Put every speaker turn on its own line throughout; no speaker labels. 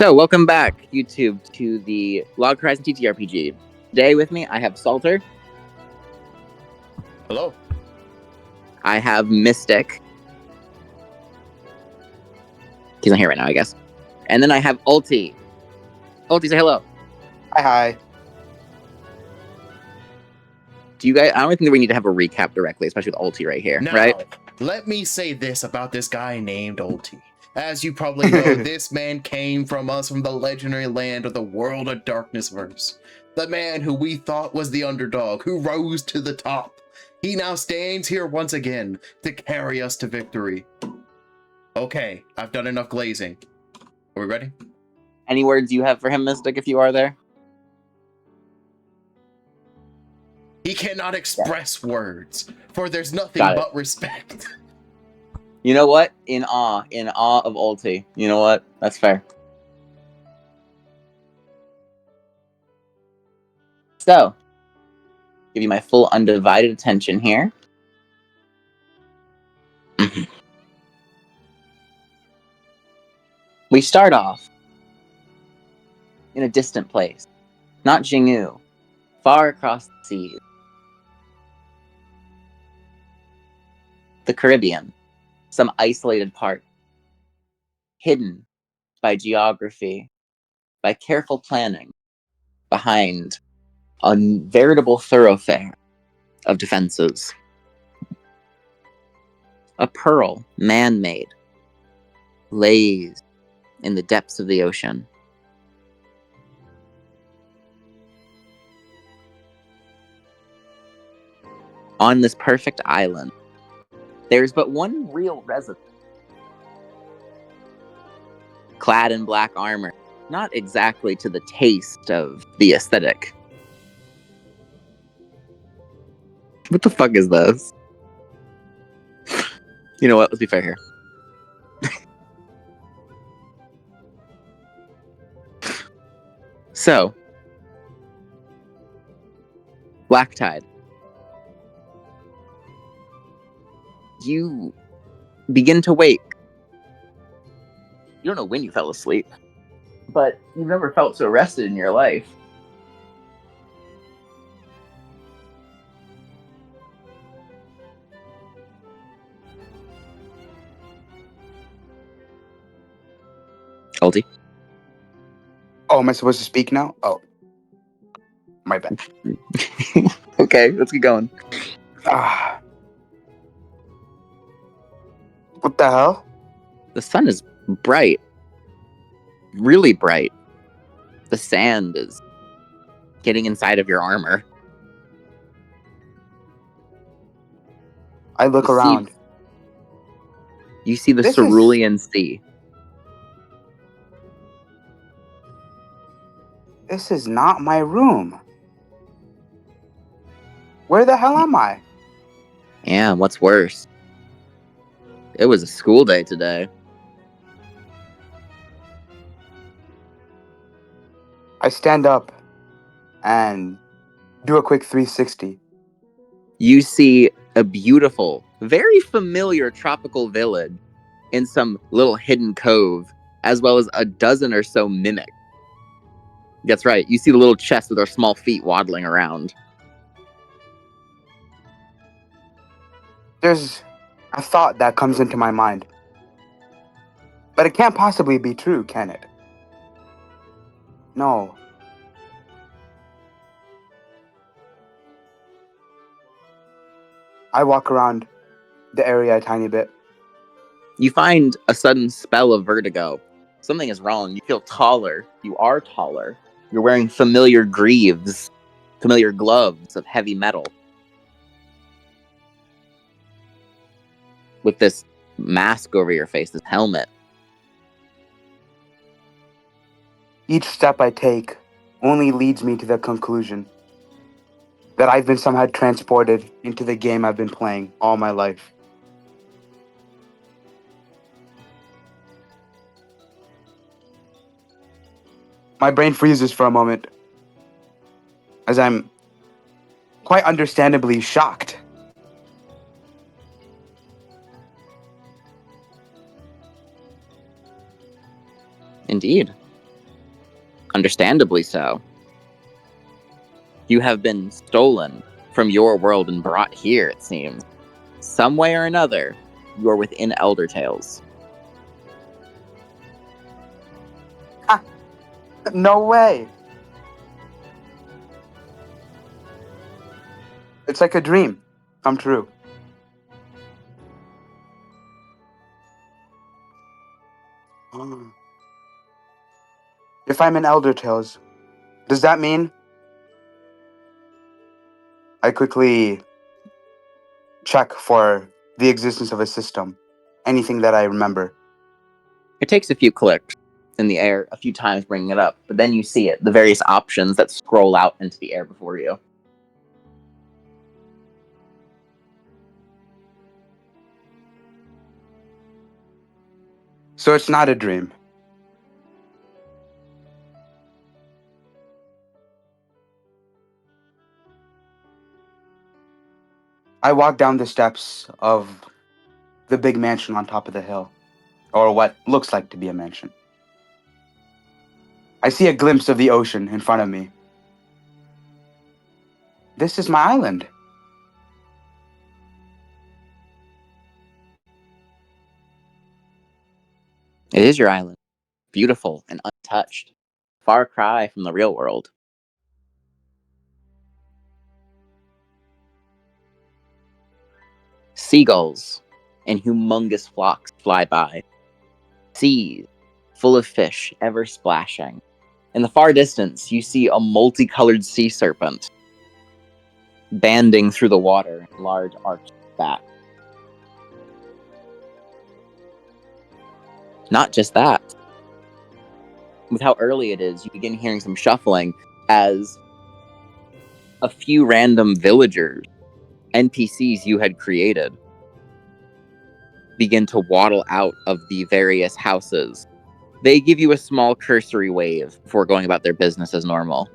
So, welcome back, YouTube, to the Log Horizon TTRPG. Today with me, I have Salter.
Hello.
I have Mystic. He's not here right now, I guess. And then I have Ulti. Ulti, say hello.
Hi.
Do you guys? I don't think that we need to have a recap directly, especially with Ulti right here,
Now,
right?
let me say this about this guy named Ulti. As you probably know, this man came from us from the legendary land of the World of Darkness verse. The man who we thought was the underdog, who rose to the top. He now stands here once again to carry us to victory. Okay, I've done enough glazing. Are we ready?
Any words you have for him, Mystic, if you are there?
He cannot express words, for there's nothing
Got it.
but respect.
You know what? In awe of Ulti. You know what? That's fair. So, give you my full undivided attention here. We start off in a distant place, not Jingyu, far across the seas. The Caribbean, some isolated part, hidden by geography, by careful planning, behind a veritable thoroughfare of defenses. A pearl, man-made, lays in the depths of the ocean. On this perfect island, there's but one real resident. Clad in black armor, not exactly to the taste of the aesthetic. What the fuck is this? You know what? Let's be fair here. So, Black Tide. You begin to wake. You don't know when you fell asleep, but you've never felt so rested in your life. Ulti.
Oh, am I supposed to speak now? Oh. My bad.
Okay, let's get going.
Ah. What the hell?
The sun is bright. Really bright. The sand is getting inside of your armor.
I look around.
You see the
This
Cerulean Sea.
This is not my room. Where the hell am I?
Yeah, what's worse? It was a school day today.
I stand up and do a quick 360.
You see a beautiful, very familiar tropical village in some little hidden cove, as well as a dozen or so mimics. That's right, you see the little chests with their small feet waddling around.
There's a thought that comes into my mind. But it can't possibly be true, can it? No. I walk around the area a tiny bit.
You find a sudden spell of vertigo. Something is wrong. You feel taller. You are taller. You're wearing familiar greaves, familiar gloves of heavy metal. With this mask over your face, this helmet.
Each step I take only leads me to the conclusion that I've been somehow transported into the game I've been playing all my life. My brain freezes for a moment as I'm quite understandably shocked.
Indeed. Understandably so. You have been stolen from your world and brought here, it seems. Some way or another, you are within Elder Tales.
No way. It's like a dream come true. If I'm in Elder Tales, does that mean I quickly check for the existence of a system? Anything that I remember?
It takes a few clicks in the air, a few times bringing it up, but then you see it, the various options that scroll out into the air before you.
So it's not a dream. I walk down the steps of the big mansion on top of the hill, or what looks like to be a mansion. I see a glimpse of the ocean in front of me. This is my island.
It is your island, beautiful and untouched, far cry from the real world. Seagulls and humongous flocks fly by. Seas full of fish ever splashing. In the far distance, you see a multicolored sea serpent banding through the water in large arched back. Not just that. With how early it is, you begin hearing some shuffling as a few random villagers, NPCs you had created, begin to waddle out of the various houses. They give you a small cursory wave before going about their business as normal.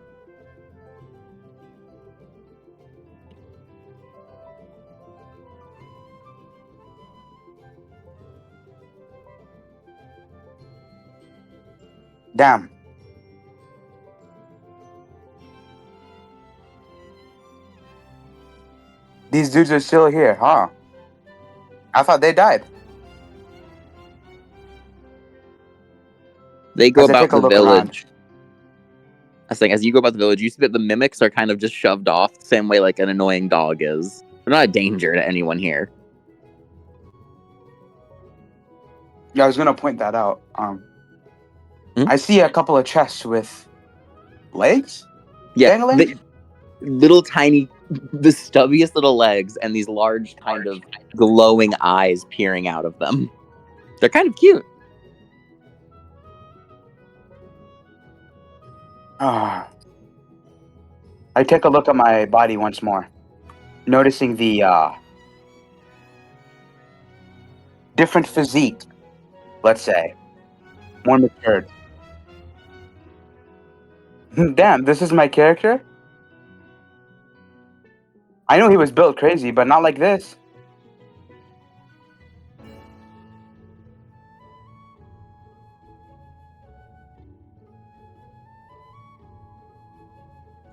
Damn. These dudes are still here, huh? I thought they died.
They go
As I
about
take a
the
look around.
village. I was saying, as you go about the village, you see that the mimics are kind of just shoved off the same way like an annoying dog is. They're not a danger to anyone here.
Yeah, I was gonna point that out.
Hmm?
I see a couple of chests with legs
Yeah,
dangling.
little tiny, the stubbiest little legs and these large kind of glowing eyes peering out of them. They're kind of cute.
Ah. I take a look at my body once more, noticing the different physique, let's say, more matured. Damn, this is my character? I know he was built crazy, but not like this.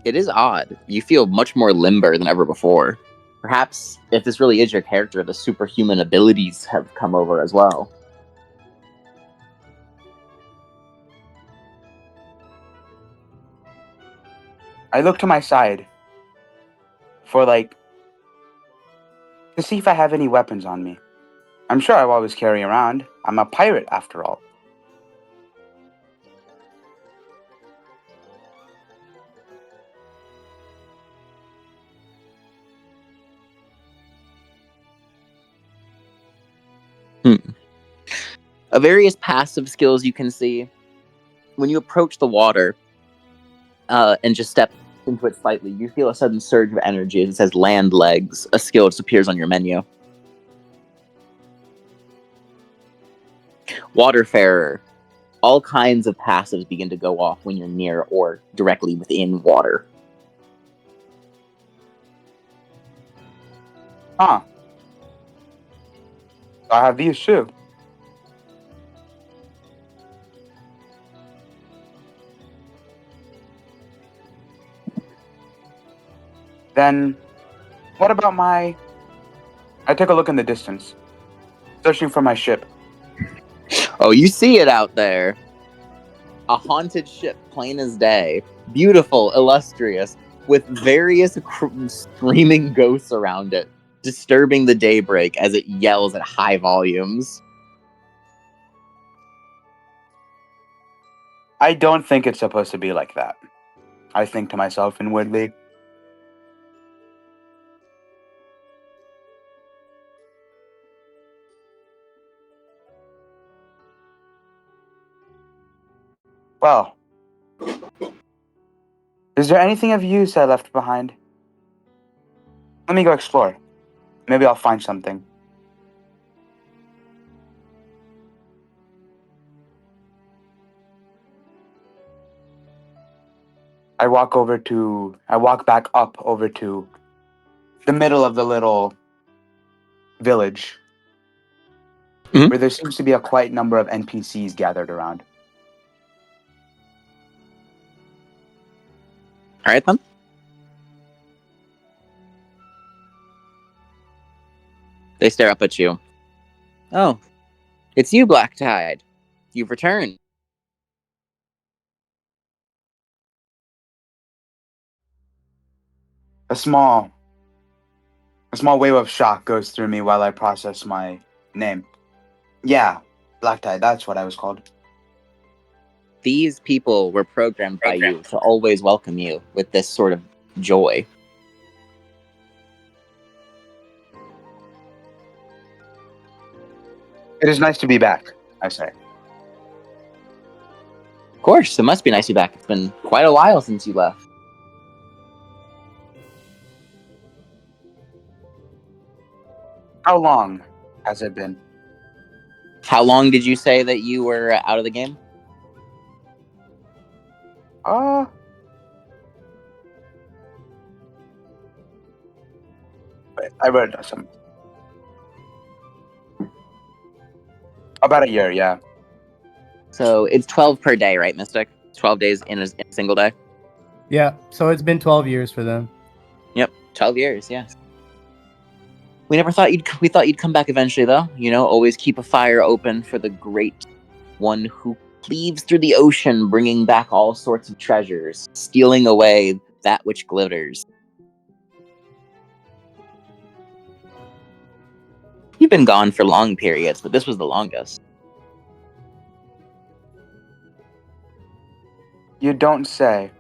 It is odd. You feel much more limber than ever before. Perhaps if this really is your character, the superhuman abilities have come over as well.
I look to my side for to see if I have any weapons on me. I'm sure I'll always carry around. I'm a pirate after all.
Various passive skills you can see. When you approach the water and just step into it slightly, you feel a sudden surge of energy as it says land legs, a skill just appears on your menu. Waterfarer. All kinds of passives begin to go off when you're near or directly within water.
Huh. I have these too. Then, what about my... I took a look in the distance, searching for my ship.
Oh, you see it out there. A haunted ship, plain as day. Beautiful, illustrious, with various screaming ghosts around it, disturbing the daybreak as it yells at high volumes.
I don't think it's supposed to be like that. I think to myself inwardly. Well, is there anything of use I left behind? Let me go explore. Maybe I'll find something. I walk back up over to the middle of the little village,
Mhm.
where there seems to be a quite number of NPCs gathered around.
All right, then. They stare up at you. Oh, it's you, Black Tide. You've returned.
A small wave of shock goes through me while I process my name. Yeah, Black Tide, that's what I was called.
These people were programmed by you to always welcome you with this sort of joy.
It is nice to be back, I say.
Of course, it must be nice to be back. It's been quite a while since you left.
How long has it been?
How long did you say that you were out of the game?
Uh, wait, I read some. About a year, yeah.
So it's 12 per day, right, Mystic? 12 days in a single day?
Yeah, so it's been 12 years for them.
Yep, 12 years, yes. We thought you'd come back eventually, though. You know, always keep a fire open for the great one who cleaves through the ocean, bringing back all sorts of treasures, stealing away that which glitters. You've been gone for long periods, but this was the longest.
You don't say.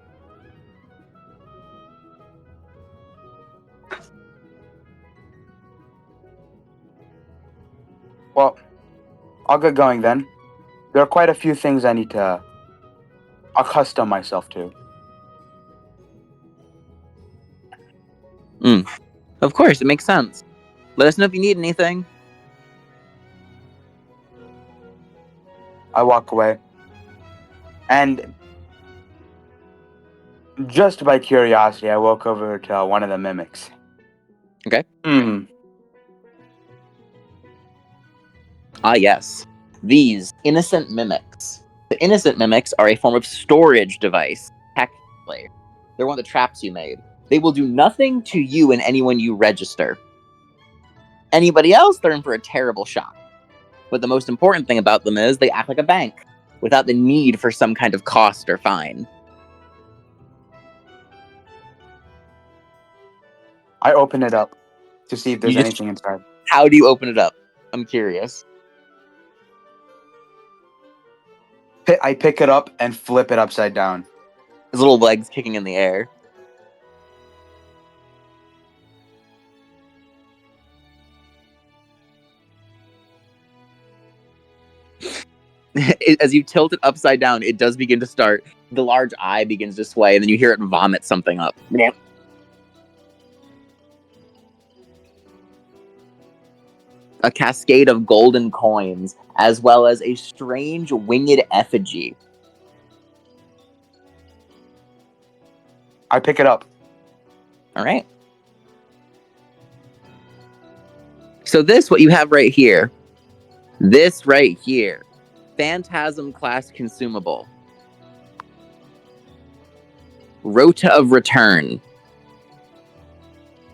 Well, I'll get going then. There are quite a few things I need to accustom myself to.
Of course, it makes sense. Let us know if you need anything.
I walk away. And just by curiosity, I walk over to one of the mimics.
Okay. Ah, yes. These innocent mimics. The innocent mimics are a form of storage device, technically. They're one of the traps you made. They will do nothing to you and anyone you register. Anybody else, they're in for a terrible shock. But the most important thing about them is they act like a bank, without the need for some kind of cost or fine.
I open it up to see if there's
You just-
anything inside.
How do you open it up? I'm curious.
I pick it up and flip it upside down.
His little legs kicking in the air. As you tilt it upside down, it does begin to start. The large eye begins to sway, and then you hear it vomit something up. A cascade of golden coins, as well as a strange winged effigy.
I pick it up.
All right. So what you have right here, Phantasm class consumable. Rota of Return.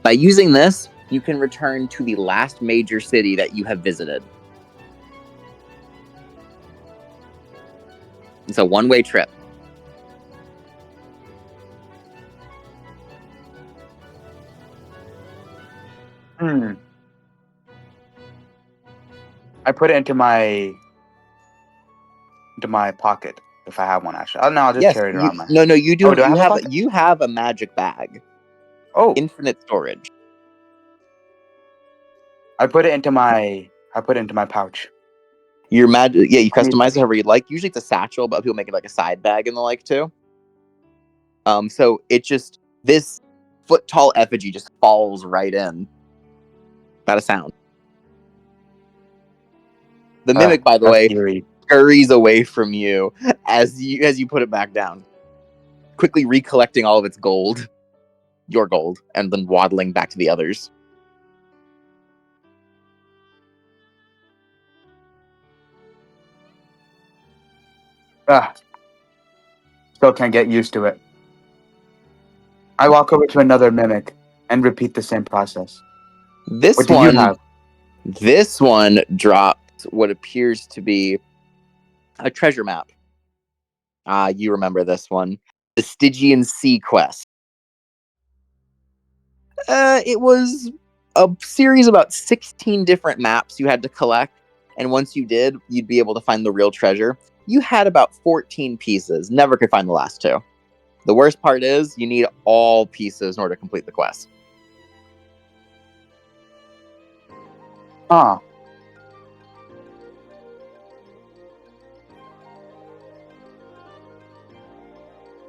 By using this, you can return to the last major city that you have visited. It's a one-way trip.
I put it into my pocket if I have one. Actually, oh no, I'll just
Yes,
carry it around my.
no, you do.
Oh, do I have a pocket?
You have a magic bag.
Oh,
Infinite storage.
I put it into my pouch.
Your magic, yeah, you
I need-
customize it however you'd like. Usually it's a satchel, but people make it like a side bag and the like too. So it just this foot tall effigy just falls right in. Not a sound. The mimic, by the
That's
way,
eerie.
scurries away from you as you put it back down, quickly recollecting all of its gold, your gold, and then waddling back to the others.
Still can't get used to it. I walk over to another mimic and repeat the same process.
This
What do
one,
you have?
This one dropped what appears to be a treasure map. You remember this one. The Stygian Sea Quest. It was a series of about 16 different maps you had to collect, and once you did, you'd be able to find the real treasure. You had about 14 pieces, never could find the last two. The worst part is, you need all pieces in order to complete the quest.
Huh.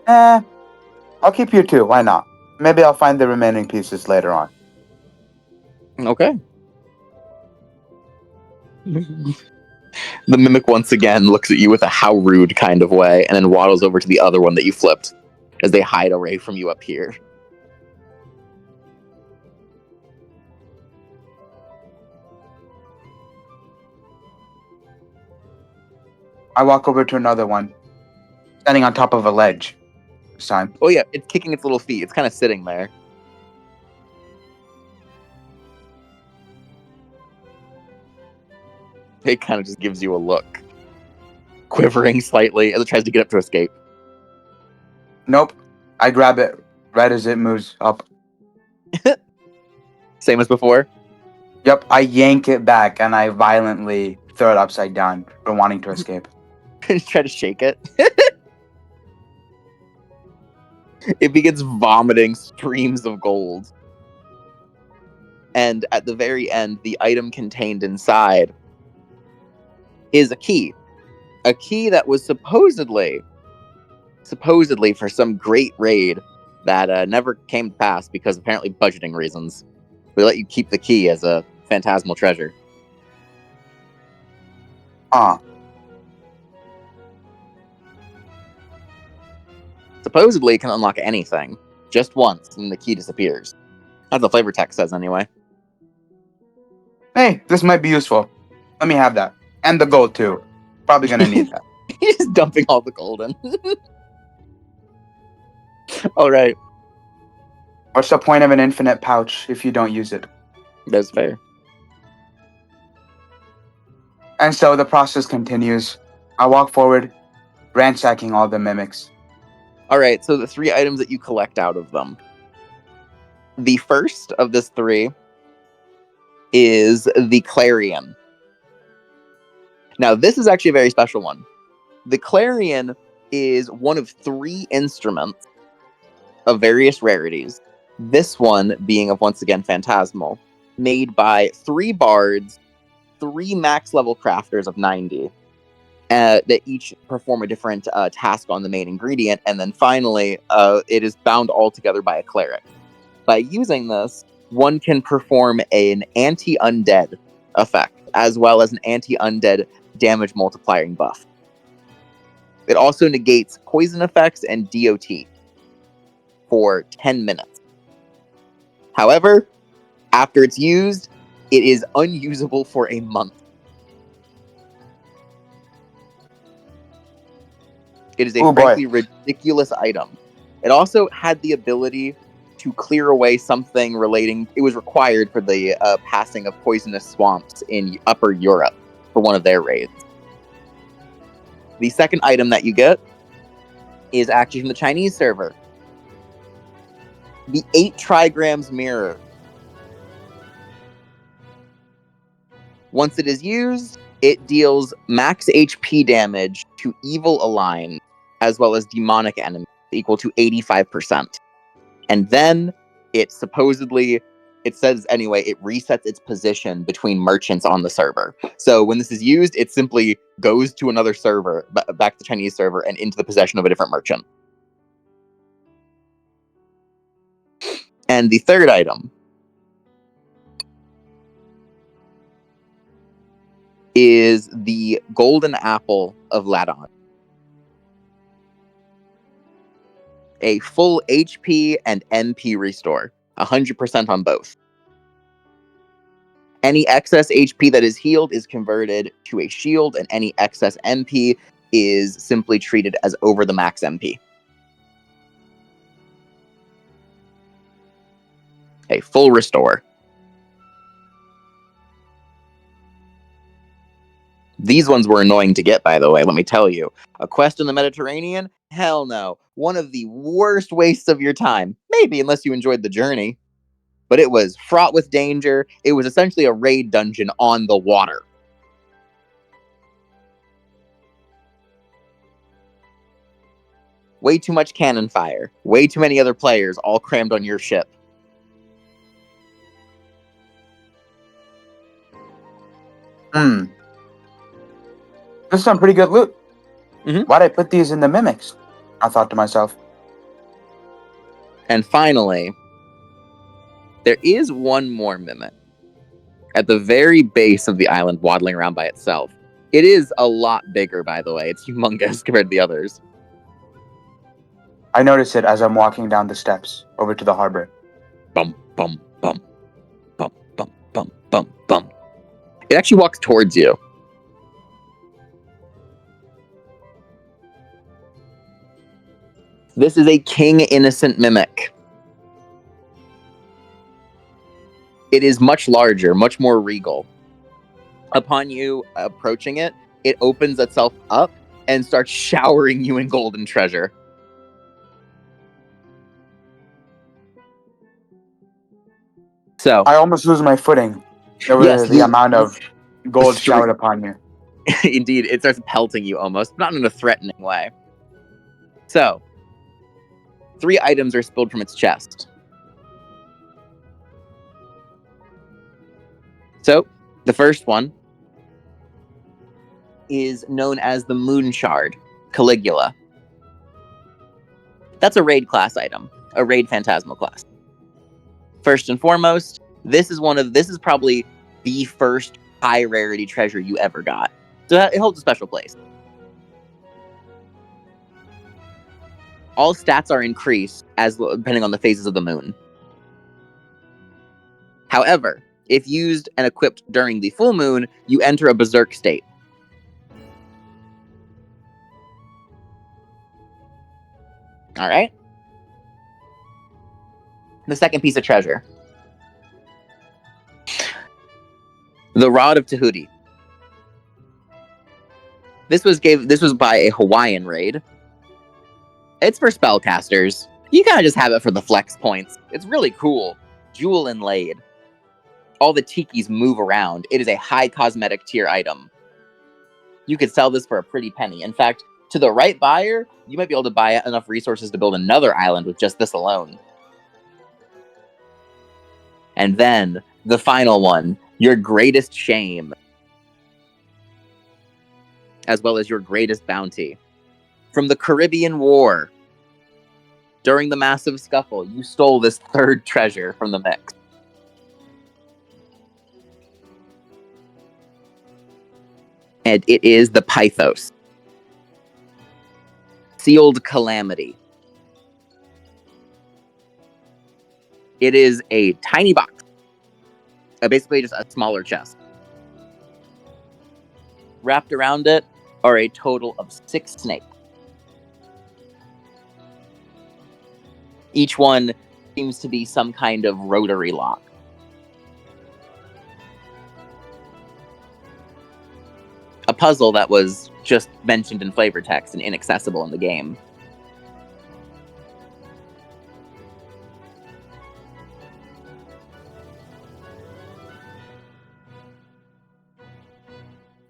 I'll keep you two. Why not? Maybe I'll find the remaining pieces later on.
Okay. The mimic once again looks at you with a how rude kind of way, and then waddles over to the other one that you flipped, as they hide away from you up here.
I walk over to another one, standing on top of a ledge this time.
Oh yeah, it's kicking its little feet. It's kind of sitting there. It kind of just gives you a look, quivering slightly as it tries to get up to escape.
Nope. I grab it right as it moves up.
Same as before.
Yep, I yank it back and I violently throw it upside down for wanting to escape.
Try to shake it. It begins vomiting streams of gold. And at the very end, the item contained inside is a key. A key that was supposedly for some great raid that never came to pass because apparently budgeting reasons. We let you keep the key as a phantasmal treasure. Supposedly, it can unlock anything just once, and the key disappears. That's what the flavor text says, anyway.
Hey, this might be useful. Let me have that. And the gold, too. Probably gonna need that.
He's just dumping all the gold in. All right,
What's the point of an infinite pouch if you don't use it?
that's fair.
And so the process continues. I walk forward, ransacking all the mimics.
All right, so the three items that you collect out of them. The first of this three is the Clarion. Now, this is actually a very special one. The Clarion is one of three instruments of various rarities. This one being of once again phantasmal, made by three bards, three max level crafters of 90, that each perform a different task on the main ingredient, and then finally, it is bound all together by a cleric. By using this, one can perform an anti-undead effect, as well as an anti-undead damage multiplying buff. It also negates poison effects and DOT for 10 minutes. However, after it's used, it is unusable for a month. It is a
Oh, boy.
frankly ridiculous item. It also had the ability to clear away something relating. It was required for the passing of poisonous swamps in Upper Europe for one of their raids. The second item that you get is actually from the Chinese server. The 8 trigrams mirror. Once it is used, it deals max HP damage to evil aligned as well as demonic enemies, equal to 85%. And then it says anyway, it resets its position between merchants on the server. So when this is used, it simply goes to another server, back to the Chinese server, and into the possession of a different merchant. And the third item is the Golden Apple of Ladon. A full HP and MP restore, 100% on both. Any excess HP that is healed is converted to a shield, and any excess MP is simply treated as over the max MP. A full restore. These ones were annoying to get, by the way, let me tell you. A quest in the Mediterranean? Hell no. One of the worst wastes of your time. Maybe, unless you enjoyed the journey. But it was fraught with danger. It was essentially a raid dungeon on the water. Way too much cannon fire. Way too many other players all crammed on your ship.
This is some pretty good loot.
Mhm.
Why'd I put these in the mimics? I thought to myself.
And finally, there is one more mimic at the very base of the island, waddling around by itself. It is a lot bigger, by the way. It's humongous compared to the others.
I notice it as I'm walking down the steps over to the harbor.
Bum, bum, bum. Bum, bum, bum, bum, bum. It actually walks towards you. This is a King Innocent Mimic. It is much larger, much more regal. Upon you approaching it, it opens itself up and starts showering you in golden treasure. So,
I almost lose my footing over
yes,
the amount of gold
Stream.
showered upon me.
Indeed, it starts pelting you almost, not in a threatening way. So, 3 items are spilled from its chest. So, the first one is known as the Moon Shard, Caligula. That's a raid class item, a raid phantasmal class. First and foremost, this is probably the first high rarity treasure you ever got. So it holds a special place. All stats are increased depending on the phases of the moon. However, if used and equipped during the full moon, you enter a berserk state. All right? The second piece of treasure. The Rod of Tahuti. This was by a Hawaiian raid. It's for spellcasters. You kind of just have it for the flex points. It's really cool. Jewel inlaid. All the tikis move around. It is a high cosmetic tier item. You could sell this for a pretty penny. In fact, to the right buyer, you might be able to buy enough resources to build another island with just this alone. And then, the final one, your greatest shame, as well as your greatest bounty. From the Caribbean War, during the massive scuffle, you stole this third treasure from the mix. And it is the Pythos. Sealed Calamity. It is a tiny box. Basically just a smaller chest. Wrapped around it are a total of 6 snakes. Each one seems to be some kind of rotary lock. A puzzle that was just mentioned in flavor text and inaccessible in the game.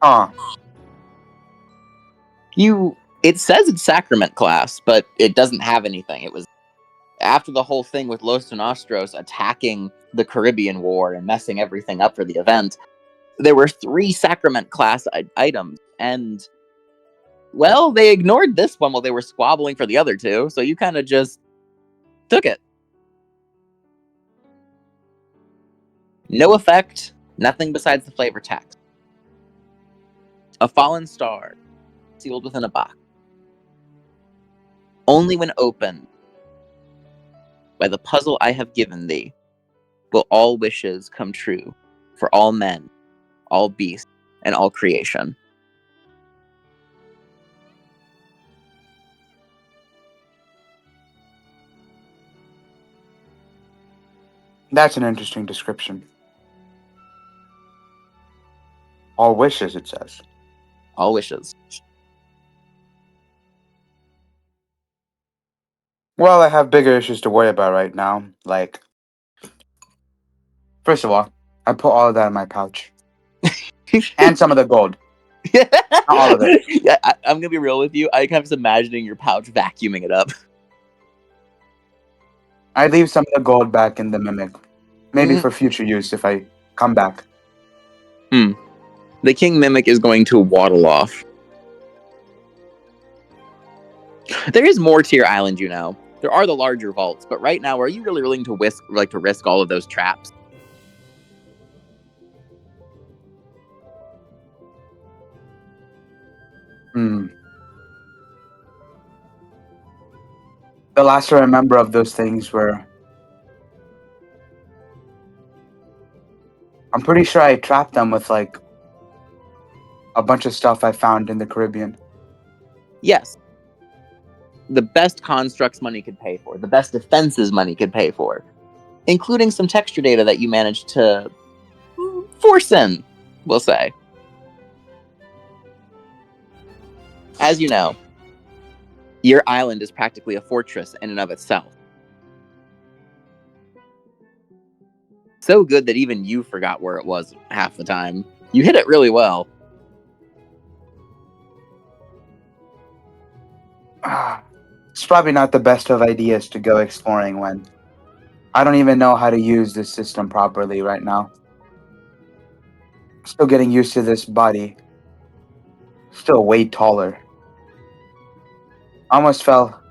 Huh.
It says it's Sacrament class, but it doesn't have anything. It was after the whole thing with Los Nostros attacking the Caribbean War and messing everything up for the event. There were 3 Sacrament class items, and well, they ignored this one while they were squabbling for the other 2, so you kind of just took it. No effect, nothing besides the flavor text. A fallen star, sealed within a box. Only when opened by the puzzle I have given thee will all wishes come true for all men, all beasts, and all creation.
That's an interesting description. All wishes, it says.
All wishes.
Well, I have bigger issues to worry about right now. Like, first of all, I put all of that in my pouch. And some of the gold. All of it.
Yeah, I'm gonna be real with you. I kind of was imagining your pouch vacuuming it up.
I leave some of the gold back in the mimic. Maybe for future use if I come back.
The King Mimic is going to waddle off. There is more to your island, you know. There are the larger vaults, but right now, are you really willing to risk all of those traps?
The last I remember of those things were... I'm pretty sure I trapped them with, like, a bunch of stuff I found in the Caribbean.
Yes. The best constructs money could pay for, the best defenses money could pay for, including some texture data that you managed to force in, we'll say. As you know, your island is practically a fortress in and of itself. So good that even you forgot where it was half the time. You hit it really well.
It's probably not the best of ideas to go exploring when I don't even know how to use this system properly right now. Still getting used to this body. Still way taller. I almost fell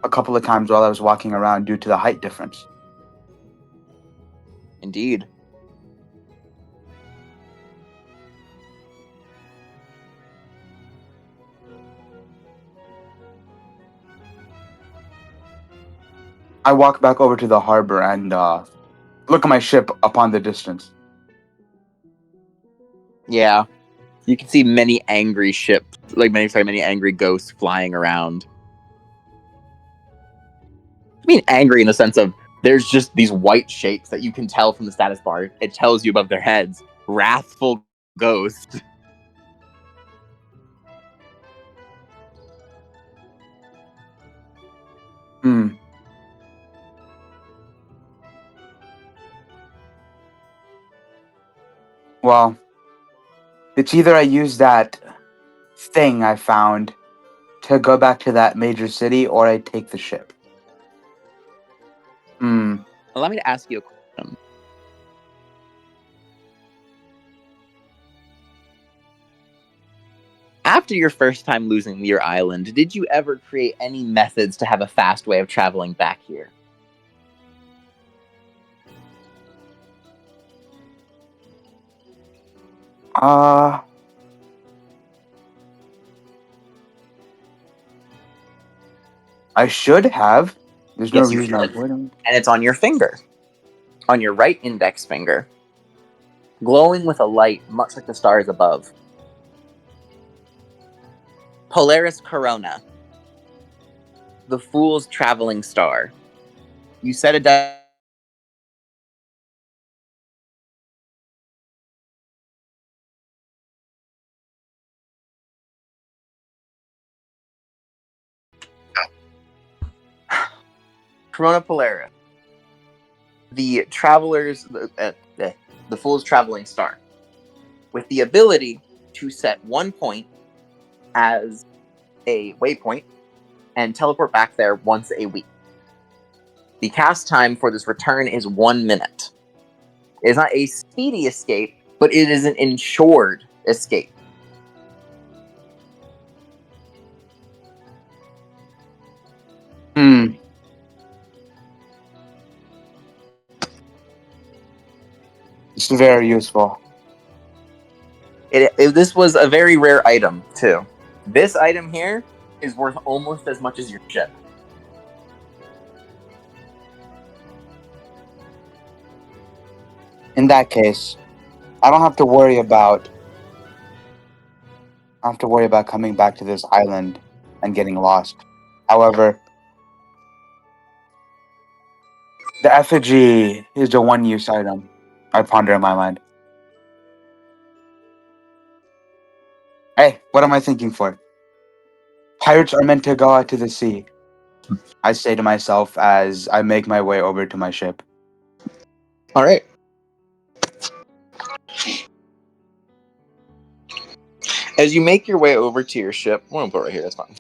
a couple of times while I was walking around due to the height difference.
Indeed.
I walk back over to the harbor and look at my ship upon the distance.
Yeah. You can see many angry ships, many angry ghosts flying around. I mean, angry in the sense of there's just these white shapes that you can tell from the status bar. It tells you above their heads. Wrathful ghost.
Well, it's either I use that thing I found to go back to that major city or I take the ship.
Allow me to ask you a question. After your first time losing your island, did you ever create any methods to have a fast way of traveling back here?
I should have. There's no
Yes, you
reason I
should.
wouldn't.
And it's on your finger. On your right index finger. Glowing with a light much like the stars above. Polaris Corona. The Fool's Traveling Star. You set a Corona Polaris, the the fool's traveling star, with the ability to set 1 point as a waypoint and teleport back there once a week. The cast time for this return is 1 minute. It is not a speedy escape, but it is an ensured escape.
It's very useful.
This was a very rare item, too. This item here is worth almost as much as your ship.
In that case, I don't have to worry about coming back to this island and getting lost. However, the effigy is a one-use item. I ponder in my mind. Hey, what am I thinking for? Pirates are meant to go out to the sea, I say to myself as I make my way over to my ship.
All right. As you make your way over to your ship, I'm going to put it right here, that's fine.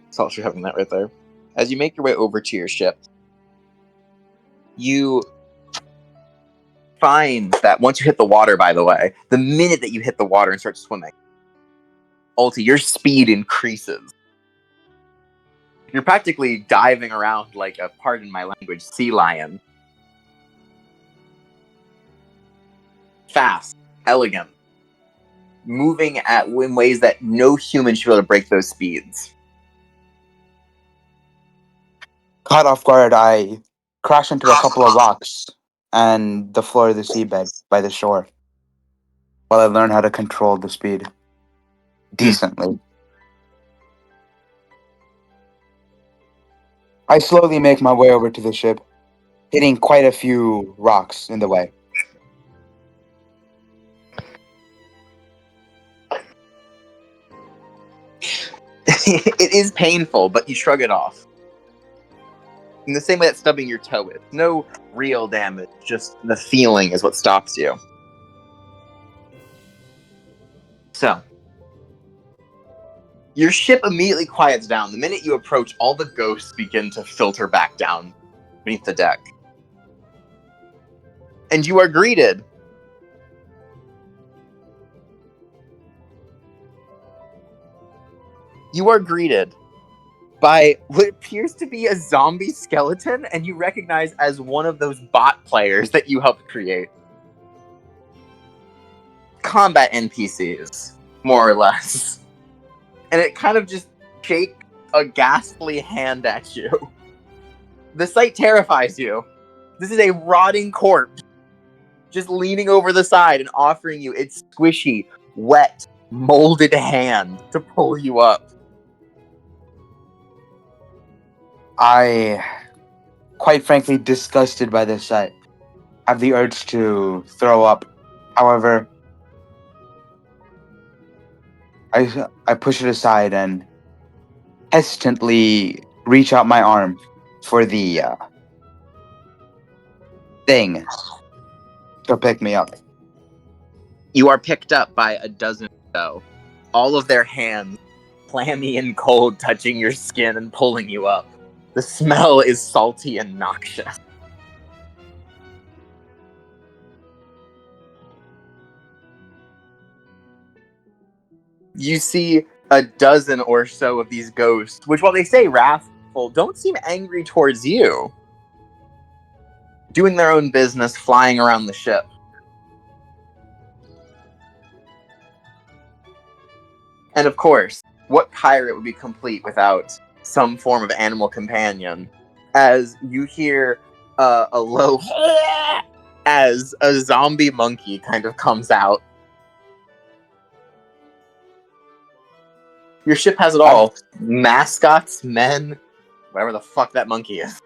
So you're having that right there. As you make your way over to your ship, you find that once you hit the water, by the way, the minute that you hit the water and start swimming, Ulti, your speed increases. You're practically diving around like a, pardon my language, sea lion. Fast, elegant, moving in ways that no human should be able to break those speeds.
Caught off guard, I crash into a couple of rocks and the floor of the seabed by the shore while I learn how to control the speed decently. I slowly make my way over to the ship, hitting quite a few rocks in the way.
It is painful, but you shrug it off. In the same way that stubbing your toe is. No real damage, just the feeling is what stops you. So, your ship immediately quiets down. The minute you approach, all the ghosts begin to filter back down beneath the deck. And you are greeted. You are greeted by what appears to be a zombie skeleton, and you recognize as one of those bot players that you helped create. Combat NPCs, more or less. And it kind of just shakes a ghastly hand at you. The sight terrifies you. This is a rotting corpse just leaning over the side and offering you its squishy, wet, molded hand to pull you up.
I, quite frankly, disgusted by this sight, have the urge to throw up. However, I push it aside and hesitantly reach out my arm for the thing to pick me up.
You are picked up by a dozen or so, all of their hands clammy and cold, touching your skin and pulling you up. The smell is salty and noxious. You see a dozen or so of these ghosts, which, while they say wrathful, don't seem angry towards you. Doing their own business, flying around the ship. And of course, what pirate would be complete without some form of animal companion? As you hear a low as a zombie monkey kind of comes out. Your ship has it all. Mascots, men, whatever the fuck that monkey is.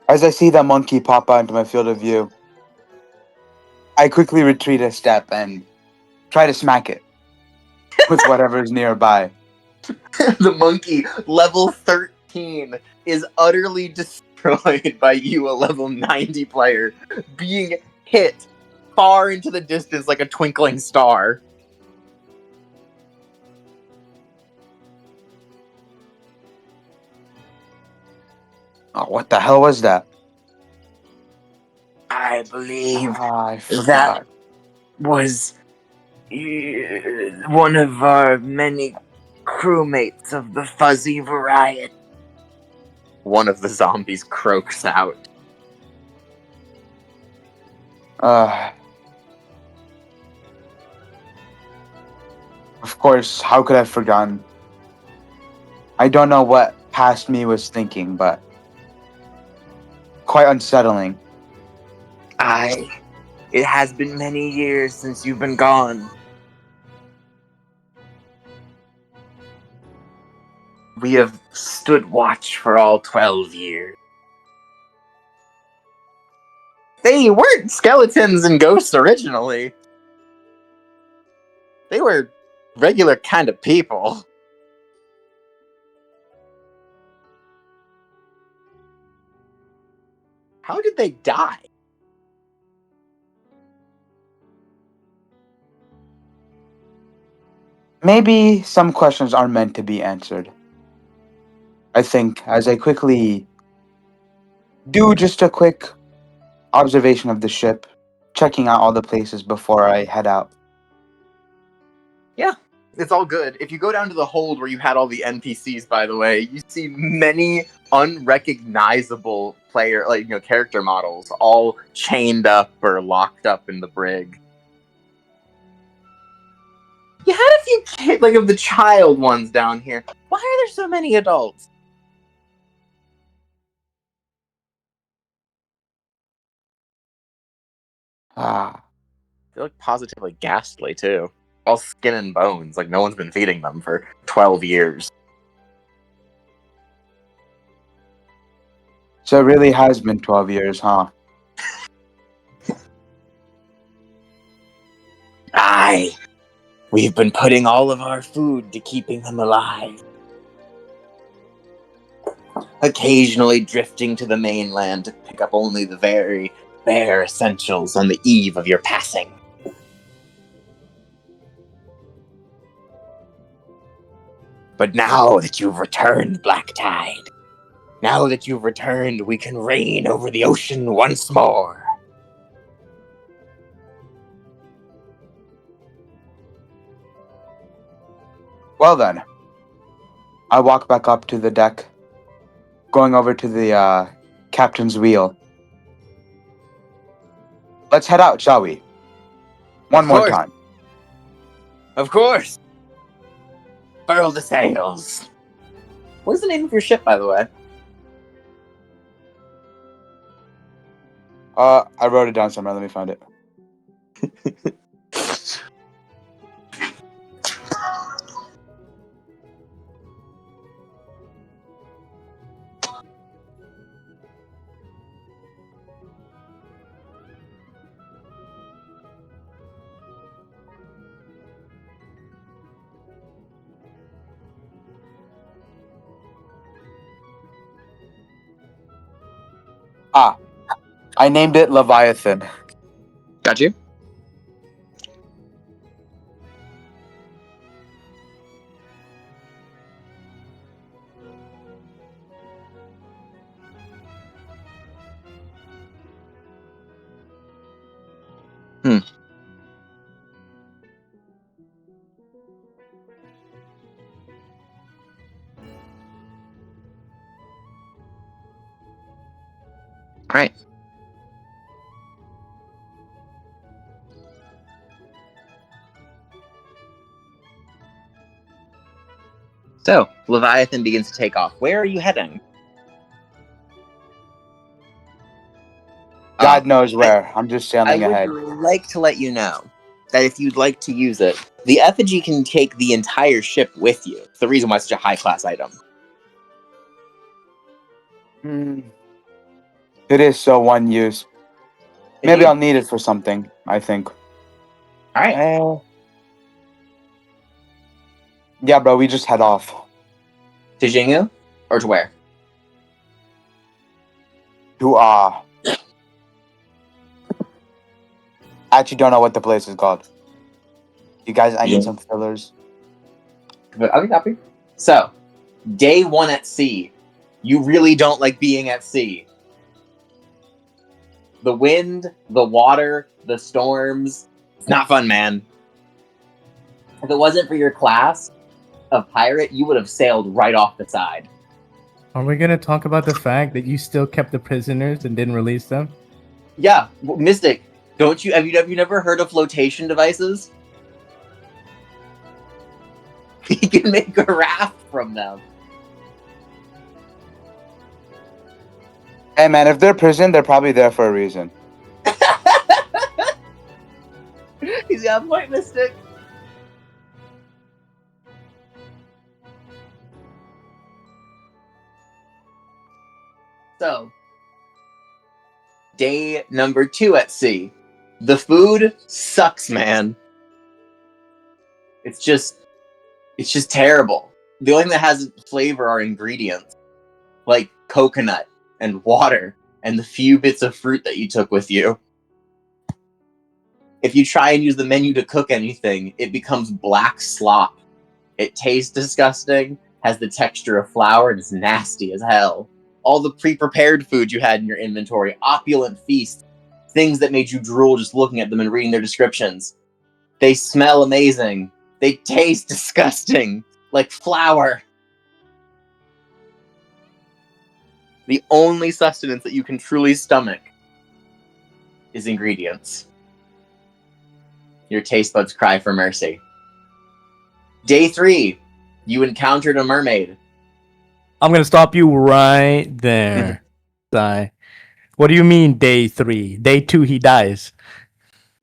As I see the monkey pop out into my field of view, I quickly retreat a step and try to smack it with whatever is nearby.
The monkey, level 13, is utterly destroyed by you, a level 90 player, being hit far into the distance like a twinkling star.
Oh, what the hell was that?
I believe
I
that
forgot.
was one of our many crewmates of the fuzzy variety. One of the zombies croaks out.
Uh, of course, how could I have forgotten? I don't know what past me was thinking, but quite unsettling.
It has been many years since you've been gone. We have stood watch for all 12 years. They weren't skeletons and ghosts originally. They were regular kind of people. How did they die?
Maybe some questions are meant to be answered. I think as I quickly do just a quick observation of the ship, checking out all the places before I head out.
Yeah, it's all good. If you go down to the hold where you had all the NPCs, by the way, you see many unrecognizable character models all chained up or locked up in the brig. You had a few of the child ones down here. Why are there so many adults?
Ah,
They look positively ghastly too. All skin and bones, like no one's been feeding them for 12 years.
so it really has been 12 years, huh?
Aye, we've been putting all of our food to keeping them alive. Occasionally drifting to the mainland to pick up only the very bare essentials on the eve of your passing. But now that you've returned, Black Tide, now that you've returned, we can reign over the ocean once more.
Well then, I walk back up to the deck, going over to the captain's wheel. Let's head out, shall we? One more time.
Of course. Furl the sails. What's the name of your ship, by the way?
I wrote it down somewhere. Let me find it. I named it Leviathan.
Got you. Right. So, Leviathan begins to take off. Where are you heading?
God knows where. I'm just
I
sailing
would
ahead.
like to let you know that if you'd like to use it, the effigy can take the entire ship with you. It's the reason why it's such a high-class item.
Hmm. It is so one use. Maybe
Indeed.
I'll need it for something, I think.
All right.
Yeah, bro, we just head off.
To Jingu? Or to where?
To, I actually don't know what the place is called. You guys, I need some fillers.
I'll be happy. So, day 1 at sea. You really don't like being at sea. The wind, the water, the storms. It's not fun, man. If it wasn't for your class of pirate, you would have sailed right off the side.
Are we gonna talk about the fact that you still kept the prisoners and didn't release them?
Yeah, Mystic, don't you have you never heard of flotation devices? You can make a raft from them.
Hey, man, if they're prison, they're probably there for a reason.
He's got a point, Mystic. So, day number 2 at sea. The food sucks, man. It's just terrible. The only thing that has flavor are ingredients, like coconut and water and the few bits of fruit that you took with you. If you try and use the menu to cook anything, it becomes black slop. It tastes disgusting, has the texture of flour, and is nasty as hell. All the pre-prepared food you had in your inventory, opulent feasts, things that made you drool just looking at them and reading their descriptions. They smell amazing. They taste disgusting, like flour. The only sustenance that you can truly stomach is ingredients. Your taste buds cry for mercy. Day 3, you encountered a mermaid.
I'm gonna stop you right there. Die. What do you mean day 3? Day 2 he dies.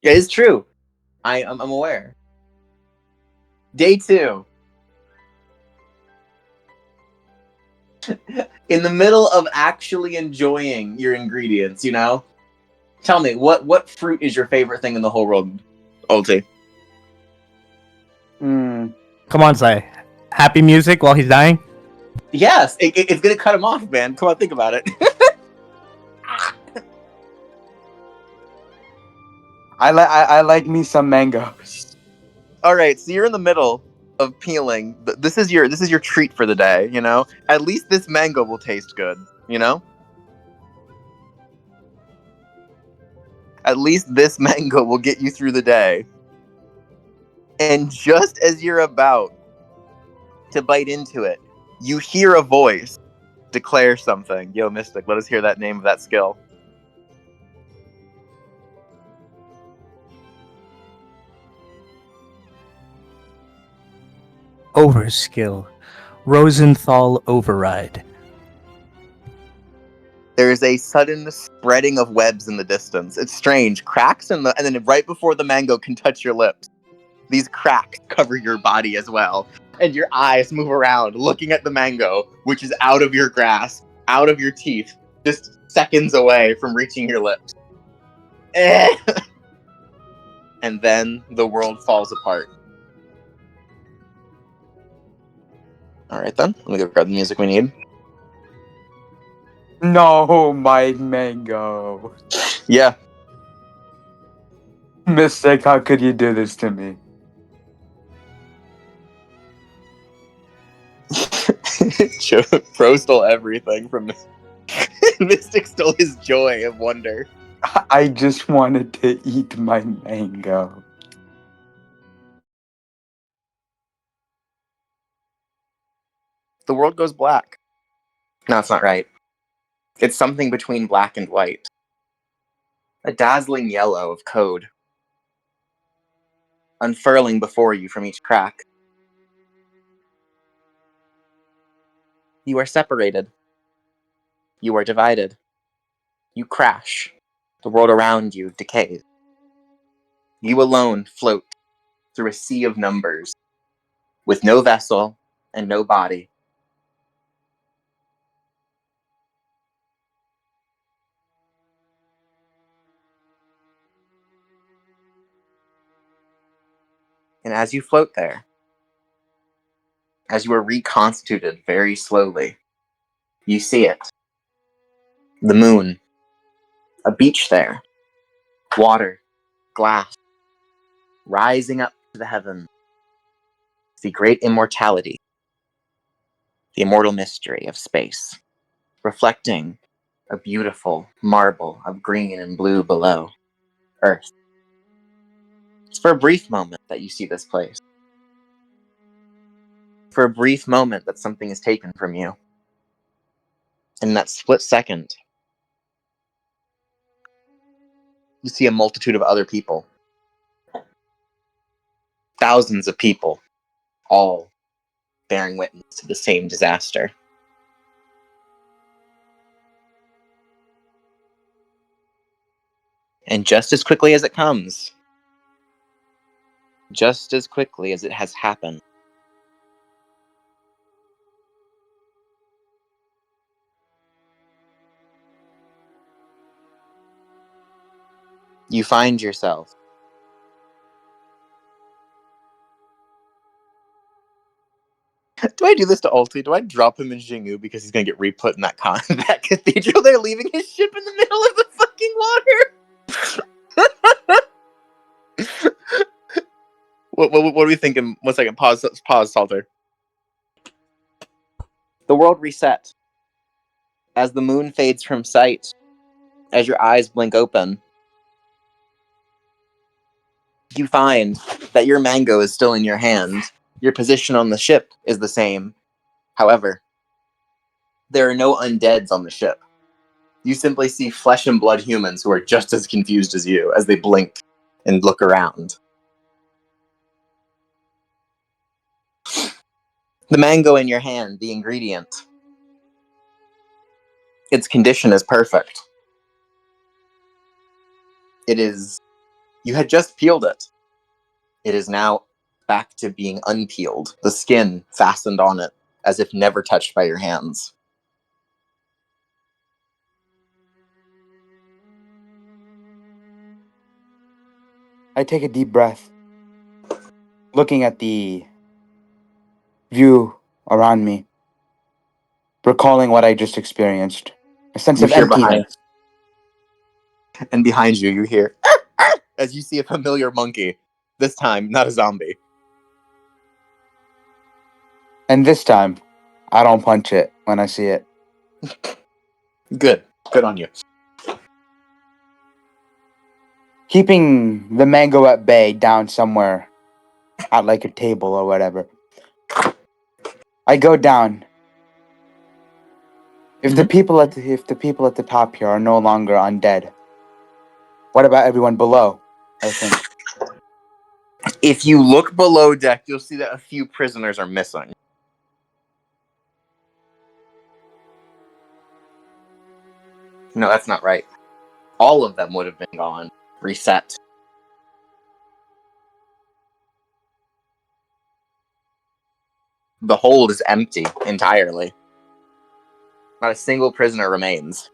It is true. I'm aware. Day 2. In the middle of actually enjoying your ingredients, you know? Tell me, what fruit is your favorite thing in the whole world, Ulti?
Hmm.
Come on, Sai. Happy music while he's dying?
Yes, it's gonna cut him off, man. Come on, think about it.
I like me some mangoes.
All right, so you're in the middle of peeling. This is your treat for the day, you know? At least this mango will taste good, you know? At least this mango will get you through the day. And just as you're about to bite into it, you hear a voice declare something. Yo, Mystic, let us hear that name of that skill.
Overskill. Rosenthal override.
There is a sudden spreading of webs in the distance. It's strange. Cracks and then right before the mango can touch your lips, these cracks cover your body as well. And your eyes move around, looking at the mango, which is out of your grasp, out of your teeth, just seconds away from reaching your lips. And then the world falls apart. Alright then, let me go grab the music we need.
No, my mango.
Yeah.
Mystic, how could you do this to me?
Pro stole everything from Mystic stole his joy of wonder.
I just wanted to eat my mango.
The world goes black. No, it's not right. It's something between black and white. A dazzling yellow of code, unfurling before you from each crack. You are separated. You are divided. You crash. The world around you decays. You alone float through a sea of numbers, with no vessel and no body. And as you float there, as you are reconstituted very slowly, you see it. The moon, a beach there, water, glass, rising up to the heavens, the great immortality, the immortal mystery of space, reflecting a beautiful marble of green and blue below, Earth. It's for a brief moment that you see this place. For a brief moment that something is taken from you. In that split second, you see a multitude of other people. Thousands of people, all bearing witness to the same disaster. And just as quickly as it comes, just as quickly as it has happened, you find yourself do I do this to Ulti? Do I drop him in Jingu because he's gonna get re-put in that that cathedral? They're leaving his ship in the middle of the fucking water. What are we thinking? 1 second. Pause, Salter. The world reset as the moon fades from sight. As your eyes blink open, you find that your mango is still in your hand. Your position on the ship is the same. However, there are no undeads on the ship. You simply see flesh and blood humans who are just as confused as you as they blink and look around. The mango in your hand, the ingredient. Its condition is perfect. It is... You had just peeled it. It is now back to being unpeeled, the skin fastened on it, as if never touched by your hands.
I take a deep breath, looking at the view around me, recalling what I just experienced. A sense
You
of
hear behind,
emptiness.
and behind you, you hear, as you see a familiar monkey. This time, not a zombie.
And this time, I don't punch it when I see it.
Good. Good on you.
Keeping the mango at bay down somewhere at like a table or whatever. I go down. If the people at the top here are no longer undead, what about everyone below? I think.
If you look below deck, you'll see that a few prisoners are missing. No, that's not right. All of them would have been gone. Reset. The hold is empty entirely. Not a single prisoner remains.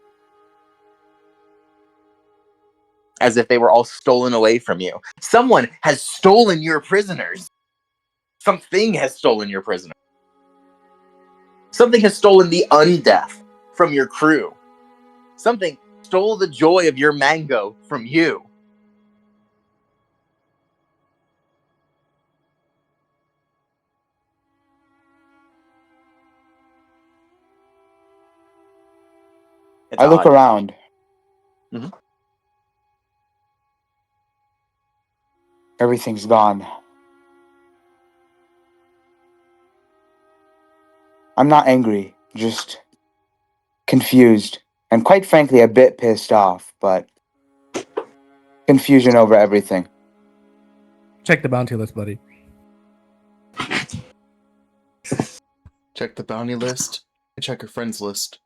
As if they were all stolen away from you. Someone has stolen your prisoners. Something has stolen your prisoners. Something has stolen the undeath from your crew. Something stole the joy of your mango from you. It's
I look
odd.
around.
Mhm.
Everything's gone. I'm not angry, just confused, and quite frankly, a bit pissed off, but confusion over everything.
Check the bounty list, buddy.
Check the bounty list. And check your friends list.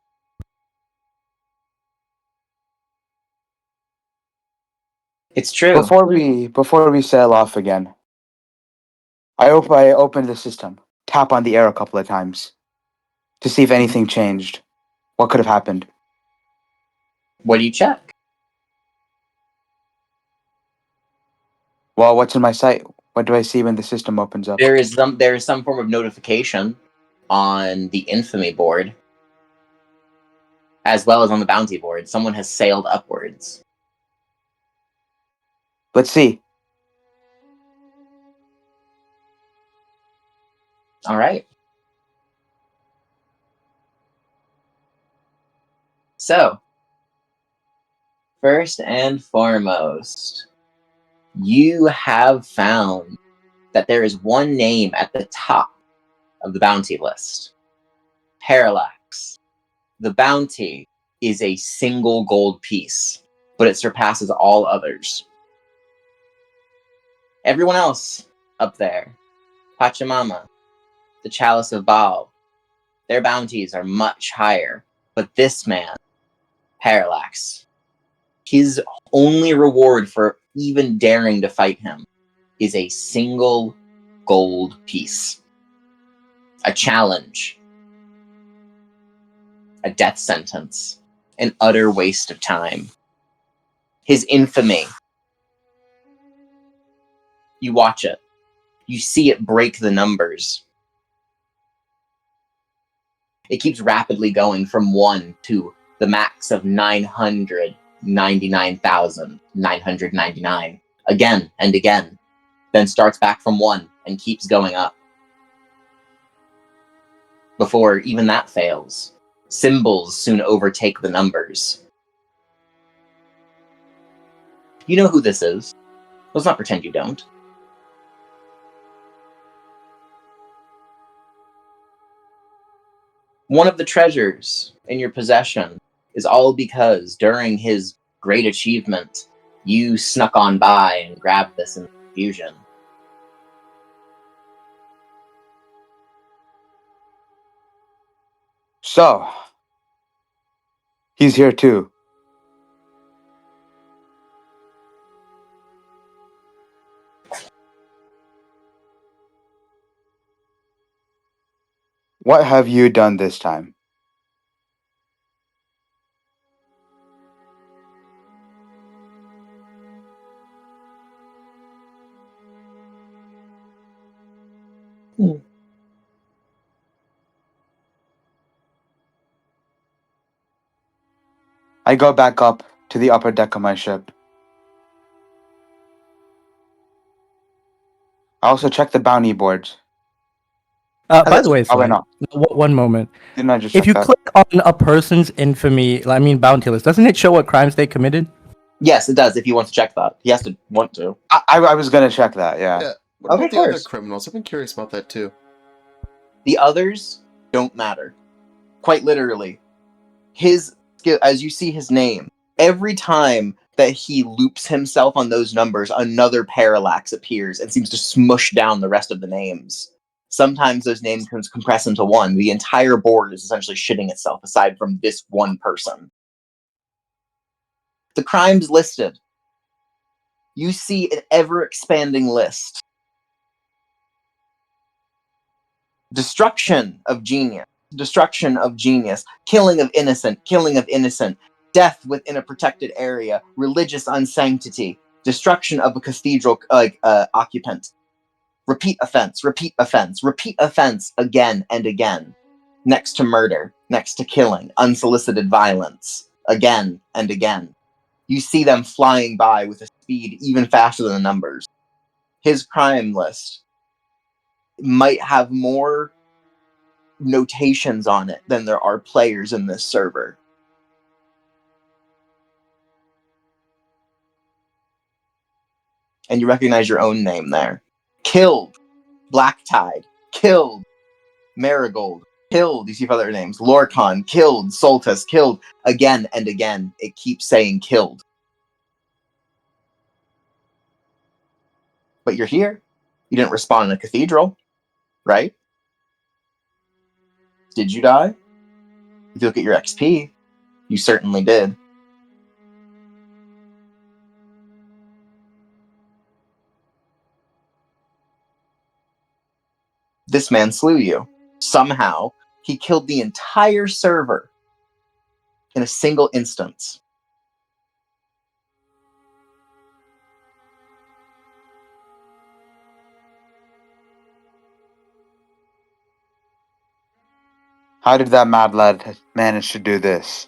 It's true.
Before we sail off again, I open the system, tap on the air a couple of times to see if anything changed. What could have happened?
What do you check?
Well, what's in my sight? What do I see when the system opens up?
There is some form of notification on the infamy board, as well as on the bounty board. Someone has sailed upwards.
Let's see.
All right. So, first and foremost, you have found that there is one name at the top of the bounty list. Parallax. The bounty is a single gold piece, but it surpasses all others. Everyone else up there, Pachamama, the Chalice of Baal, their bounties are much higher. But this man, Parallax, his only reward for even daring to fight him is a single gold piece. A challenge. A death sentence. An utter waste of time. His infamy. You watch it. You see it break the numbers. It keeps rapidly going from 1 to the max of 999,999. Again and again. Then starts back from 1 and keeps going up. Before even that fails, symbols soon overtake the numbers. You know who this is. Let's not pretend you don't. One of the treasures in your possession is all because during his great achievement, you snuck on by and grabbed this in the confusion.
So, he's here too. What have you done this time? I go back up to the upper deck of my ship. I also check the bounty boards.
By the way,
Oh, wait,
Sly,
no.
one moment.
Didn't I just
If
check
you
that?
click on a person's infamy, I mean bounty list, doesn't it show what crimes they committed?
Yes, it does, if you want to check that. He has to want to.
I was going to check that, yeah.
Yeah. What
Okay,
about the other
course.
criminals? I've been curious about that too.
The others don't matter. Quite literally. His skill, as you see his name, every time that he loops himself on those numbers, another parallax appears and seems to smush down the rest of the names. Sometimes those names can compress into one. The entire board is essentially shitting itself aside from this one person. The crimes listed. You see an ever-expanding list. Destruction of genius. Destruction of genius. Killing of innocent. Killing of innocent. Death within a protected area. Religious unsanctity. Destruction of a cathedral occupant. Repeat offense. Repeat offense. Repeat offense again and again. Next to murder. Next to killing. Unsolicited violence. Again and again. You see them flying by with a speed even faster than the numbers. His crime list might have more notations on it than there are players in this server. And you recognize your own name there. Killed. Black Tide. Killed. Marigold. Killed. You see other names. Lorcan. Killed. Soltis. Killed. Again and again. It keeps saying killed. But you're here. You didn't respawn in a cathedral, right? Did you die? If you look at your XP, you certainly did. This man slew you. Somehow, he killed the entire server in a single instance.
How did that mad lad manage to do this?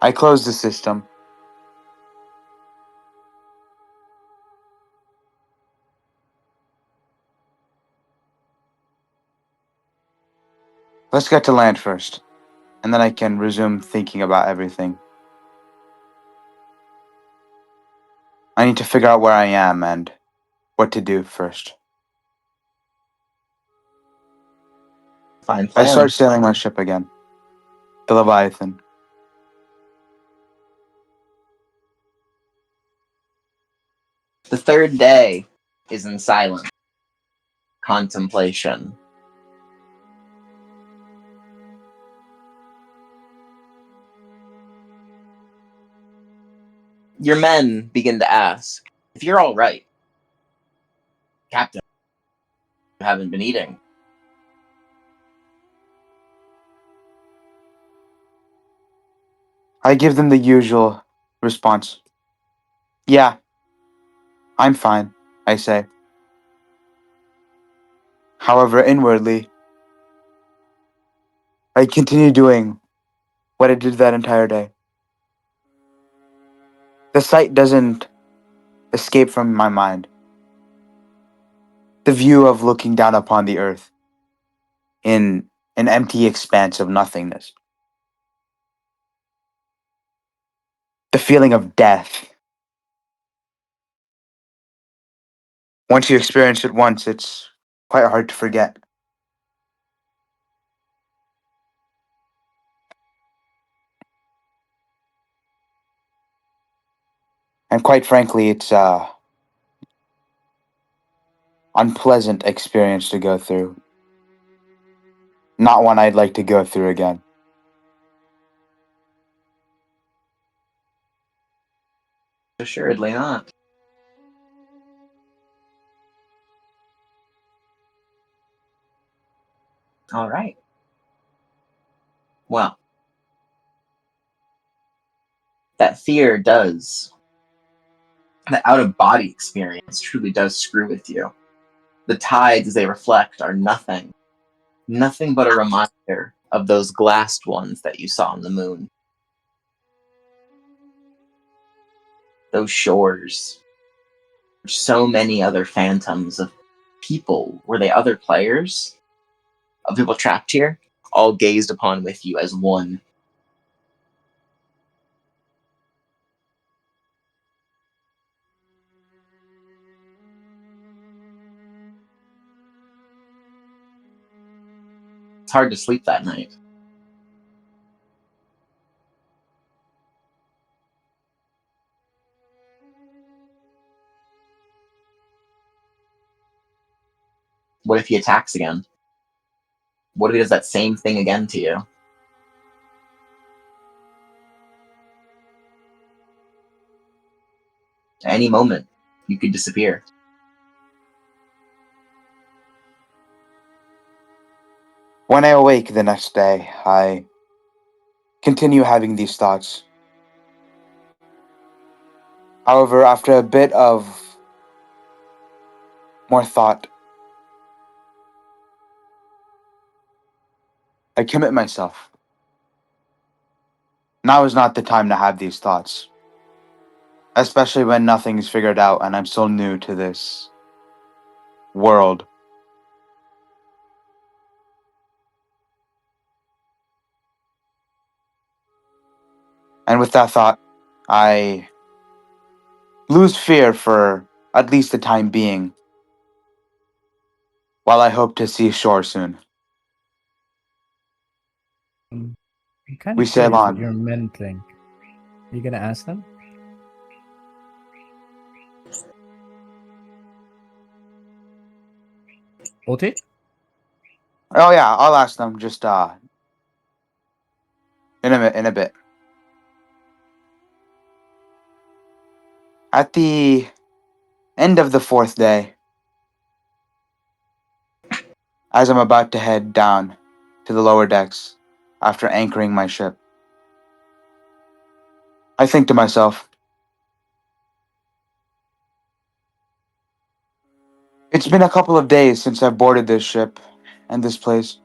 I closed the system. Let's get to land first, and then I can resume thinking about everything. I need to figure out where I am and what to do first.
Fine
I
plan.
start sailing my ship again. The Leviathan.
The third day is in silence, contemplation. Your men begin to ask, if you're all right, Captain, you haven't been eating.
I give them the usual response. Yeah, I'm fine, I say. However, inwardly, I continue doing what I did that entire day. The sight doesn't escape from my mind. The view of looking down upon the earth in an empty expanse of nothingness. The feeling of death. Once you experience it once, it's quite hard to forget. And quite frankly, it's a unpleasant experience to go through. Not one I'd like to go through again.
Assuredly not. All right. Well, that fear does, the out of body experience truly does screw with you. The tides as they reflect are nothing but a reminder of those glassed ones that you saw on the moon. Those shores. So many other phantoms of people. Were they other players? Of people trapped here? All gazed upon with you as one. It's hard to sleep that night. What if he attacks again? What if he does that same thing again to you? At any moment, you could disappear.
When I awake the next day, I continue having these thoughts. However, after a bit of more thought, I commit myself. Now is not the time to have these thoughts, especially when nothing is figured out and I'm still new to this world. And with that thought, I lose fear for at least the time being, while I hope to see shore soon.
I'm kind
We
of
sail
curious what
on.
your men think. Are you gonna ask them? OT?
Oh yeah, I'll ask them just in a bit. At the end of the fourth day, as I'm about to head down to the lower decks after anchoring my ship, I think to myself, it's been a couple of days since I boarded this ship and this place,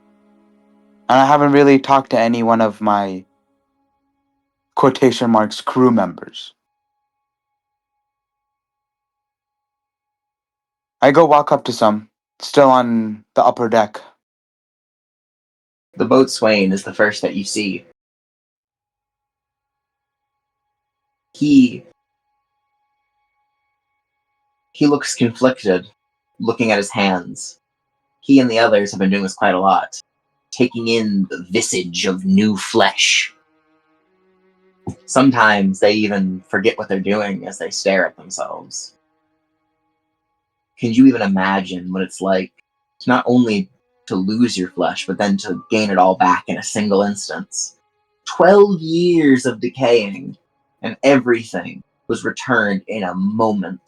and I haven't really talked to any one of my quotation marks crew members. I go walk up to some, still on the upper deck.
The boatswain is the first that you see. He looks conflicted, looking at his hands. He and the others have been doing this quite a lot, taking in the visage of new flesh. Sometimes they even forget what they're doing as they stare at themselves. Can you even imagine what it's like to not only to lose your flesh, but then to gain it all back in a single instance? 12 years of decaying, and everything was returned in a moment.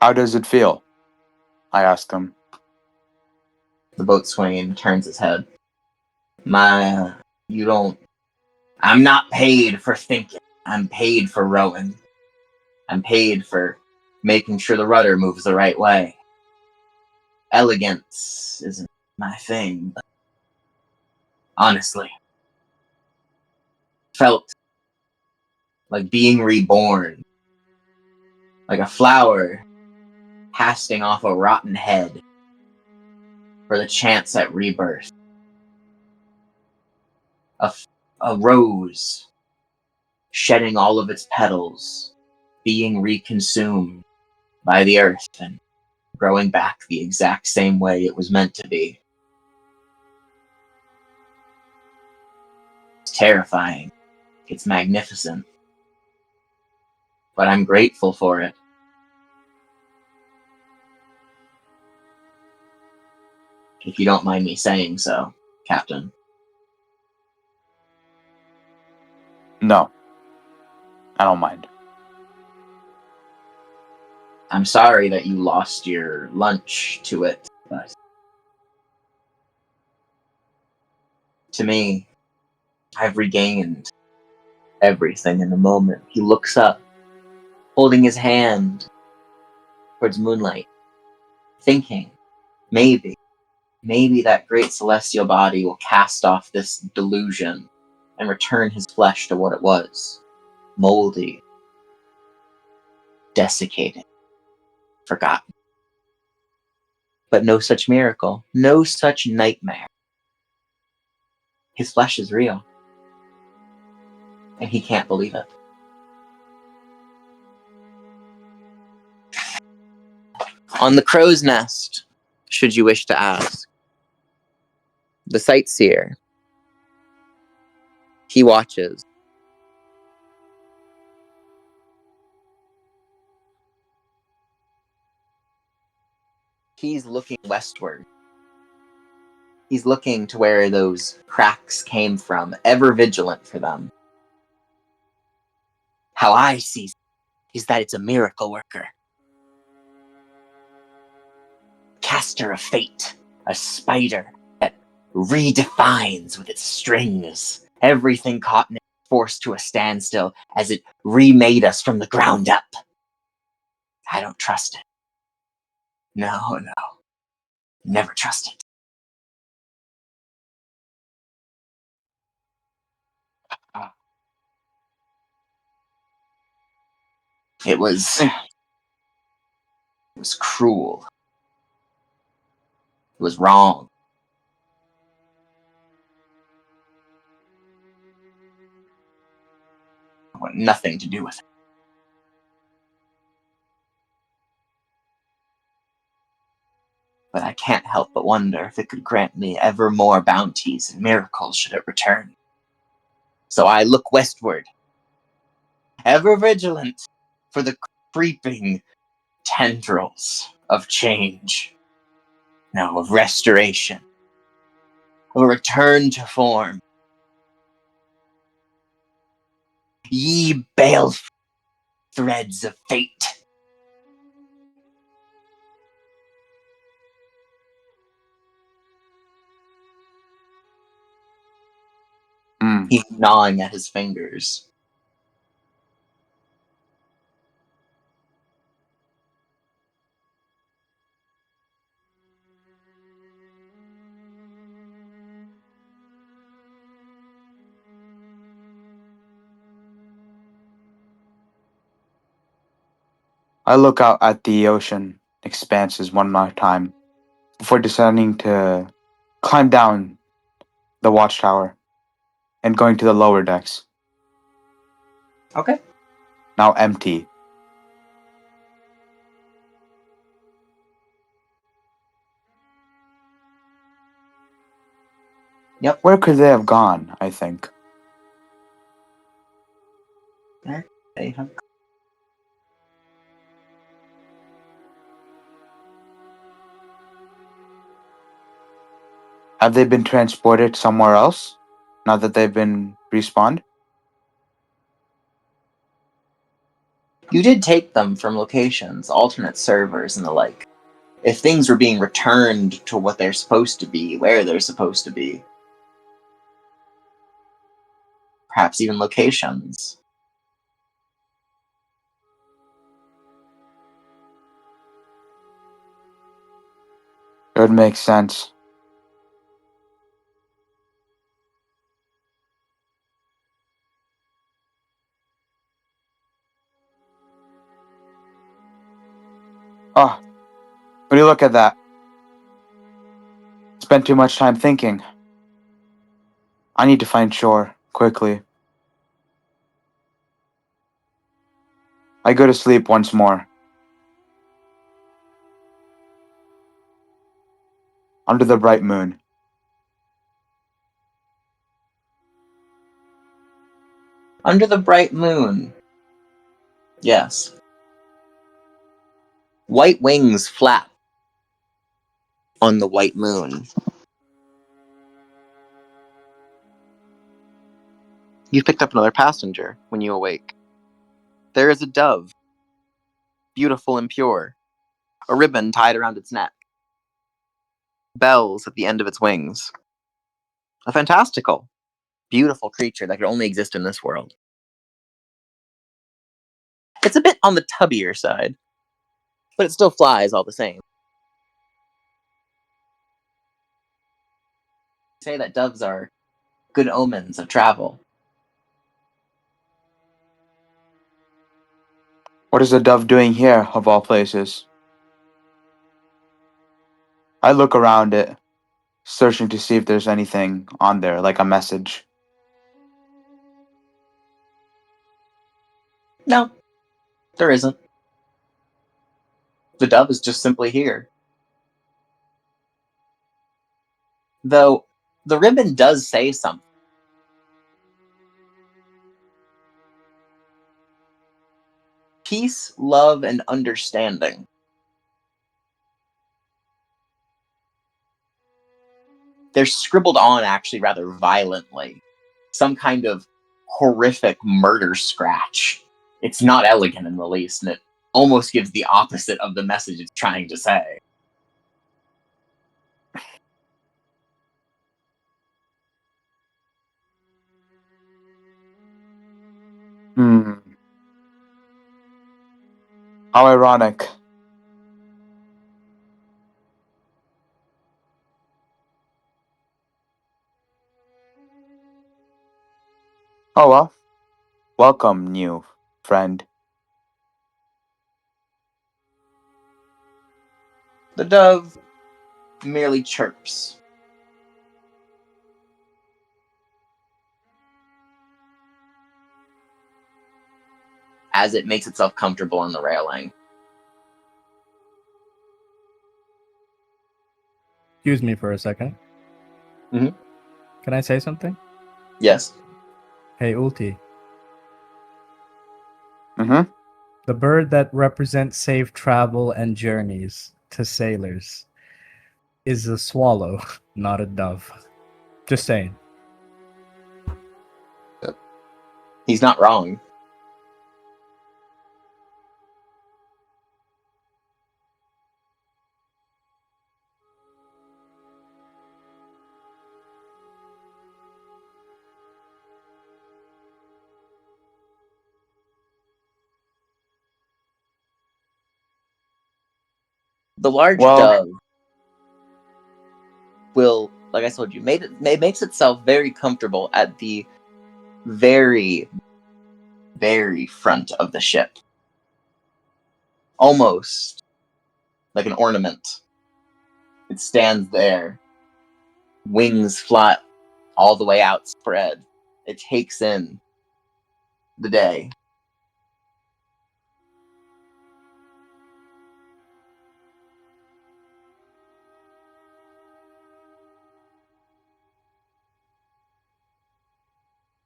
How does it feel? I asked him.
The boatswain turns his head. You don't. I'm not paid for thinking. I'm paid for rowing. I'm paid for making sure the rudder moves the right way. Elegance isn't my thing, but honestly, felt like being reborn, like a flower casting off a rotten head for the chance at rebirth. A rose shedding all of its petals, being reconsumed by the earth and growing back the exact same way it was meant to be. It's terrifying. It's magnificent. But I'm grateful for it. If you don't mind me saying so, Captain.
No, I don't mind.
I'm sorry that you lost your lunch to it, but to me, I've regained everything in the moment. He looks up, holding his hand towards moonlight, thinking, maybe that great celestial body will cast off this delusion and return his flesh to what it was. Moldy, desiccated, forgotten. But no such miracle, no such nightmare. His flesh is real, and he can't believe it. On the crow's nest, should you wish to ask, the sightseer, he watches. He's looking westward. He's looking to where those cracks came from, ever vigilant for them. How I see is that it's a miracle worker. Caster of fate, a spider that redefines with its strings. Everything caught in it, forced to a standstill as it remade us from the ground up. I don't trust it. No. Never trust it. It was cruel. It was wrong. I want nothing to do with it. But I can't help but wonder if it could grant me ever more bounties and miracles should it return. So I look westward, ever vigilant for the creeping tendrils of change. No, of restoration. Of a return to form. Ye baleful threads of fate. He's gnawing at his fingers.
I look out at the ocean expanses one more time before deciding to climb down the watchtower and going to the lower decks,
Okay.
now empty.
Yep.
Where could they have gone, I think?
They have-
Have they been transported somewhere else now that they've been respawned?
You did take them from locations, alternate servers, and the like. If things were being returned to what they're supposed to be, where they're supposed to be, perhaps even locations.
It would make sense. Oh, when you look at that, spent too much time thinking. I need to find shore quickly. I go to sleep once more. Under the bright moon.
Under the bright moon. Yes. White wings flap on the white moon. You've picked up another passenger when you awake. There is a dove, beautiful and pure, a ribbon tied around its neck, bells at the end of its wings. A fantastical, beautiful creature that could only exist in this world. It's a bit on the tubbier side, but it still flies all the same. Say that doves are good omens of travel.
What is the dove doing here, of all places? I look around it, searching to see if there's anything on there, like a message.
No, there isn't. The dove is just simply here. Though, the ribbon does say something. Peace, love, and understanding. They're scribbled on actually rather violently. Some kind of horrific murder scratch. It's not elegant in the least, and it almost gives the opposite of the message it's trying to say.
Hmm. How ironic. Oh well. Welcome, new friend.
The dove merely chirps. As it makes itself comfortable on the railing.
Excuse me for a second.
Mhm.
Can I say something?
Yes.
Hey, Ulti.
Mm-hmm.
The bird that represents safe travel and journeys to sailors is a swallow, not a dove. Just saying.
He's not wrong. The large
Well-
dove will, like I told you, it makes itself very comfortable at the very, very front of the ship. Almost like an ornament. It stands there, wings flat all the way out, spread. It takes in the day.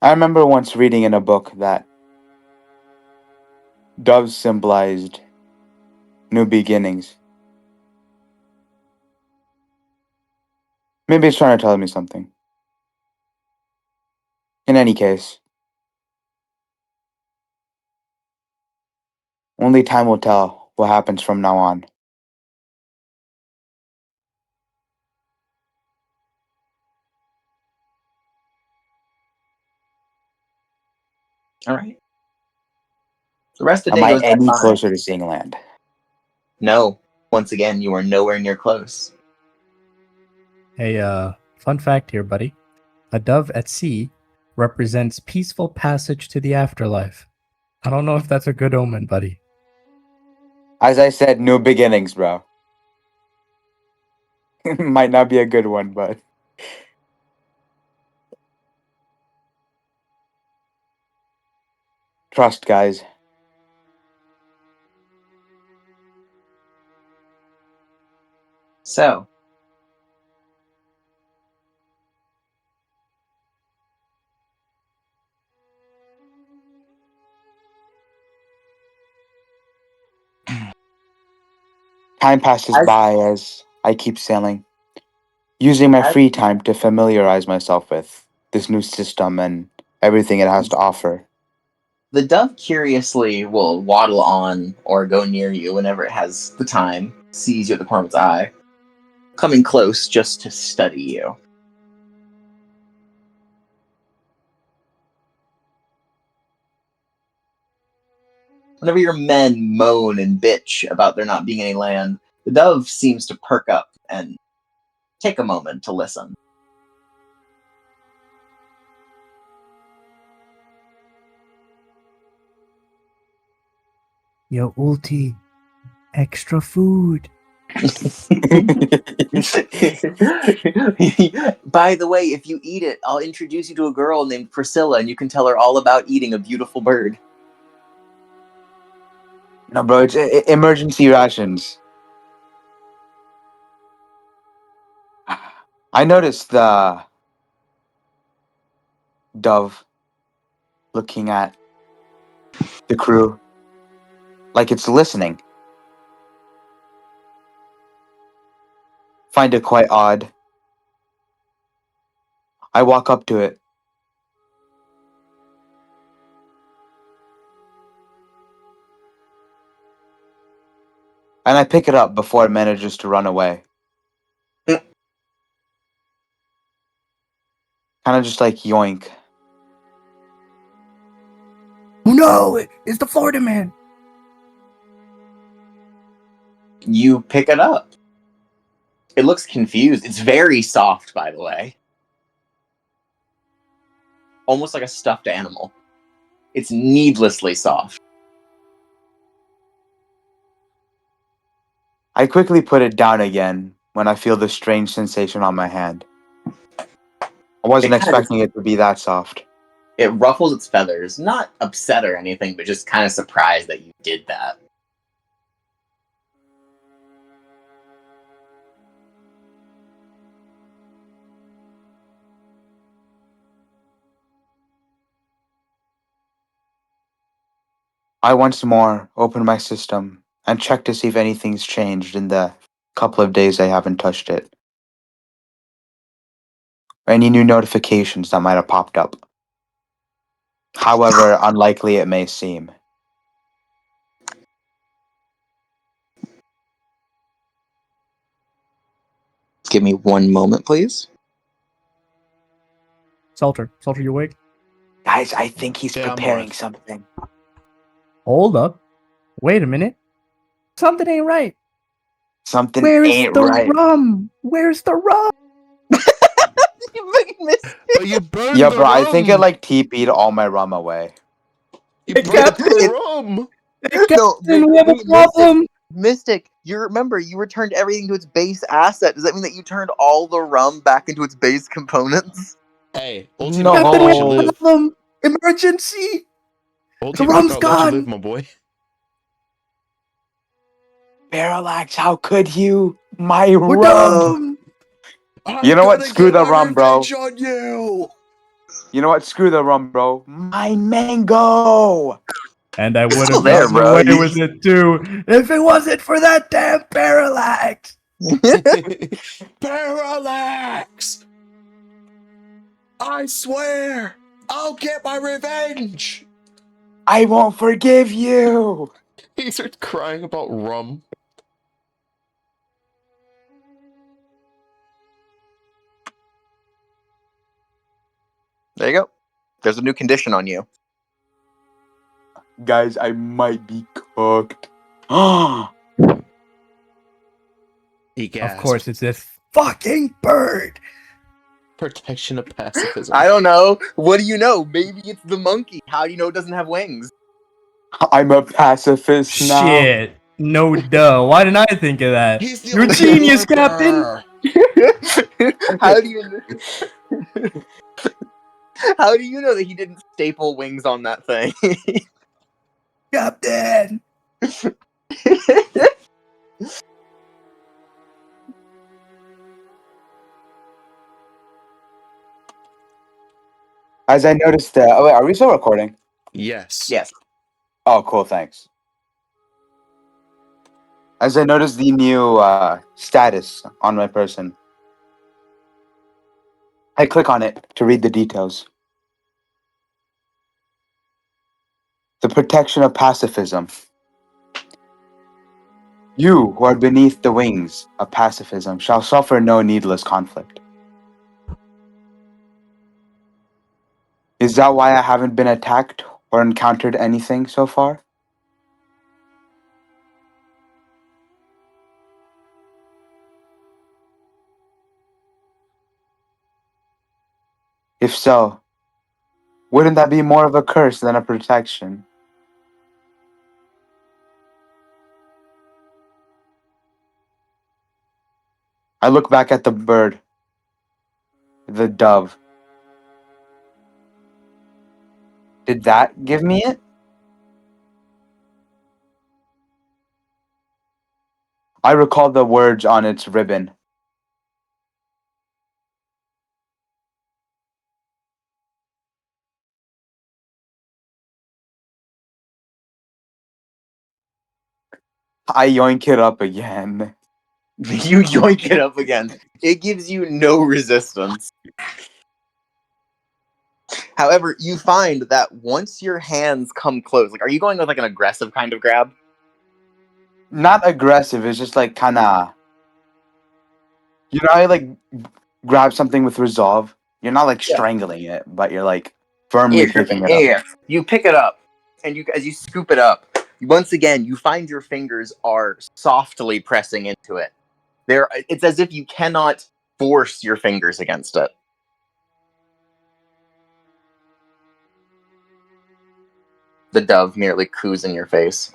I remember once reading in a book that doves symbolized new beginnings. Maybe it's trying to tell me something. In any case, only time will tell what happens from now on.
All right. The rest of the
Am
day
I
goes by
any
fine.
closer to seeing land?
No. Once again, you are nowhere near close.
Hey, fun fact here, buddy. A dove at sea represents peaceful passage to the afterlife. I don't know if that's a good omen, buddy.
As I said, new beginnings, bro. Might not be a good one, but trust, guys.
So,
Time passes
As-
by as I keep sailing, using my
as
free time to familiarize myself with this new system and everything it has to offer.
the dove curiously will waddle on or go near you whenever it has the time, sees you at the corner of its eye, coming close just to study you. Whenever your men moan and bitch about there not being any land, the dove seems to perk up and take a moment to listen.
Yo, Ulti, extra food.
By the way, if you eat it, I'll introduce you to a girl named Priscilla, and you can tell her all about eating a beautiful bird.
No, bro, it's emergency rations. I noticed the dove looking at the crew like it's listening. Find it quite odd. I walk up to it. And I pick it up before it manages to run away.
Mm.
Kind of just like yoink.
Oh no, it's the Florida man.
You pick it up. It looks confused. It's very soft, by the way. Almost like a stuffed animal. It's needlessly soft.
I quickly put it down again when I feel the strange sensation on my hand. I wasn't
It kinda
expecting it to be that soft.
It ruffles its feathers, not upset or anything, but just kind of surprised that you did that.
I once more open my system and check to see if anything's changed in the couple of days I haven't touched it. Or any new notifications that might have popped up. However unlikely it may seem.
Give me one moment, please.
Salter, you awake?
Guys, I think he's
Yeah, I'm
preparing
alive.
something.
Hold up. Wait a minute. Something ain't right.
Something
Where's
ain't
the
right.
rum? Where's the rum?
You fucking missed.
But you burned
Yeah,
the
bro,
rum.
I think it like TP'd all my rum away.
You
Hey,
burned
Captain!
the rum.
Hey,
No,
Captain, we have a problem.
Mystic, you remember you returned everything to its base asset. Does that mean that you turned all the rum back into its base components?
Hey, Ulti
No.
knows
Captain,
how
we
we
have
should
a
live.
problem. Emergency.
Ulti
The
knows
rum's
how to let you live,
gone.
my boy.
Parallax, how could you? My
We're
rum.
doomed.
You
I'm
know what?
gonna
Screw
get
the
my
rum, bro.
revenge on you.
You know what? Screw the rum, bro. My mango.
And I would
Still
have
there,
gotten
bro.
away with it too if it wasn't for that damn parallax.
Parallax! I swear, I'll get my revenge.
I won't forgive you.
He starts crying about rum.
There you go. There's a new condition on you.
Guys, I might be cooked. Oh,
He
Of
gasped.
course, it's this fucking bird.
Protection of pacifism.
I don't know. What do you know? Maybe it's the monkey. How do you know it doesn't have wings?
I'm a pacifist now.
Shit. No duh. Why didn't I think of that?
He's the
You're a
only
genius,
worker.
Captain.
How do you How do you know that he didn't staple wings on that thing?
Captain.
As I noticed, oh wait, are we still recording?
Yes.
Yes.
Oh, cool, thanks. As I noticed the new status on my person, I click on it to read the details. The protection of pacifism. You who are beneath the wings of pacifism shall suffer no needless conflict. Is that why I haven't been attacked or encountered anything so far? If so, wouldn't that be more of a curse than a protection? I look back at the bird, the dove. Did that give me it? I recall the words on its ribbon. I yoink it up again.
You yoink it up again. It gives you no resistance. However, you find that once your hands come close, like, are you going with like an aggressive kind of grab?
Not aggressive, it's just like kinda. You know how you like grab something with resolve? You're not like
Yeah.
strangling it, but you're like firmly picking it up.
Yeah. You pick it up, and as you scoop it up, once again you find your fingers are softly pressing into it. It's as if you cannot force your fingers against it. The dove merely coos in your face.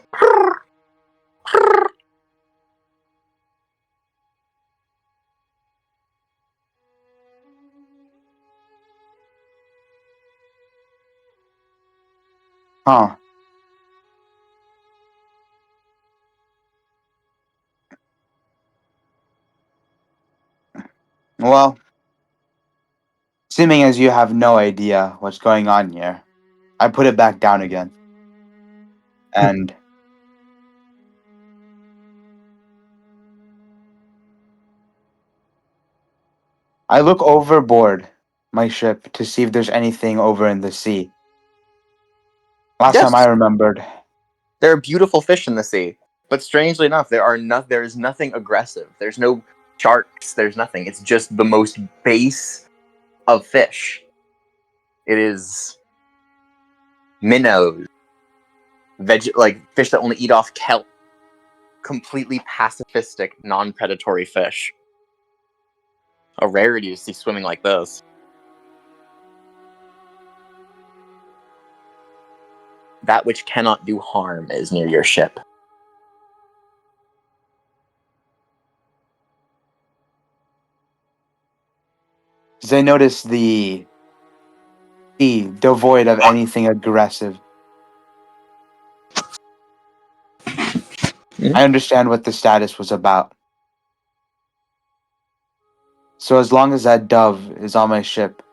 Huh. Well, seeming as you have no idea what's going on here, I put it back down again. And I look overboard my ship to see if there's anything over in the sea. Last time I
Yes,
remembered,
there are beautiful fish in the sea, but strangely enough, there is nothing aggressive. There's no sharks. There's nothing. It's just the most base of fish. It is minnows, like fish that only eat off kelp. completely pacifistic, non-predatory fish. A rarity to see swimming like this. That which cannot do harm is near your ship.
As I notice the sea devoid of anything aggressive. I understand what the status was about. So as long as that dove is on my ship,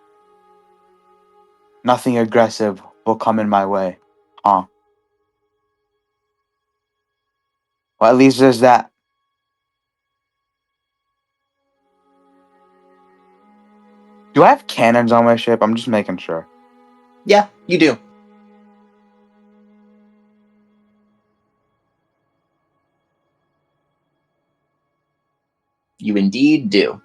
nothing aggressive will come in my way. Huh. Well, at least there's that. Do I have cannons on my ship? I'm just making sure.
Yeah, you do. You indeed do.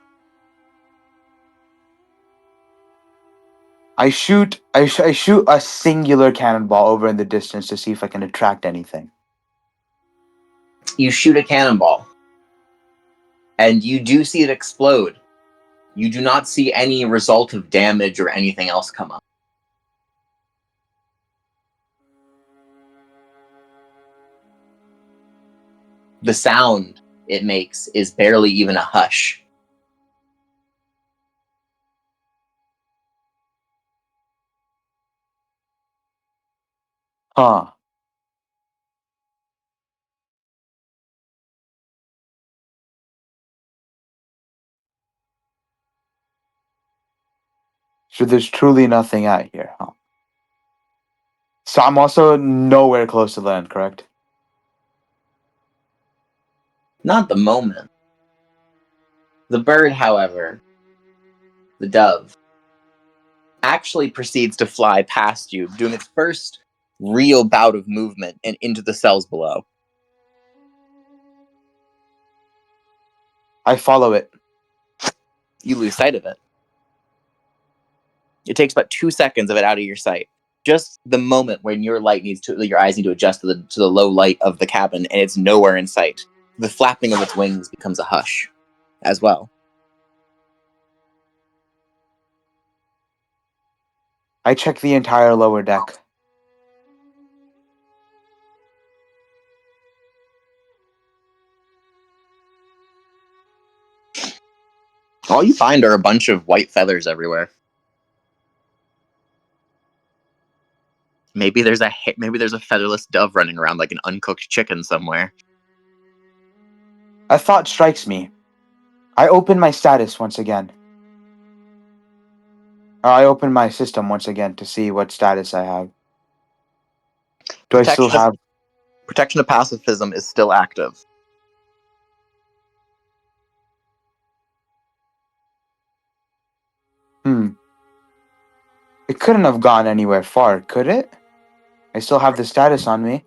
I shoot a singular cannonball over in the distance to see if I can attract anything.
You shoot a cannonball, and you do see it explode. You do not see any result of damage or anything else come up. The sound it makes is barely even a hush.
Huh. So there's truly nothing out here, huh? So I'm also nowhere close to land, correct?
Not at the moment. The bird, however, the dove, actually proceeds to fly past you, doing its first real bout of movement and into the cells below.
I follow it.
You lose sight of it. It takes about 2 seconds of it out of your sight. Just the moment when your eyes need to adjust to the low light of the cabin, and it's nowhere in sight. The flapping of its wings becomes a hush, as well.
I check the entire lower deck.
All you find are a bunch of white feathers everywhere. Maybe there's a featherless dove running around like an uncooked chicken somewhere.
A thought strikes me. I open my status once again. Or I open my system once again to see what status I have. Do I still have...
Protection of pacifism is still active.
It couldn't have gone anywhere far, could it? I still have the status on me.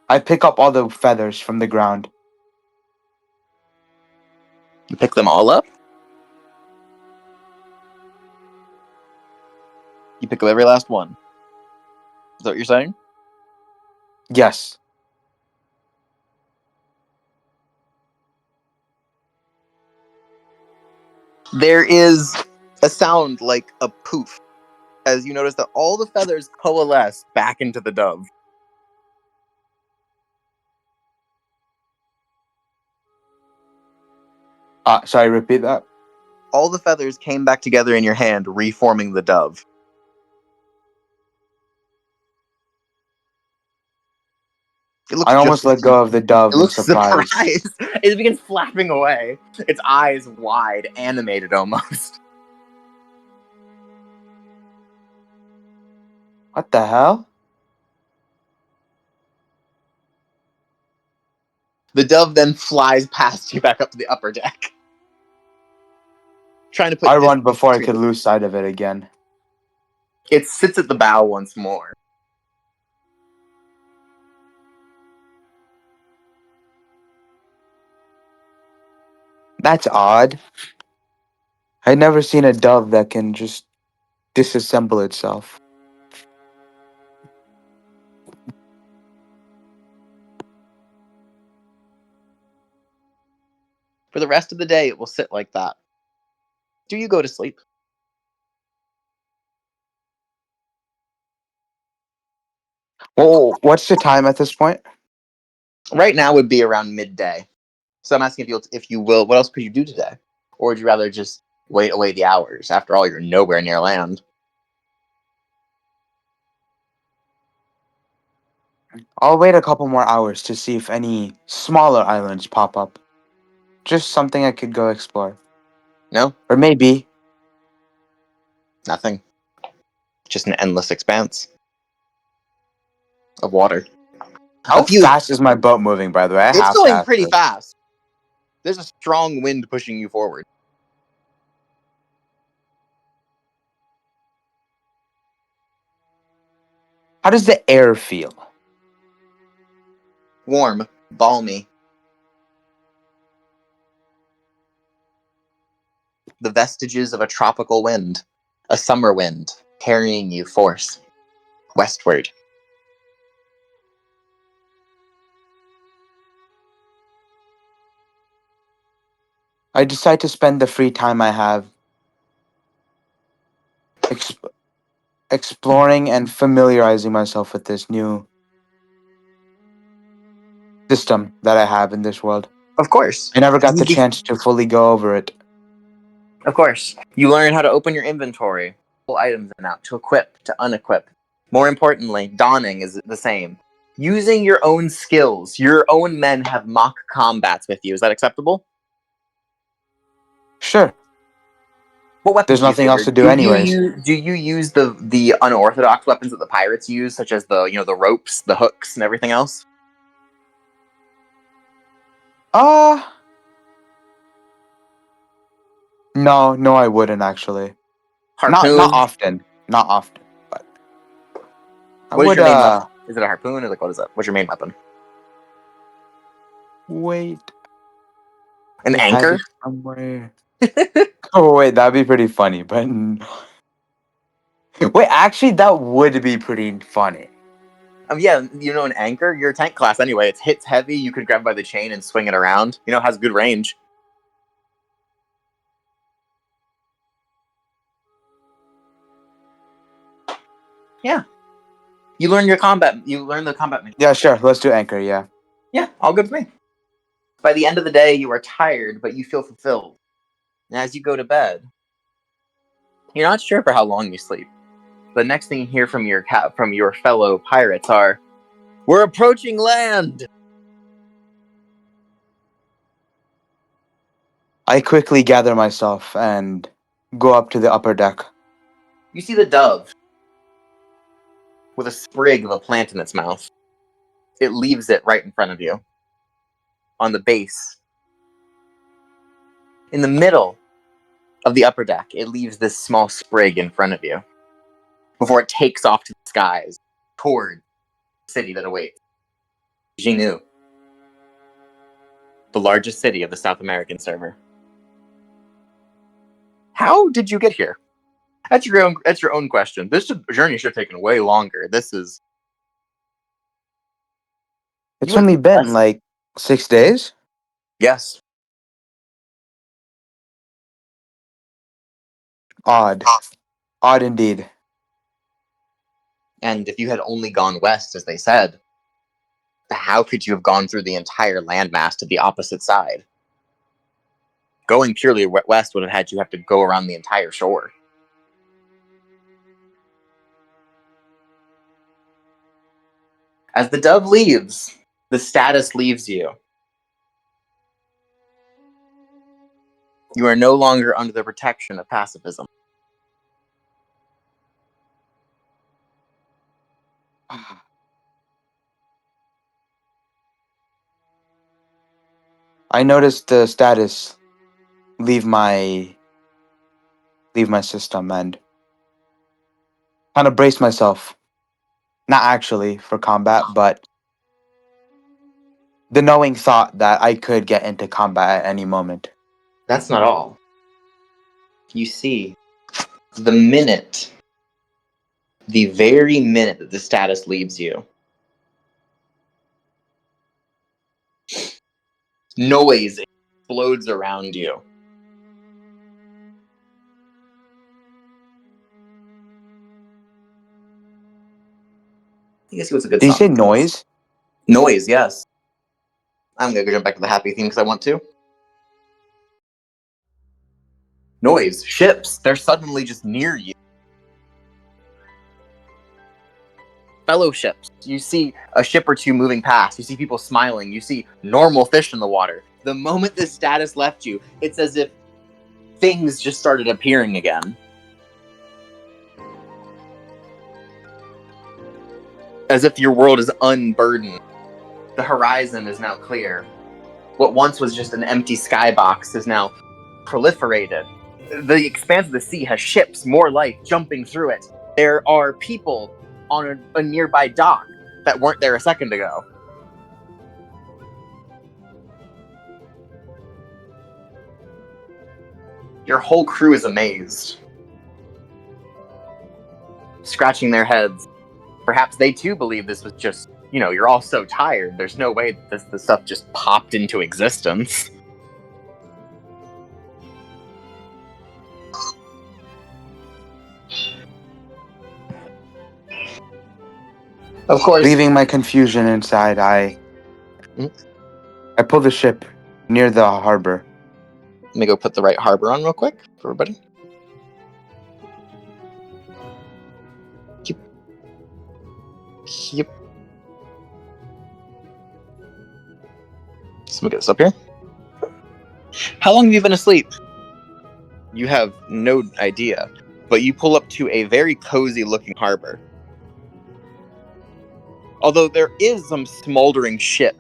I pick up all the feathers from the ground.
You pick them all up? You pick up every last one. Is that what you're saying?
Yes.
There is a sound like a poof as you notice that all the feathers coalesce back into the dove.
Sorry, repeat that.
All the feathers came back together in your hand, reforming the dove. It looks
I almost let go of the dove
It
in
looks
surprise.
surprised. It begins flapping away, its eyes wide, animated almost.
What the hell?
The dove then flies past you back up to the upper deck, trying to put
I
distance
run before I
between
could lose sight of it again.
It sits at the bow once more.
That's odd. I'd never seen a dove that can just disassemble itself.
For the rest of the day, it will sit like that. Do you go to sleep?
Well, what's the time at this point?
Right now would be around midday. So I'm asking if you will. What else could you do today, or would you rather just wait away the hours? After all, you're nowhere near land.
I'll wait a couple more hours to see if any smaller islands pop up. Just something I could go explore.
No,
Or maybe.
nothing. Just an endless expanse of water. A
How
few.
fast is my boat moving, by the way? I
It's
have to
going
ask
pretty
this.
fast. There's a strong wind pushing you forward.
How does the air feel?
Warm, balmy. The vestiges of a tropical wind, a summer wind, carrying you forth westward.
I decide to spend the free time I have exploring and familiarizing myself with this new system that I have in this world.
Of course.
I never got the chance to fully go over it.
Of course. You learn how to open your inventory, pull items in and out, to equip, to unequip. More importantly, donning is the same. Using your own skills. Your own men have mock combats with you. Is that acceptable?
Sure.
What weapons
There's
do you
nothing else
favor?
to do anyways.
Do you use the unorthodox weapons that the pirates use, such as the ropes, the hooks, and everything else?
No, I wouldn't actually. Not
Harpoon?
often. Not often. But I
What is
would
your main weapon? Is it a harpoon, or what is it? What's your main weapon?
wait.
An
I had
anchor?
it somewhere. Oh wait, that'd be pretty funny, but wait, actually that would be pretty funny.
Yeah, an anchor? You're a tank class anyway. It hits heavy, you could grab it by the chain and swing it around. It has good range. Yeah. You learn the combat.
Yeah, sure. Let's do anchor, yeah.
Yeah, all good with me. By the end of the day, you are tired, but you feel fulfilled. And as you go to bed, you're not sure for how long you sleep. The next thing you hear from your fellow pirates are, "We're approaching land!"
I quickly gather myself and go up to the upper deck.
You see the dove with a sprig of a plant in its mouth. It leaves it right in front of you, on the base. In the middle of the upper deck, it leaves this small sprig in front of you before it takes off to the skies toward the city that awaits. Jinu, the largest city of the South American server. How did you get here? That's your own question. This journey should have taken way longer.
It's
You went
only
from
been
west.
like 6 days?
Yes.
Odd. Odd indeed.
And if you had only gone west, as they said, how could you have gone through the entire landmass to the opposite side? Going purely west would have had you have to go around the entire shore. As the dove leaves, the status leaves you. You are no longer under the protection of pacifism.
I noticed the status leave my system and kind of brace myself. Not actually for combat, but the knowing thought that I could get into combat at any moment.
That's not all. You see, the minute The very minute that the status leaves you, noise explodes around you. I guess what's a good
Did you
song?
say noise?
Noise, yes. I'm gonna go jump back to the happy theme because I want to. Noise, ships, they're suddenly just near you. Fellowships, you see a ship or two moving past, you see people smiling, you see normal fish in the water. The moment this status left you, it's as if things just started appearing again. As if your world is unburdened. The horizon is now clear. What once was just an empty skybox is now proliferated. The expanse of the sea has ships, more life jumping through it. There are people on a nearby dock that weren't there a second ago. Your whole crew is amazed, scratching their heads. Perhaps they too believe this was just, you're all so tired. There's no way that this stuff just popped into existence. Of course.
Leaving my confusion inside, I pull the ship near the harbor.
Let me go put the right harbor on real quick for everybody. Yep. So let me get this up here. How long have you been asleep? You have no idea, but you pull up to a very cozy looking harbor. Although there is some smoldering ship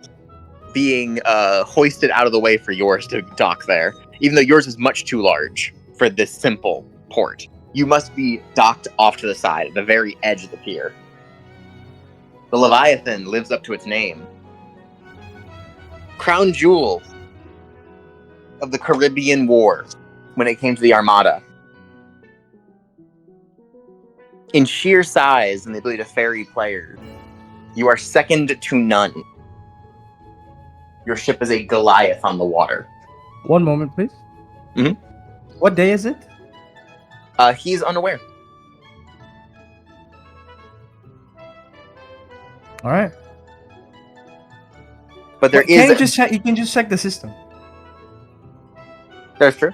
being hoisted out of the way for yours to dock there, even though yours is much too large for this simple port. You must be docked off to the side, at the very edge of the pier. The Leviathan lives up to its name. Crown jewel of the Caribbean War when it came to the Armada. In sheer size and the ability to ferry players, you are second to none. Your ship is a Goliath on the water.
One moment, please.
Mhm.
What day is it?
He's unaware.
All right.
But there
Can
is...
you just check? You can just check the system.
That's true.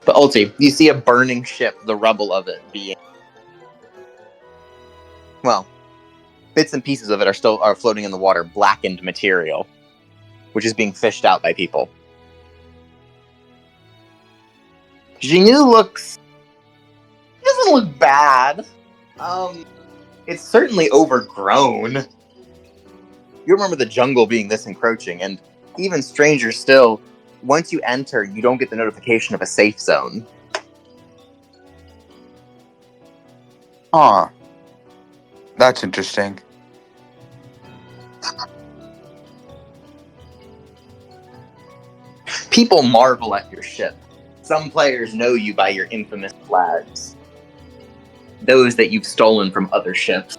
But Ulti, you see a burning ship, the rubble of it being... Well, bits and pieces of it are floating in the water, blackened material, which is being fished out by people. Jinyu doesn't look bad. It's certainly overgrown. You remember the jungle being this encroaching, and even stranger still, once you enter, you don't get the notification of a safe zone.
Aw. That's interesting.
People marvel at your ship. Some players know you by your infamous flags. Those that you've stolen from other ships.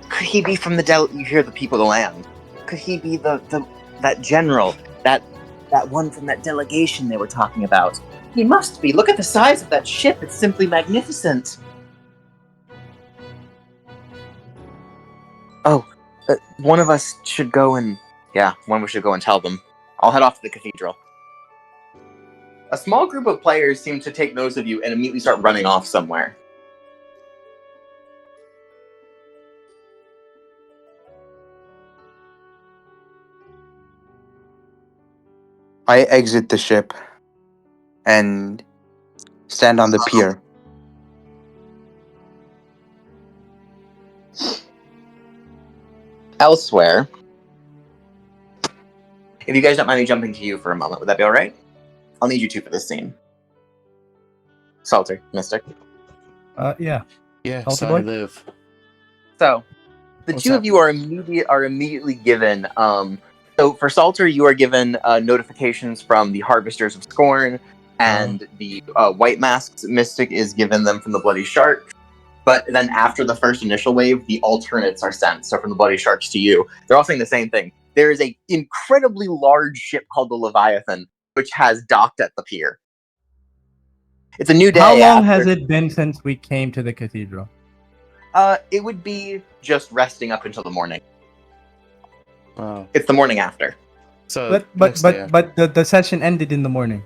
Could he be from you hear the people of the land? Could he be that general, that one from that delegation they were talking about? He must be. Look at the size of that ship. It's simply magnificent. Oh, one of us should go and... Yeah, one of us should go and tell them. I'll head off to the cathedral. A small group of players seem to take notice of you and immediately start running off somewhere.
I exit the ship and stand on the pier.
Elsewhere, if you guys don't mind me jumping to you for a moment, would that be alright? I'll need you two for this scene. Salter, Mystic.
Yeah.
Yes,
Salty
I
boy?
live.
So, the
What's
two of you are immediately given. So for Salter, you are given notifications from the Harvesters of Scorn, and the White Mask's Mystic is given them from the Bloody Shark. But then after the first initial wave, the alternates are sent. So from the Bloody Sharks to you, they're all saying the same thing. There is a incredibly large ship called the Leviathan, which has docked at the pier. It's a new day.
How long has it been since we came to the cathedral?
It would be just resting up until the morning.
Wow.
It's the morning after.
So,
But the session ended in the morning.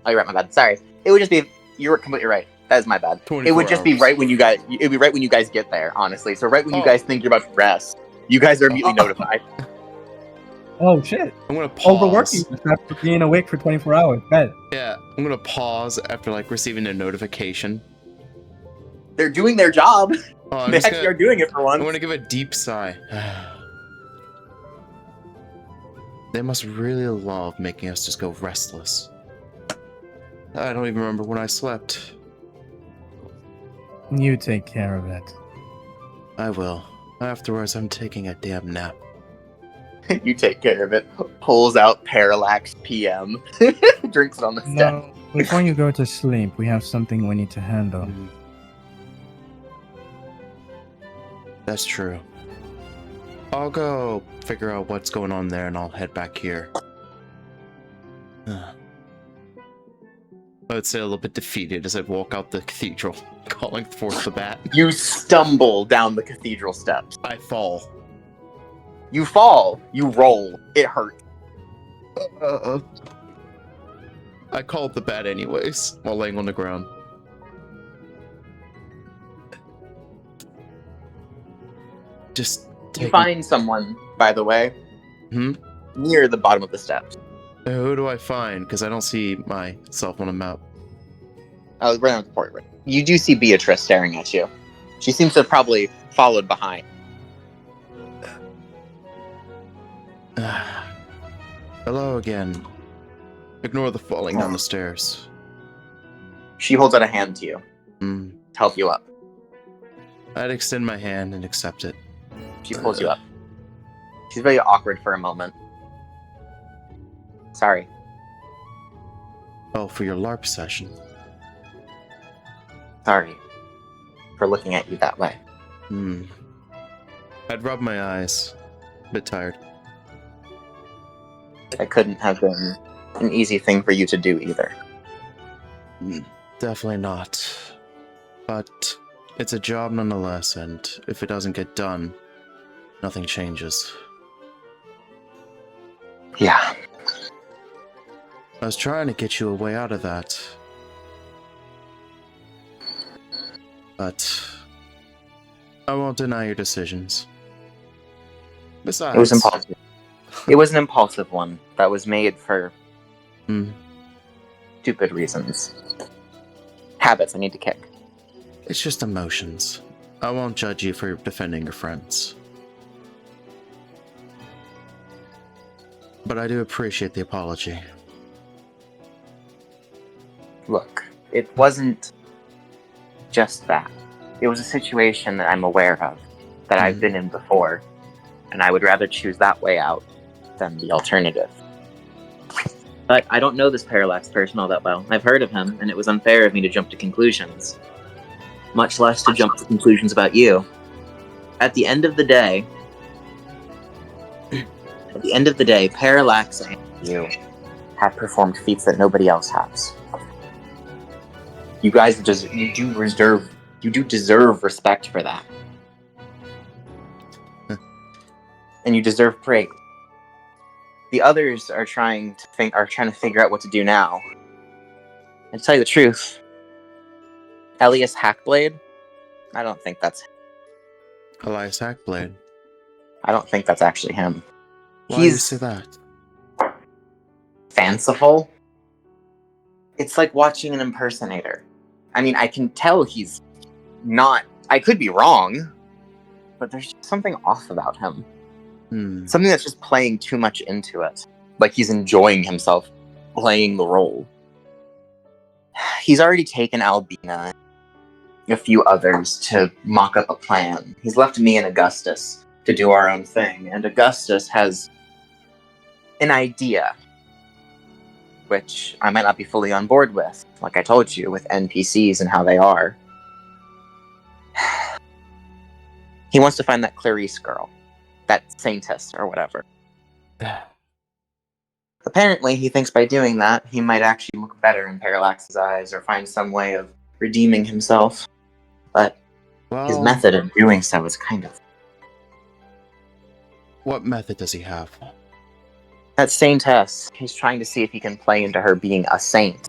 Oh, you're right. My bad. Sorry. It would just be. You were completely right. That is my bad.
24
It would just be
hours.
right when you guys. It'd be right when you guys get there. Honestly, so right when you guys think you're about to rest, you guys are immediately notified.
Oh shit!
I'm gonna pause.
Overworking after being awake for 24 hours. Bad.
Yeah, I'm gonna pause after like receiving a notification.
They're doing their job.
Oh,
They actually are doing it for once.
I'm gonna give a deep sigh. They must really love making us just go restless. I don't even remember when I slept.
You take care of it.
I will. Afterwards, I'm taking a damn nap.
You take care of it. Pulls out Parallax PM. Drinks it on the step.
No, before you go to sleep, we have something we need to handle.
That's true. I'll go figure out what's going on there and I'll head back here. I would say a little bit defeated as I walk out the cathedral, calling forth the bat.
You stumble down the cathedral steps.
I fall.
You fall. You roll. It hurts.
I called the bat anyways, while laying on the ground. Just
You find someone, by the way, near the bottom of the steps.
Who do I find? Because I don't see myself on a map.
Oh, right on the portrait. You do see Beatrice staring at you. She seems to have probably followed behind.
Hello again. Ignore the falling down the stairs.
She holds out a hand to you to help you up.
I'd extend my hand and accept it.
She pulls you up. She's very awkward for a moment. Sorry.
Oh, for your LARP session.
Sorry for looking at you that way.
I'd rub my eyes. A bit tired.
That couldn't have been an easy thing for you to do either.
Definitely not. But it's a job nonetheless, and if it doesn't get done, nothing changes.
Yeah.
I was trying to get you a way out of that. But I won't deny your decisions. Besides,
It was impulsive. It was an impulsive one that was made for stupid reasons. Habits I need to kick.
It's just emotions. I won't judge you for defending your friends. But I do appreciate the apology.
Look, it wasn't just that. It was a situation that I'm aware of, that I've been in before, and I would rather choose that way out than the alternative. But I don't know this Parallax person all that well. I've heard of him, and it was unfair of me to jump to conclusions. Much less to jump to conclusions about you. At the end of the day, Parallax and you have performed feats that nobody else has. You guys you do deserve respect for that. And you deserve praise. The others are trying to figure out what to do now. And to tell you the truth, Elias Hackblade, I don't think that's him.
Elias Hackblade?
I don't think that's actually him.
Why do you say that?
Fanciful. It's like watching an impersonator. I mean, I can tell he's not... I could be wrong, but there's just something off about him. Something that's just playing too much into it. Like he's enjoying himself playing the role. He's already taken Albina, a few others to mock up a plan. He's left me and Augustus to do our own thing, and Augustus has an idea, which I might not be fully on board with, like I told you, with NPCs and how they are. He wants to find that Clarice girl, that saintess or whatever. Apparently, he thinks by doing that, he might actually look better in Parallax's eyes or find some way of redeeming himself. But his method of doing so is kind of...
What method does he have?
That saintess, he's trying to see if he can play into her being a saint.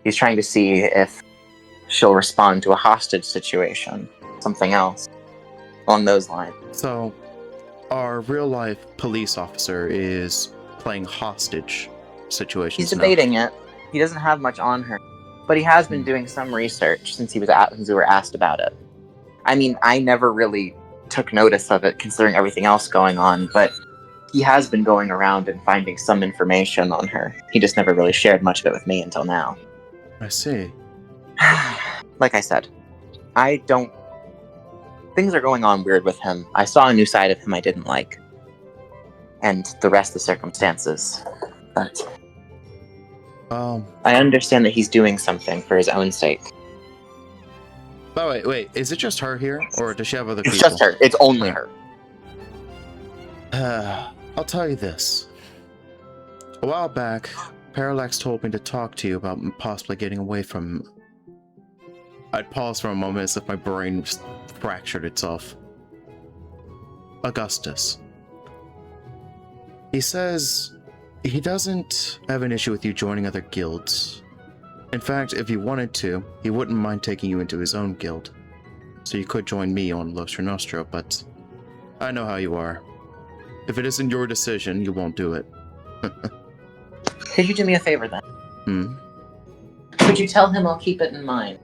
He's trying to see if she'll respond to a hostage situation, something else, along those lines.
So, our real-life police officer is playing hostage situations.
He's debating it. He doesn't have much on her, but he has been doing some research since we were asked about it. I mean, I never really took notice of it considering everything else going on, but he has been going around and finding some information on her. He just never really shared much of it with me until now.
I see.
Like I said, things are going on weird with him. I saw a new side of him I didn't like. And the rest of the circumstances. But I understand that he's doing something for his own sake.
But wait, is it just her here? Or does she have other people?
It's just her. It's only her.
I'll tell you this. A while back, Parallax told me to talk to you about possibly getting away from... I'd pause for a moment as if my brain just fractured itself. Augustus. He says he doesn't have an issue with you joining other guilds. In fact, if he wanted to, he wouldn't mind taking you into his own guild. So you could join me on Los Nostro, but I know how you are. If it isn't your decision, you won't do it.
Could you do me a favor then? Could you tell him I'll keep it in mind?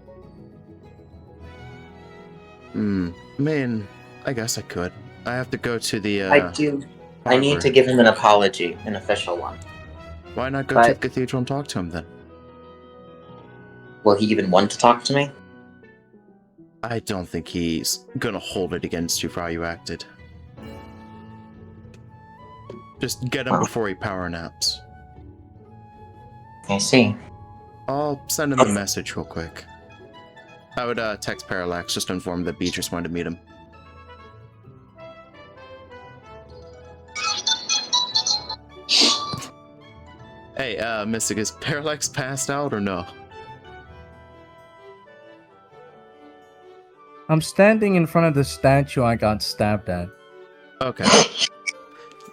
Man, I guess I could. I have to go to the,
I do. I need to give him an apology, an official one.
Why not go to the cathedral and talk to him then?
Will he even want to talk to me?
I don't think he's gonna hold it against you for how you acted. Just get him before he power naps.
I see.
I'll send him a message real quick. I would text Parallax just to inform him that Beatrice wanted to meet him. Hey, Mystic, is Parallax passed out or no?
I'm standing in front of the statue I got stabbed at.
Okay.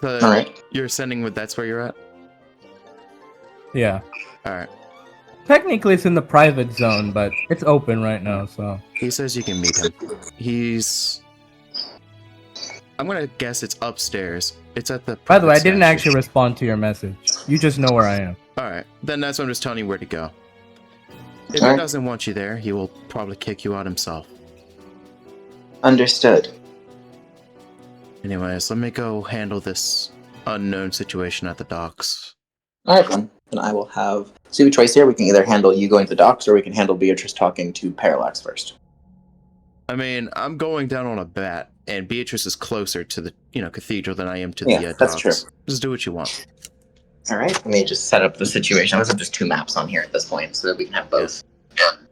Alright.
You're sending with that's where you're at?
Yeah.
Alright.
Technically it's in the private zone, but it's open right now, so...
He says you can meet him. He's... I'm gonna guess it's upstairs. It's at the...
By the way, I didn't
statue.
actually respond to your message. You just know where I am.
Alright, then that's what I'm just telling you where to go. If he doesn't want you there, he will probably kick you out himself.
Understood.
Anyways, let me go handle this unknown situation at the docks.
Alright then. Then I will have... So we have a choice here. We can either handle you going to the docks, or we can handle Beatrice talking to Parallax first.
I mean, I'm going down on a bet, and Beatrice is closer to the, cathedral than I am to the docks.
That's true.
Just do what you want.
Alright, let me just set up the situation. Let's have just two maps on here at this point, so that we can have both.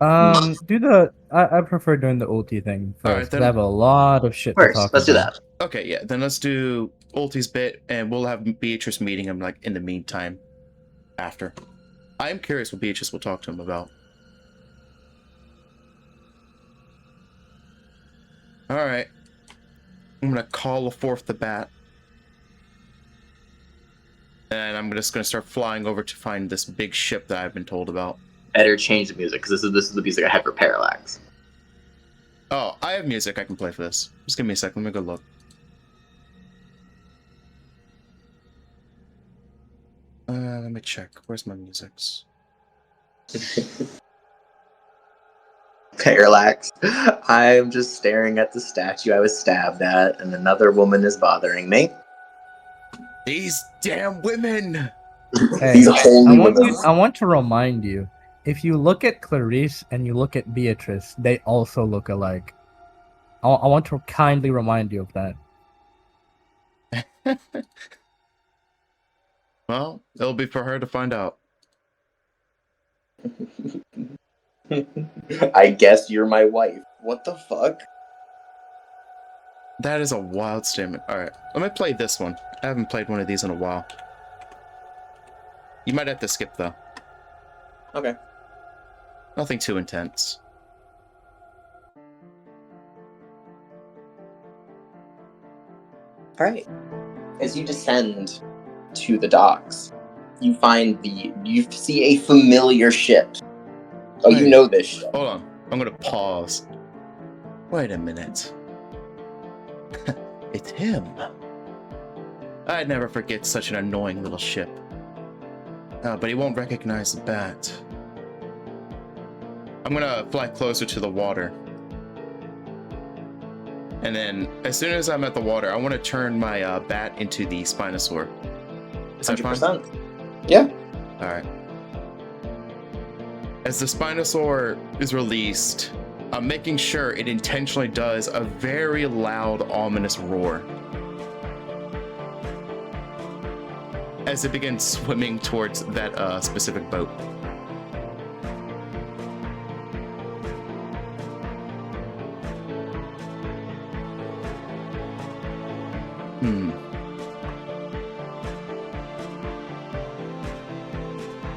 I prefer doing the ulti thing first.
Alright, then.
I have a lot of shit to
First,
talk
let's do
about.
that.
Okay, yeah, then let's do Ulti's bit, and we'll have Beatrice meeting him, in the meantime, after. I am curious what Beatrice will talk to him about. Alright. I'm gonna call forth the bat. And I'm just gonna start flying over to find this big ship that I've been told about.
Better change the music, because this is the music I had for Parallax.
Oh, I have music I can play for this. Just give me a second, let me go look. Let me check. Where's my musics?
Parallax. I'm just staring at the statue I was stabbed at, and another woman is bothering me.
These damn women!
Hey,
These holy women.
I want to remind you, if you look at Clarice and you look at Beatrice, they also look alike. I want to kindly remind you of that.
Well, it'll be for her to find out.
I guess you're my wife. What the fuck?
That is a wild statement. Alright, let me play this one. I haven't played one of these in a while. You might have to skip, though.
Okay.
Nothing too intense.
All right. As you descend to the docks, you see a familiar ship. Oh, you
Wait.
know this ship.
Hold on. I'm gonna pause. Wait a minute. It's him. I'd never forget such an annoying little ship. But he won't recognize the bat. I'm gonna fly closer to the water. And then, as soon as I'm at the water, I want to turn my bat into the Spinosaur. Is that fine?
100%. Yeah.
Alright. As the Spinosaur is released, I'm making sure it intentionally does a very loud, ominous roar as it begins swimming towards that specific boat.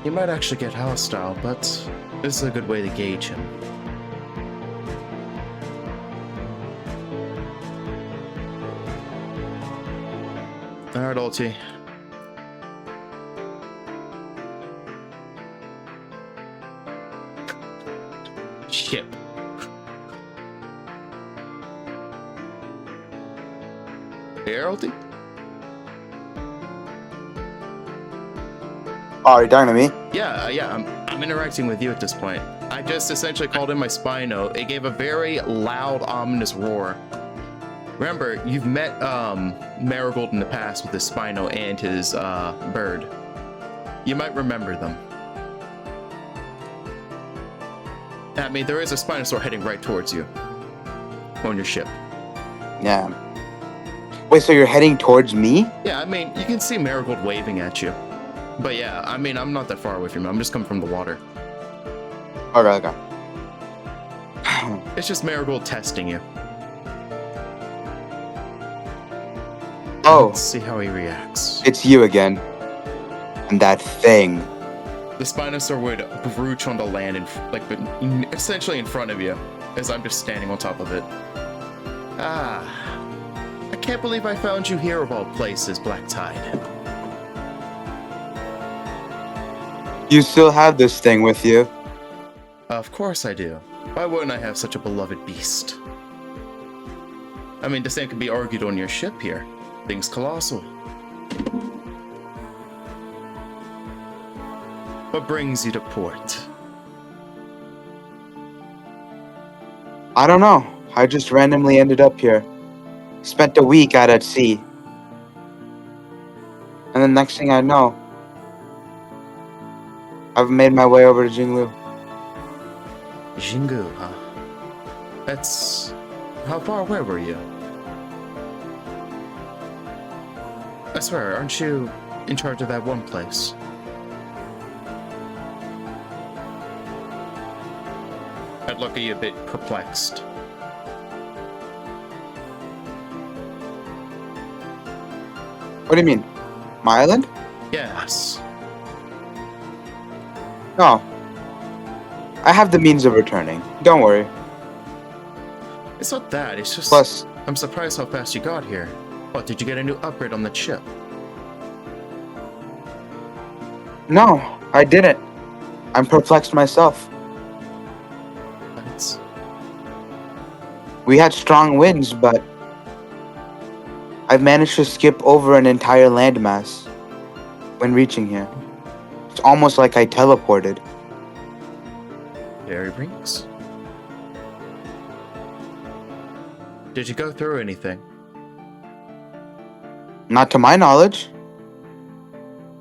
He might actually get hostile, but this is a good way to gauge him. Alright, Ulti. Ship. Here, Ulti?
Oh, are you talking to me?
Yeah, I'm interacting with you at this point. I just essentially called in my Spino. It gave a very loud, ominous roar. Remember, you've met Marigold in the past with his Spino and his bird. You might remember them. I mean, there is a Spinosaur heading right towards you on your ship.
Yeah. Wait, so you're heading towards me?
Yeah, I mean, you can see Marigold waving at you. But yeah, I mean, I'm not that far away from you. I'm just coming from the water.
Okay.
It's just Marigold testing you.
Oh,
Let's see how he reacts.
it's you again. And that thing.
The Spinosaur would brooch onto land, essentially in front of you, as I'm just standing on top of it. Ah, I can't believe I found you here of all places, Black Tide.
You still have this thing with you.
Of course I do. Why wouldn't I have such a beloved beast? I mean, the same can be argued on your ship here. Thing's colossal. What brings you to port?
I don't know. I just randomly ended up here. Spent a week out at sea. And the next thing I know, I've made my way over to Jinglu.
Jingu, huh? That's... How far away were you? I swear, aren't you in charge of that one place? I'd look at you a bit perplexed.
What do you mean? My island?
Yes.
No. I have the means of returning. Don't worry.
It's not that, it's just...
Plus,
I'm surprised how fast you got here. What, did you get a new upgrade on the ship?
no, I didn't. I'm perplexed myself.
That's...
We had strong winds, but I've managed to skip over an entire landmass when reaching here. It's almost like I teleported.
Fairy rings? Did you go through anything?
Not to my knowledge.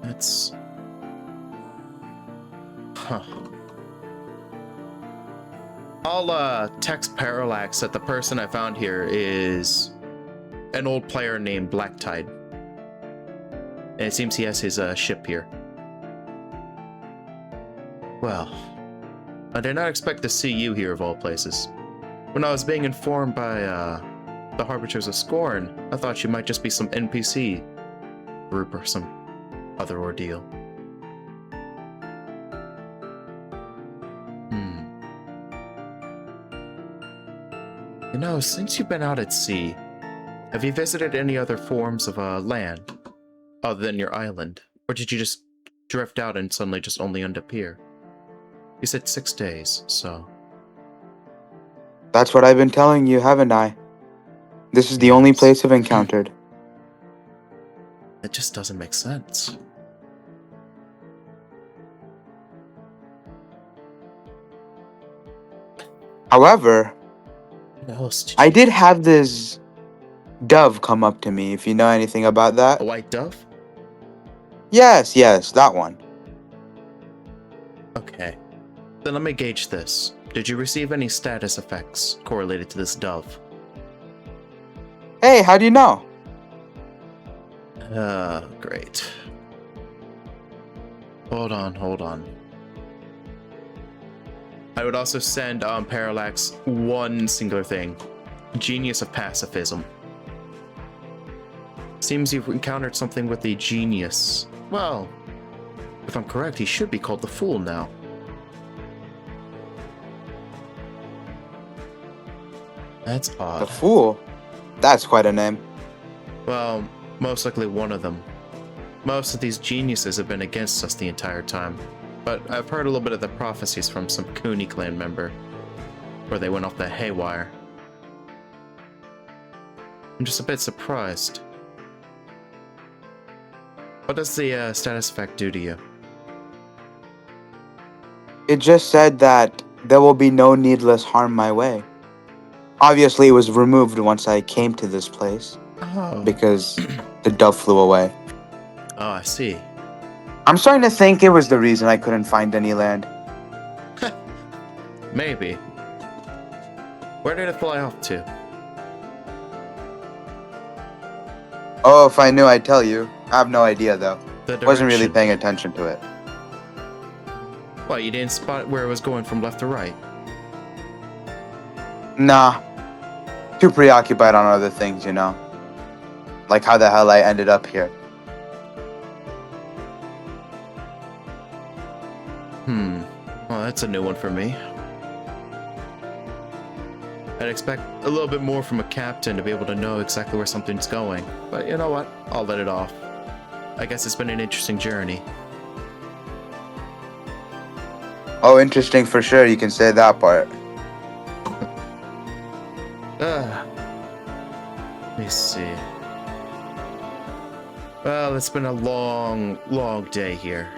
That's... Huh. I'll text Parallax that the person I found here is an old player named Blacktide. And it seems he has his ship here. Well, I did not expect to see you here of all places. When I was being informed by the Harbingers of Scorn, I thought you might just be some NPC group or some other ordeal. You know, since you've been out at sea, have you visited any other forms of land other than your island? Or did you just drift out and suddenly just only end up here? You said 6 days, so...
That's what I've been telling you, haven't I? This is the only place I've encountered.
It just doesn't make sense.
However,
What else did
I did have this dove come up to me, if you know anything about that.
A white dove?
Yes, that one.
Okay. Then let me gauge this. Did you receive any status effects correlated to this dove?
Hey, how do you know?
Great. Hold on. I would also send Parallax one singular thing. Genius of Pacifism. Seems you've encountered something with the genius. Well, if I'm correct, he should be called the Fool now. That's odd.
The Fool? That's quite a name.
Well, most likely one of them. Most of these geniuses have been against us the entire time, but I've heard a little bit of the prophecies from some Cooney clan member, where they went off the haywire. I'm just a bit surprised. What does the status effect do to you?
It just said that there will be no needless harm my way. Obviously, it was removed once I came to this place,
Oh.
because the dove flew away.
Oh, I see.
I'm starting to think it was the reason I couldn't find any land.
Maybe. Where did it fly off to?
Oh, if I knew, I'd tell you. I have no idea, though.
The
Wasn't really
direction.
paying attention to it.
What, you didn't spot where it was going from left to right?
Nah. Too preoccupied on other things, you know? Like how the hell I ended up here.
Well, that's a new one for me. I'd expect a little bit more from a captain to be able to know exactly where something's going. But you know what? I'll let it off. I guess it's been an interesting journey.
Oh, interesting for sure. You can say that part.
Let me see. Well, it's been a long day here.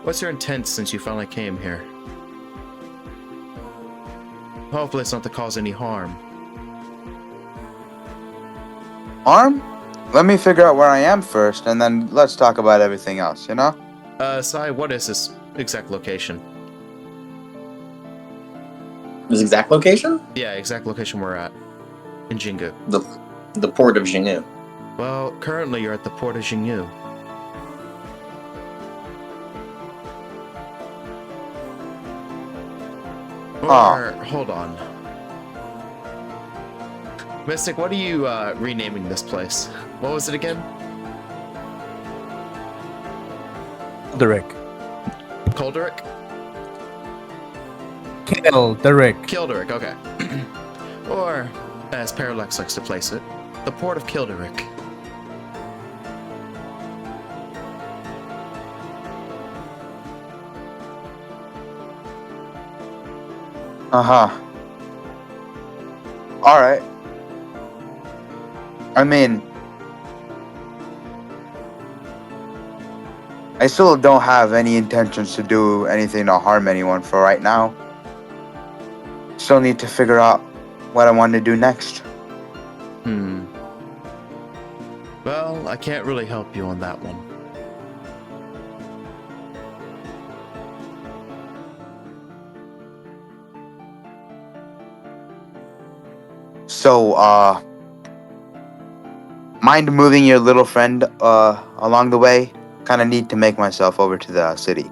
What's your intent since you finally came here? Hopefully it's not to cause any harm.
Harm? Let me figure out where I am first, and then let's talk about everything else, you know?
Sai, what is this exact location?
His exact location?
Yeah, exact location we're at. In Jingu.
The port of Jingu.
Well, currently you're at the port of Jingu. Or, hold on. Mystic, what are you renaming this place? What was it again?
Derek.
Kolderick?
Kilderick.
Okay. Or, as Parallax likes to place it, the port of Kilderick.
Uh-huh. Alright. I mean, I still don't have any intentions to do anything to harm anyone for right now. Still need to figure out what I want to do next.
Well, I can't really help you on that one.
So, mind moving your little friend along the way? Kind of need to make myself over to the city.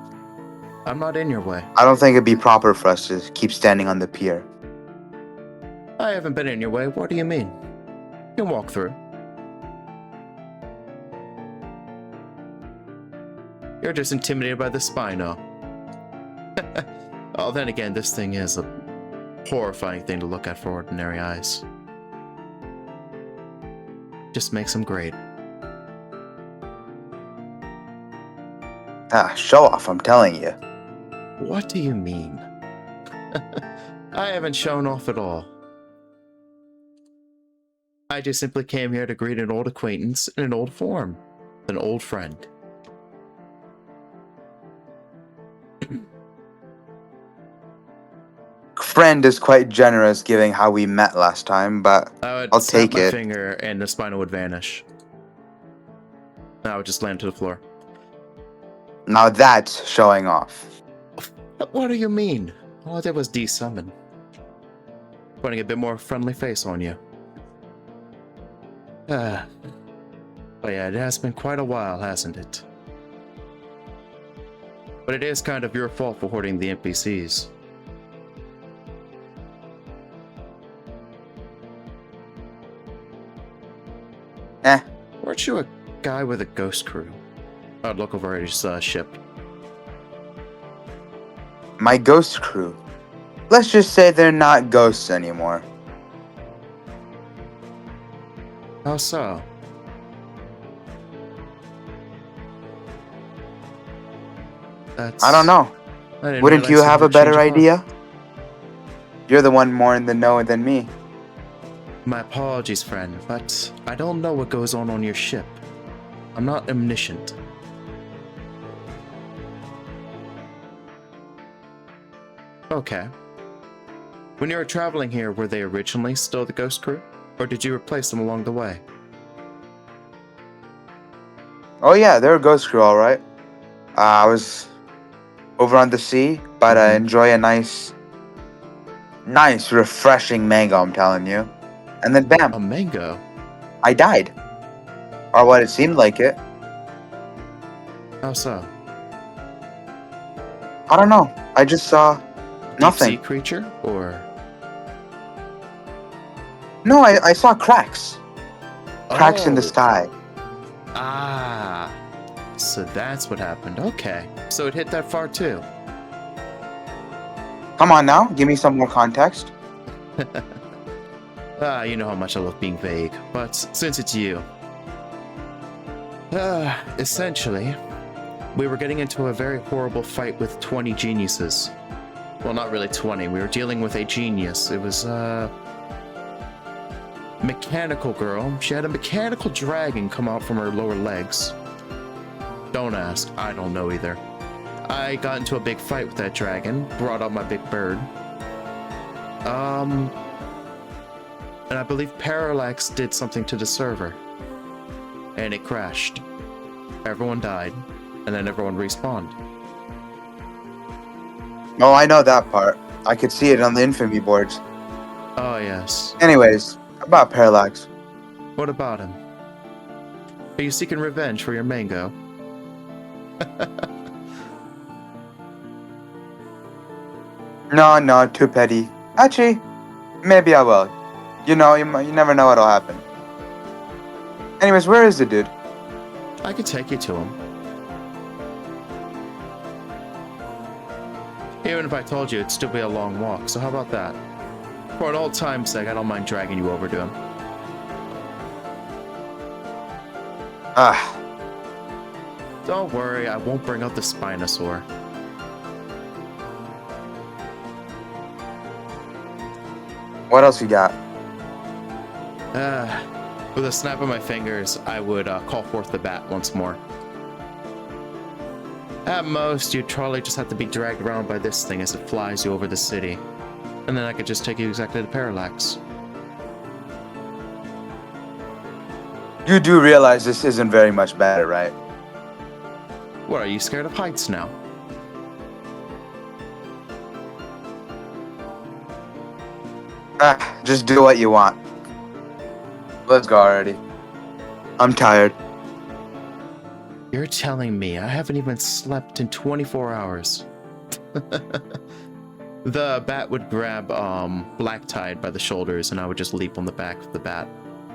I'm not in your way.
I don't think it'd be proper for us to keep standing on the pier.
I haven't been in your way. What do you mean? You can walk through. You're just intimidated by the Spino. Oh, then again, this thing is a horrifying thing to look at for ordinary eyes. Just makes them great.
Show off, I'm telling you.
What do you mean? I haven't shown off at all. I just simply came here to greet an old acquaintance in an old form. An old friend.
Friend is quite generous given how we met last time, but
I would
I'll
snap
take
my
it.
finger and the Spino would vanish. And I would just land to the floor.
Now that's showing off.
What do you mean? All I did was desummon. Putting a bit more friendly face on you. But yeah, it has been quite a while, hasn't it? But it is kind of your fault for hoarding the NPCs. Weren't you a guy with a ghost crew? I'd look over at his ship.
My ghost crew. Let's just say they're not ghosts anymore.
How so? That's...
I don't know.
I didn't
Wouldn't
realize
you have
would
a better
change your heart.
idea? You're the one more in the know than me.
My apologies, friend, but I don't know what goes on your ship. I'm not omniscient. Okay. When you were traveling here, were they originally still the ghost crew? Or did you replace them along the way?
Oh yeah, they're a ghost crew, alright. I was over on the sea, but I enjoy a nice, refreshing mango, I'm telling you. And then bam,
A mango?
I died. Or what it seemed like it.
How so?
I don't know. I just saw nothing.
Deep sea creature? Or...
No, I saw cracks. Cracks in the
Oh.
sky.
Ah. So that's what happened. Okay. So it hit that far too.
Come on now, give me some more context.
You know how much I love being vague, but since it's you. Essentially, we were getting into a very horrible fight with 20 geniuses. Well, not really 20, we were dealing with a genius. It was, mechanical girl. She had a mechanical dragon come out from her lower legs. Don't ask, I don't know either. I got into a big fight with that dragon, brought out my big bird. And I believe Parallax did something to the server. And it crashed. Everyone died, and then everyone respawned.
Oh, I know that part. I could see it on the infamy boards.
Oh, yes.
Anyways, about Parallax.
What about him? Are you seeking revenge for your mango?
No, too petty. Actually, maybe I will. You know, you never know what'll happen. Anyways, where is the dude?
I could take you to him. Even if I told you, it'd still be a long walk, so how about that? For an old time's sake, I don't mind dragging you over to him. Don't worry, I won't bring out the Spinosaur.
What else you got?
With a snap of my fingers, I would call forth the bat once more. At most, you'd probably just have to be dragged around by this thing as it flies you over the city. And then I could just take you exactly to Parallax.
You do realize this isn't very much better, right?
What, are you scared of heights now?
Just do what you want. Let's go already. I'm tired.
You're telling me I haven't even slept in 24 hours. The bat would grab Black Tide by the shoulders, and I would just leap on the back of the bat,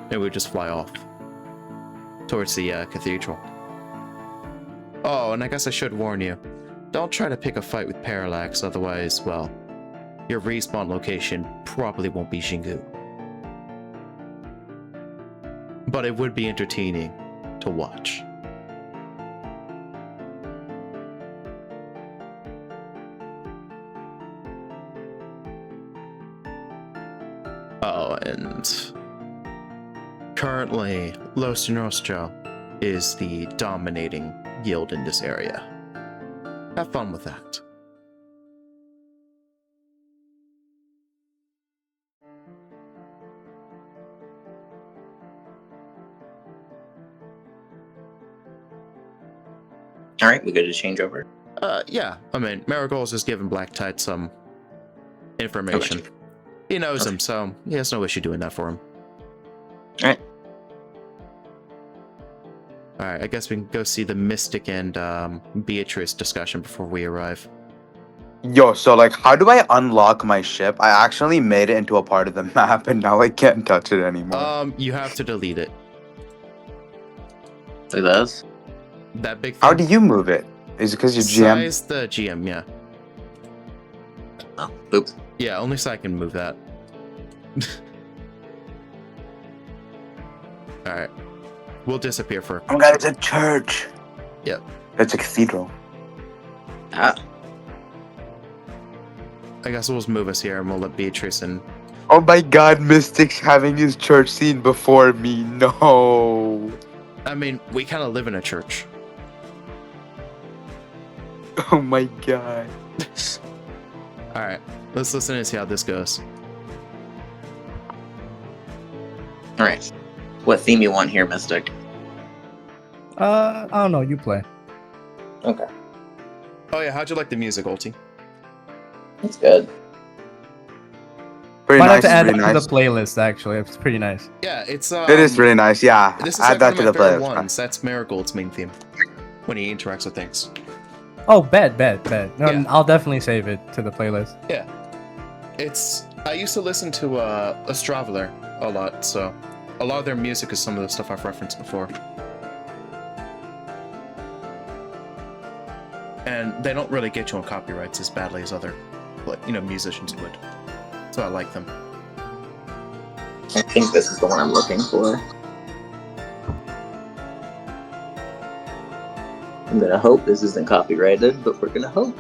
and we would just fly off towards the cathedral. Oh, and I guess I should warn you. Don't try to pick a fight with Parallax, otherwise, well, your respawn location probably won't be Xingu. But it would be entertaining to watch. Oh, and currently, Los Nostro is the dominating guild in this area. Have fun with that.
All right, we good to change over.
Yeah. I mean, Marigold's just giving Black Tide some information.
Okay.
He knows
Okay.
him, so he has no issue doing that for him.
All right.
Alright, I guess we can go see the Mystic and Beatrice discussion before we arrive.
Yo, so like, how do I unlock my ship? I actually made it into a part of the map, and now I can't touch it anymore.
You have to delete it.
Like this.
That big thing.
How do you move it? Is it because you're GM?
Size the GM, yeah.
Oh, oops.
Yeah, only so I can move that. Alright. We'll disappear for...
Oh my god, it's a church.
Yep.
It's a cathedral.
Ah,
I guess we'll just move us here and we'll let Beatrice and...
Oh my god, Mystic's having his church scene before me. No.
I mean, we kind of live in a church.
Oh my god.
Alright, let's listen and see how this goes.
all right. What theme you want here, Mystic?
I don't know. You play.
Okay,
Oh yeah, how'd you like the music, Ulti?
that's good.
Pretty
Might
nice.
have to add
Pretty
that to
nice.
the playlist. Actually, it's pretty nice.
Yeah, it's...
It is really nice. Yeah.
This is
Add
like
that
one
to
of
the
my favorite
playlist.
ones. That's Marigold's main theme. When he interacts with things.
Oh, bet. No,
Yeah.
I'll definitely save it to the playlist.
Yeah. It's... I used to listen to Astraveler a lot, so... A lot of their music is some of the stuff I've referenced before. And they don't really get you on copyrights as badly as other, like, musicians would. So I like them.
I think this is the one I'm looking for. I'm gonna hope this isn't copyrighted, but we're gonna hope.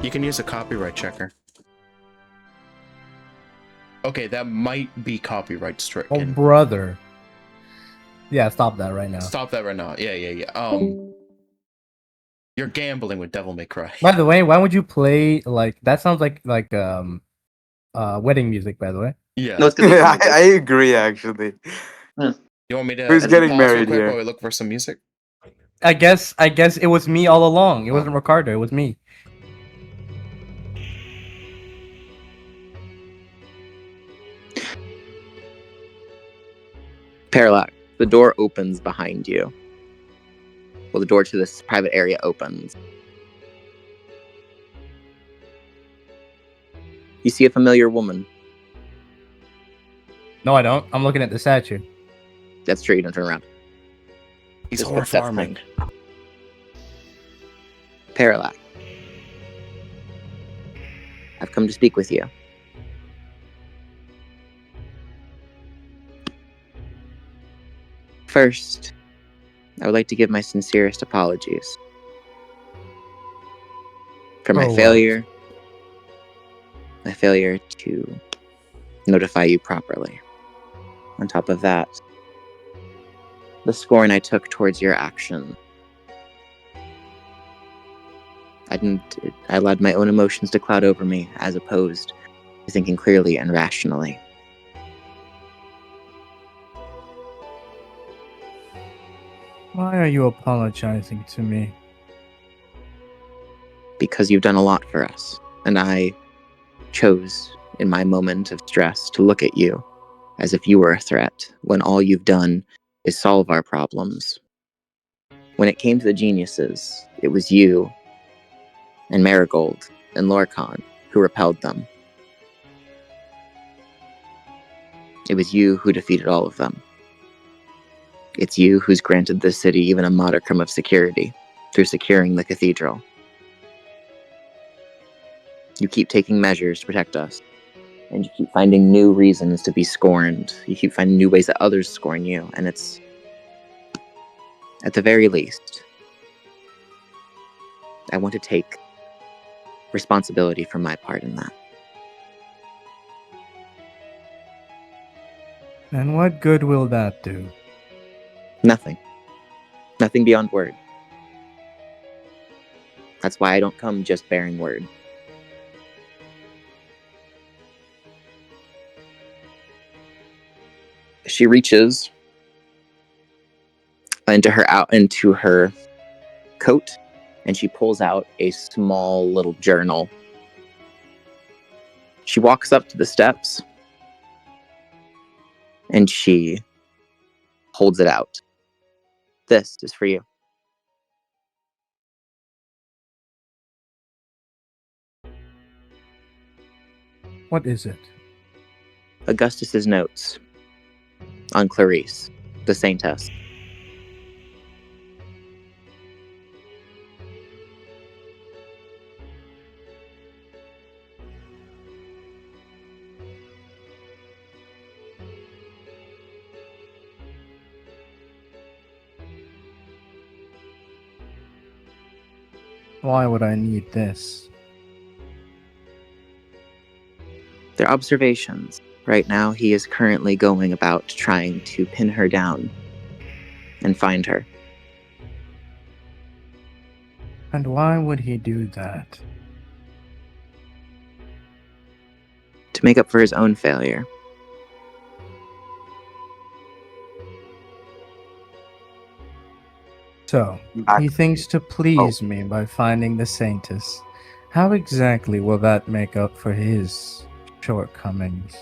You can use a copyright checker. Okay, that might be copyright
Oh,
stricken.
brother. Yeah, stop that right now.
Stop that right now. Yeah. You're gambling with Devil May Cry.
By the way, why would you play like that? Sounds like wedding music. By the way.
Yeah.
No, it's gonna be
I agree, actually.
You want me to
Who's getting
pause real
married
quick
here?
while we look for some music?
I guess it was me all along. It wasn't Ricardo. It was me.
Parallax, the door opens behind you. Well, the door to this private area opens. You see a familiar woman.
No, I don't. I'm looking at the statue.
That's true, you don't turn around.
He's
Just
whore
that's
farming.
fine. Parallax. I've come to speak with you. First, I would like to give my sincerest apologies for my
Oh, wow.
failure to notify you properly. On top of that, the scorn I took towards your action. I allowed my own emotions to cloud over me as opposed to thinking clearly and rationally.
Why are you apologizing to me?
Because you've done a lot for us, and I chose, in my moment of stress, to look at you as if you were a threat, when all you've done is solve our problems. When it came to the geniuses, it was you and Marigold and Lorcan who repelled them. It was you who defeated all of them. It's you who's granted this city even a modicum of security through securing the cathedral. You keep taking measures to protect us, and you keep finding new reasons to be scorned. You keep finding new ways that others scorn you, and it's, at the very least, I want to take responsibility for my part in that.
And what good will that do?
Nothing. Nothing beyond word. That's why I don't come just bearing word. She reaches into her coat, and she pulls out a small little journal. She walks up to the steps, and she holds it out. This is for you.
What is it?
Augustus's notes on Clarice, the saintess.
Why would I need this?
They're observations. Right now, he is currently going about trying to pin her down and find her.
And why would he do that?
To make up for his own failure.
So, he thinks to please me by finding the saintess. How exactly will that make up for his shortcomings?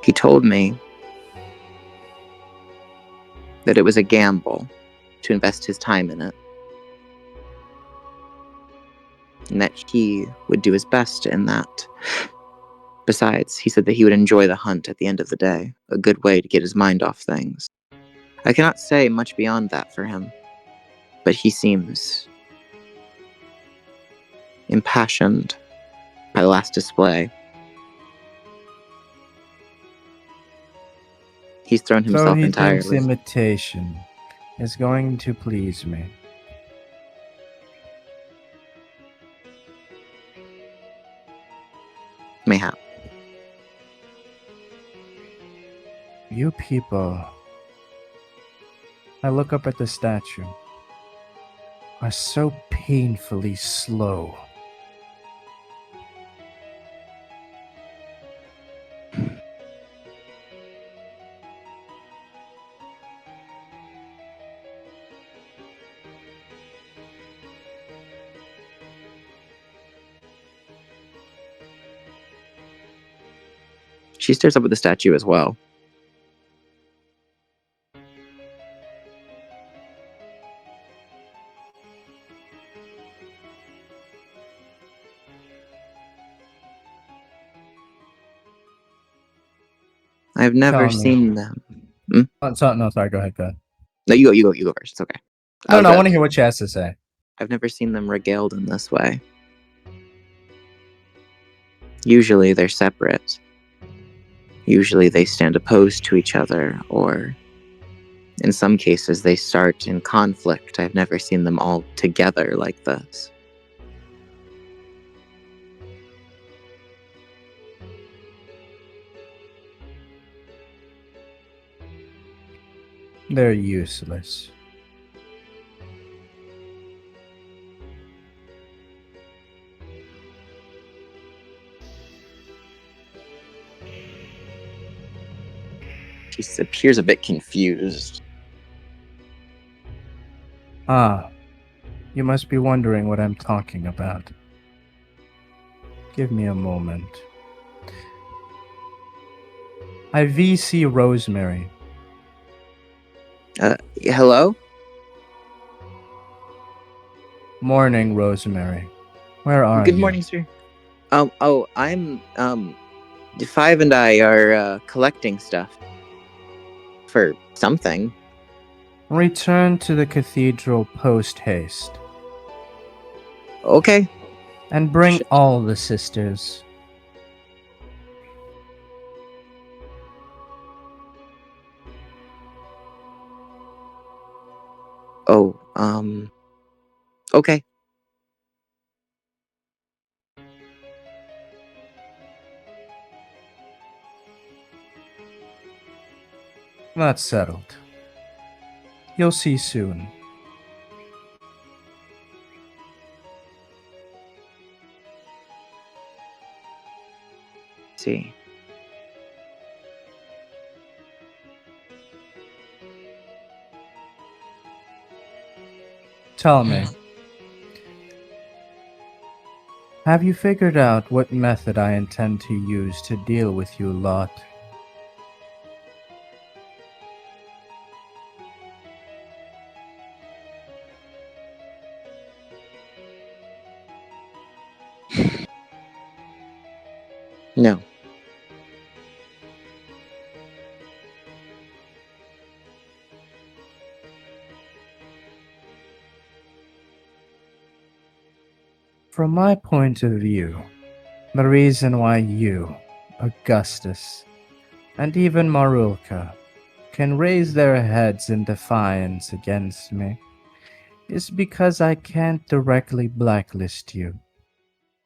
He told me that it was a gamble to invest his time in it, and that he would do his best in that. Besides, he said that he would enjoy the hunt at the end of the day, a good way to get his mind off things. I cannot say much beyond that for him, but he seems impassioned by the last display. He's thrown
So
himself
he thinks
entirely.
imitation is going to please me.
Mayhap.
You people, I look up at the statue, are so painfully slow.
She stares up at the statue as well. I've never
Tell me.
seen them.
No, sorry, go ahead.
No, you go first. It's okay.
No, I want to hear what she has to say.
I've never seen them regaled in this way. Usually they're separate. Usually they stand opposed to each other, or in some cases they start in conflict. I've never seen them all together like this.
They're useless.
She appears a bit confused.
Ah, you must be wondering what I'm talking about. Give me a moment. I VC Rosemary.
Hello?
Morning, Rosemary. Where are
Good
you?
morning, sir. I'm, Five and I are, collecting stuff. For something.
Return to the cathedral post haste.
Okay.
And bring
Sh-
all the sisters.
Oh, okay.
That's settled. You'll see soon.
See.
Tell me, have you figured out what method I intend to use to deal with you lot?
No.
From my point of view, the reason why you, Augustus, and even Marulka can raise their heads in defiance against me is because I can't directly blacklist you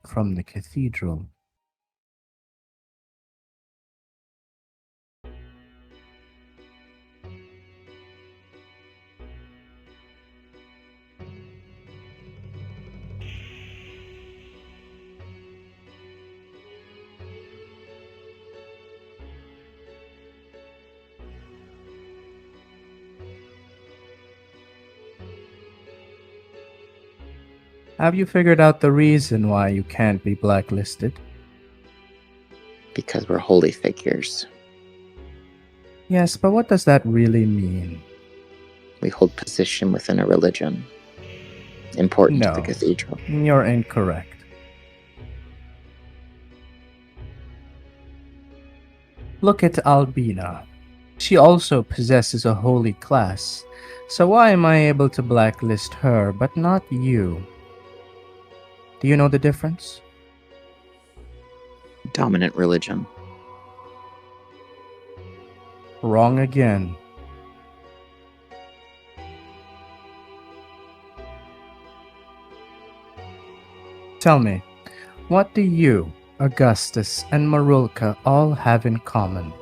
from the cathedral. Have you figured out the reason why you can't be blacklisted?
Because we're holy figures.
Yes, but what does that really mean?
We hold position within a religion. Important to the
No,
cathedral.
you're incorrect. Look at Albina. She also possesses a holy class, so why am I able to blacklist her but not you? Do you know the difference?
Dominant religion.
Wrong again. Tell me, what do you, Augustus, and Marulka all have in common?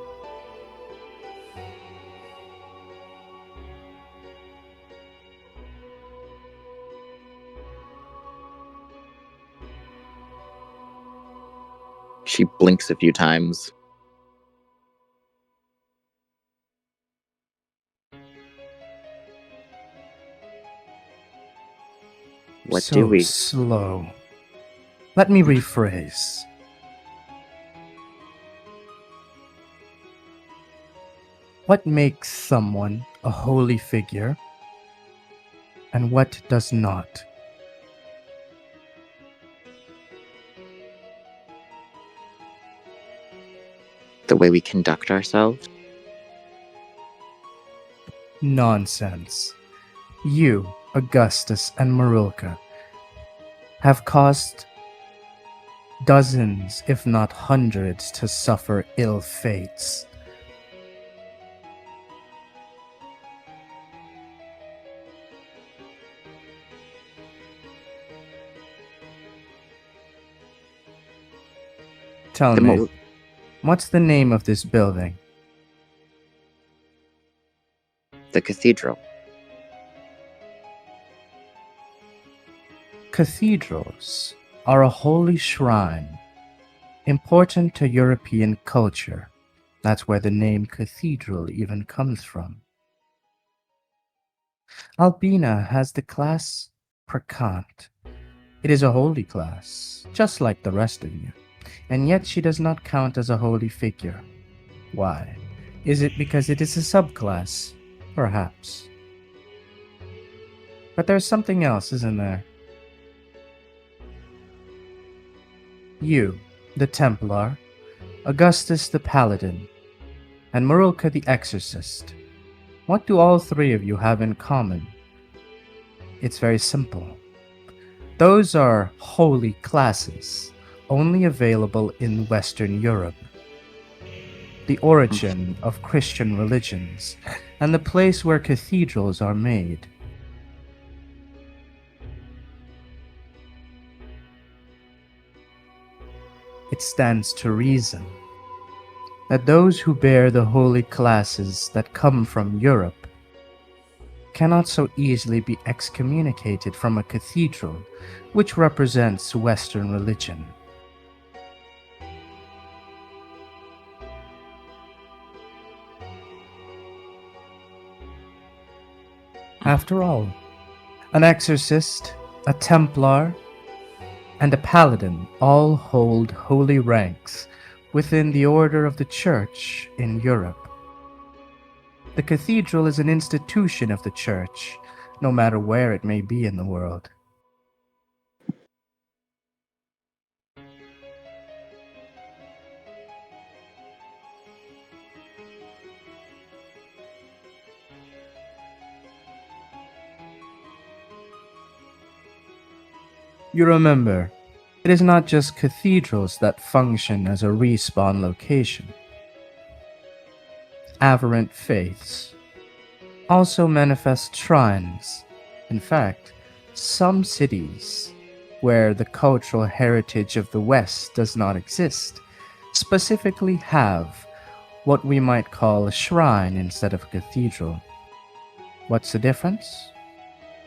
She blinks a few times. What
So
do we?
slow. Let me rephrase. What makes someone a holy figure and what does not?
The way we conduct ourselves?
Nonsense. You, Augustus, and Marulka have caused dozens, if not hundreds, to suffer ill fates. Tell
Then
me, what's the name of this building?
the cathedral.
Cathedrals are a holy shrine, important to European culture. That's where the name cathedral even comes from. Albina has the class Prakant. It is a holy class, just like the rest of you, and yet she does not count as a holy figure. Why? Is it because it is a subclass? Perhaps. But there's something else, isn't there? You, the Templar, Augustus the Paladin, and Marulka the Exorcist. What do all three of you have in common? It's very simple. Those are holy classes, only available in Western Europe. The origin of Christian religions, and the place where cathedrals are made. It stands to reason that those who bear the holy classes that come from Europe cannot so easily be excommunicated from a cathedral which represents Western religion. After all, an exorcist, a Templar, and a Paladin all hold holy ranks within the order of the Church in Europe. The cathedral is an institution of the Church, no matter where it may be in the world. You remember, it is not just cathedrals that function as a respawn location. Aberrant faiths also manifest shrines. In fact, some cities where the cultural heritage of the West does not exist specifically have what we might call a shrine instead of a cathedral. What's the difference?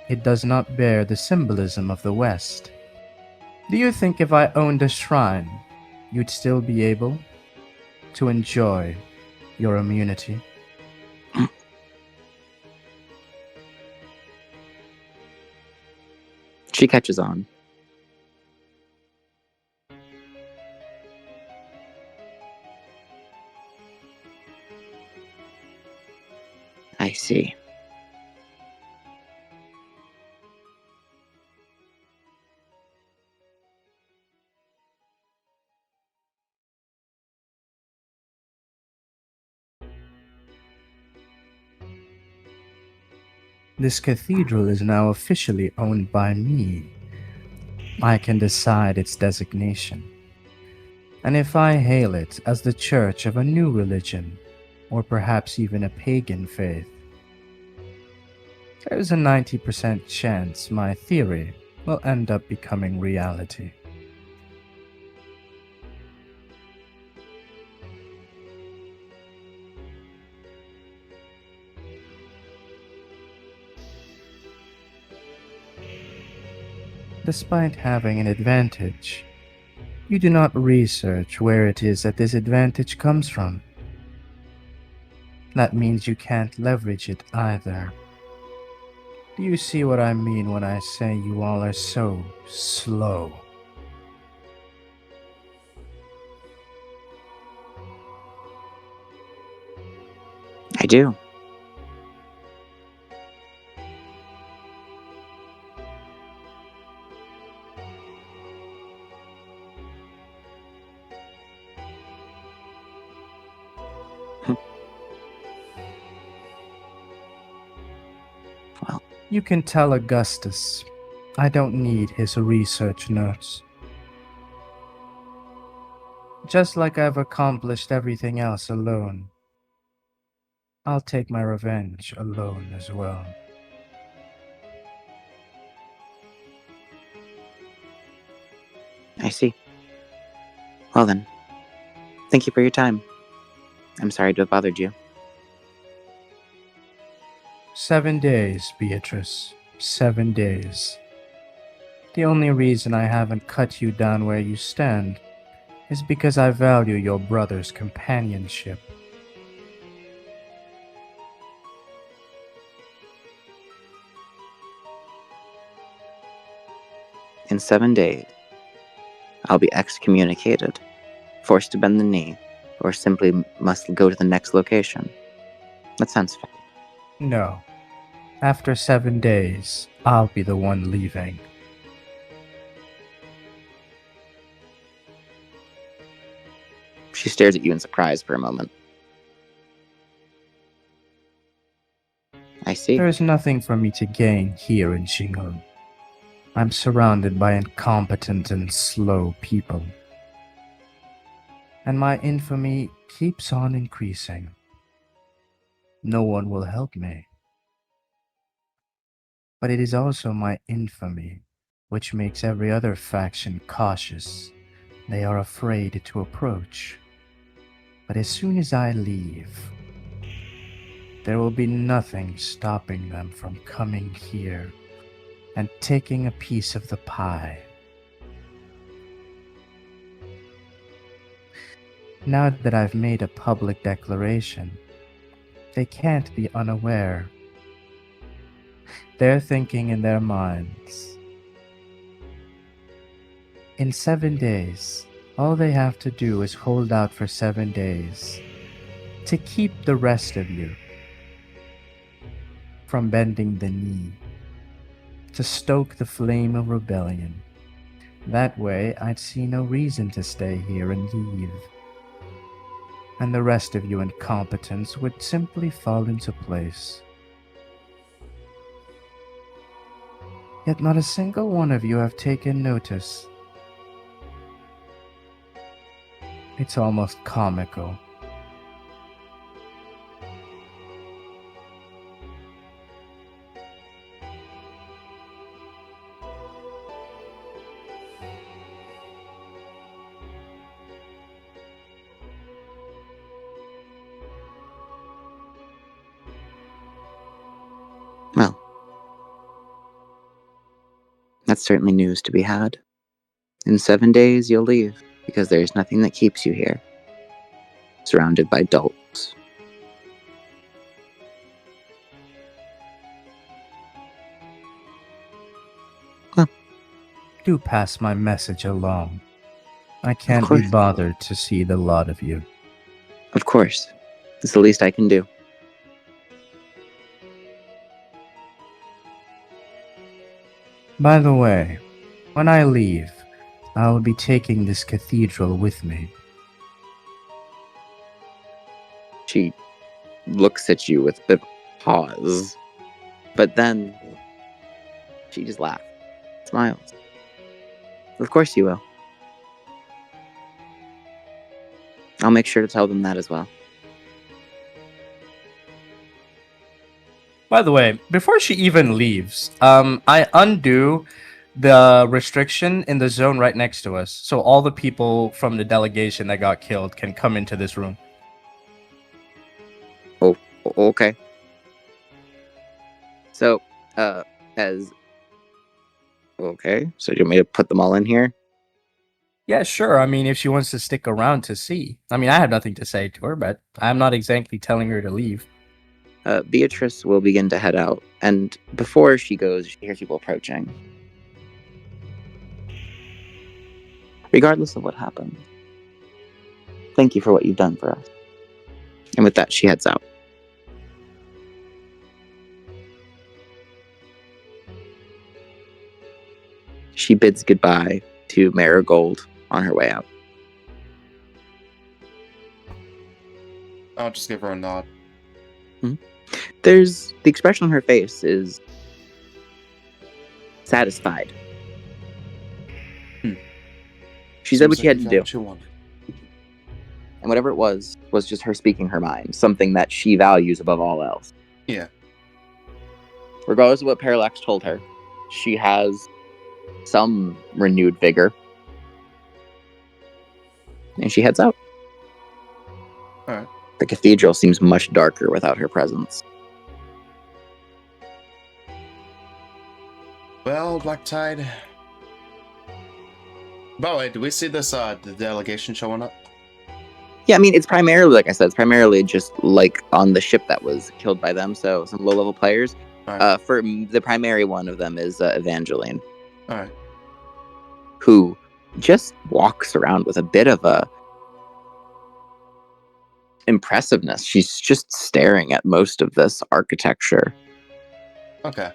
It does not bear the symbolism of the West. Do you think if I owned a shrine, you'd still be able to enjoy your immunity?
She catches on. I see.
This cathedral is now officially owned by me. I can decide its designation. And if I hail it as the church of a new religion, or perhaps even a pagan faith, there's a 90% chance my theory will end up becoming reality. Despite having an advantage, you do not research where it is that this advantage comes from. That means you can't leverage it either. Do you see what I mean when I say you all are so slow?
I do. Well,
You can tell Augustus I don't need his research notes. Just like I've accomplished everything else alone, I'll take my revenge alone as well.
I see. Well then, thank you for your time. I'm sorry to have bothered you.
7 days, Beatrice. 7 days. The only reason I haven't cut you down where you stand is because I value your brother's companionship.
In 7 days, I'll be excommunicated, forced to bend the knee, or simply must go to the next location. That sounds fair.
No. After 7 days, I'll be the one leaving.
She stares at you in surprise for a moment. I see.
There is nothing for me to gain here in Xinghun. I'm surrounded by incompetent and slow people. And my infamy keeps on increasing. No one will help me. But it is also my infamy which makes every other faction cautious. They are afraid to approach. But as soon as I leave, there will be nothing stopping them from coming here and taking a piece of the pie. Now that I've made a public declaration, they can't be unaware. They're thinking in their minds. In 7 days, all they have to do is hold out for 7 days to keep the rest of you from bending the knee, to stoke the flame of rebellion. That way, I'd see no reason to stay here and leave. And the rest of you incompetents would simply fall into place. Yet not a single one of you have taken notice. It's almost comical.
Well, that's certainly news to be had. In 7 days, you'll leave, because there's nothing that keeps you here, surrounded by dolts.
Do pass my message along. I can't
course.
be bothered to see the lot of you.
Of course. It's the least I can do.
By the way, when I leave, I will be taking this cathedral with me.
She looks at you with a bit of a pause, but then she just laughs, smiles. Of course you will. I'll make sure to tell them that as well.
By the way, before she even leaves, I undo the restriction in the zone right next to us, so all the people from the delegation that got killed can come into this room.
Oh, okay. So, as... Okay, so you want me to put them all in here?
Yeah, sure. I mean, if she wants to stick around to see. I mean, I have nothing to say to her, but I'm not exactly telling her to leave.
Beatrice will begin to head out, and before she goes, she hears people approaching. Regardless of what happened, thank you for what you've done for us. And with that, she heads out. She bids goodbye to Marigold on her way out.
I'll just give her a nod.
There's the expression on her face is satisfied. She did what she had to do. And whatever it was just her speaking her mind, something that she values above all else.
Yeah.
Regardless of what Parallax told her, she has some renewed vigor. And she heads out.
Alright.
The cathedral seems much darker without her presence.
Well, Black Tide. By the way, do we see this the delegation showing up?
Yeah, I mean, it's primarily, like I said, it's primarily just like on the ship that was killed by them, so some low-level players.
Alright.
For the primary one of them is Evangeline.
Alright.
who just walks around with a bit of a impressiveness. She's just staring at most of this architecture.
Okay.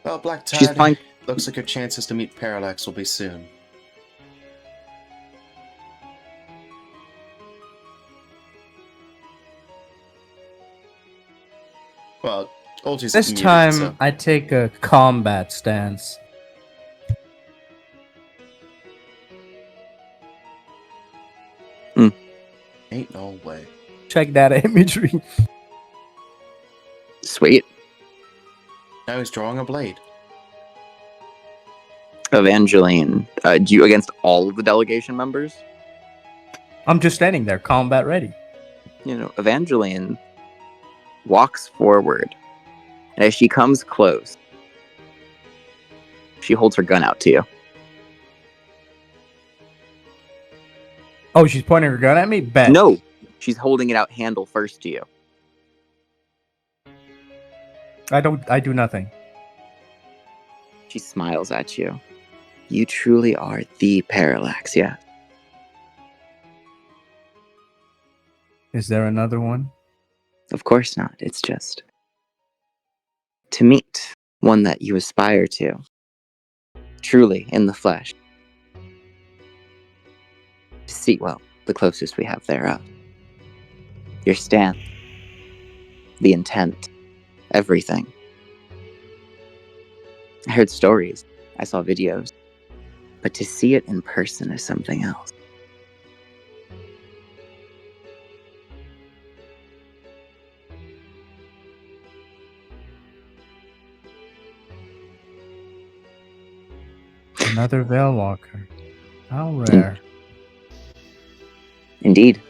Well, Black
She's
Tide,
fine.
looks like your chances to meet Parallax will be soon. Well, Ulti's
This
muted,
time,
so...
I take a combat stance.
Ain't no way.
Check that imagery.
Sweet.
Now he's drawing a blade.
Evangeline, do you against all of the delegation members?
I'm just standing there, combat ready.
Evangeline walks forward, and as she comes close, she holds her gun out to you.
Oh, she's pointing her gun at me? Bet.
No, she's holding it out handle first to you.
I do nothing.
She smiles at you. You truly are the Parallax, yeah.
Is there another one?
Of course not. It's just to meet one that you aspire to, truly in the flesh. To see, well, the closest we have thereof. Your stance, the intent, everything. I heard stories, I saw videos, but to see it in person is something else.
Another Veil Walker. How rare.
Indeed.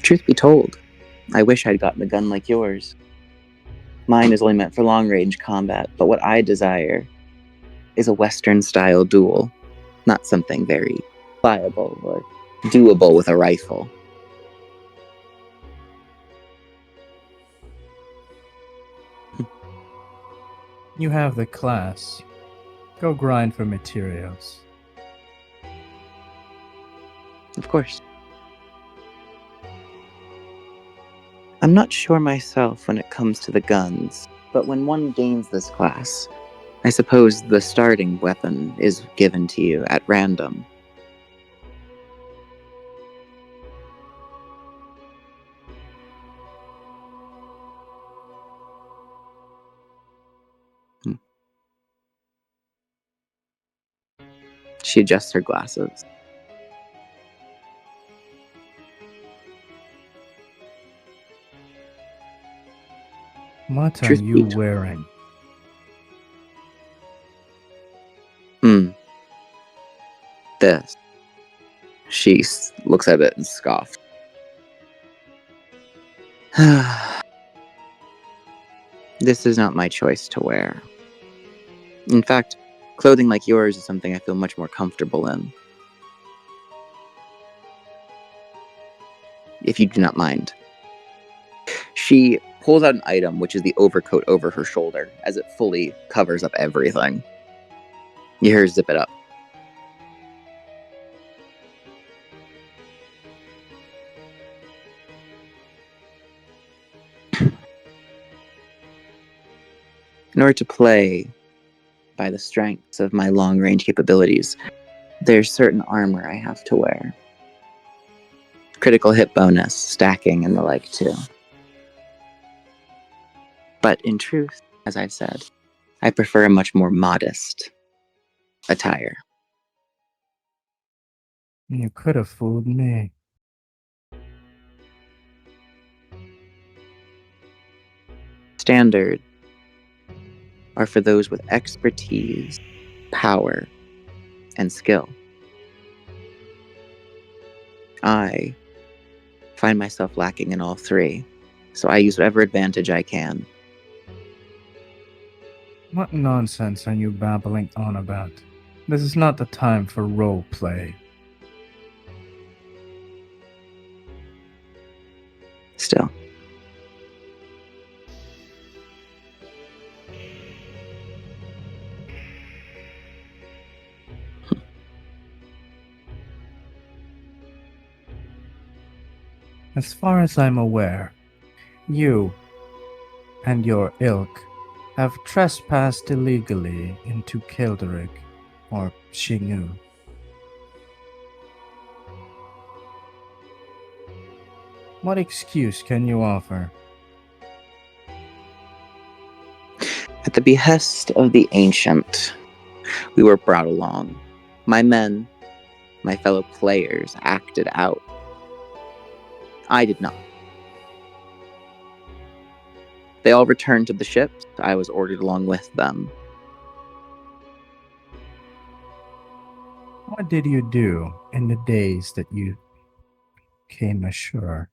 Truth be told, I wish I'd gotten a gun like yours. Mine is only meant for long-range combat, but what I desire is a Western-style duel, not something very pliable or doable with a rifle.
You have the class. Go grind for materials.
Of course. I'm not sure myself when it comes to the guns, but when one gains this class, I suppose the starting weapon is given to you at random. She adjusts her glasses.
What are
Truth
you
be told-
wearing?
This. She looks at it and scoffs. This is not my choice to wear. In fact, clothing like yours is something I feel much more comfortable in. If you do not mind. She pulls out an item, which is the overcoat over her shoulder, as it fully covers up everything. You hear her zip it up. In order to play by the strengths of my long-range capabilities, there's certain armor I have to wear. Critical hit bonus, stacking, and the like too. But in truth, as I've said, I prefer a much more modest attire.
You could have fooled me.
Standard are for those with expertise, power, and skill. I find myself lacking in all three, so I use whatever advantage I can.
What nonsense are you babbling on about? This is not the time for role play.
Still.
As far as I'm aware, you and your ilk have trespassed illegally into Kilderig, or Xingu. What excuse can you offer?
At the behest of the ancient, we were brought along. My men, my fellow players, acted out. I did not. They all returned to the ships. I was ordered along with them.
What did you do in the days that you came ashore?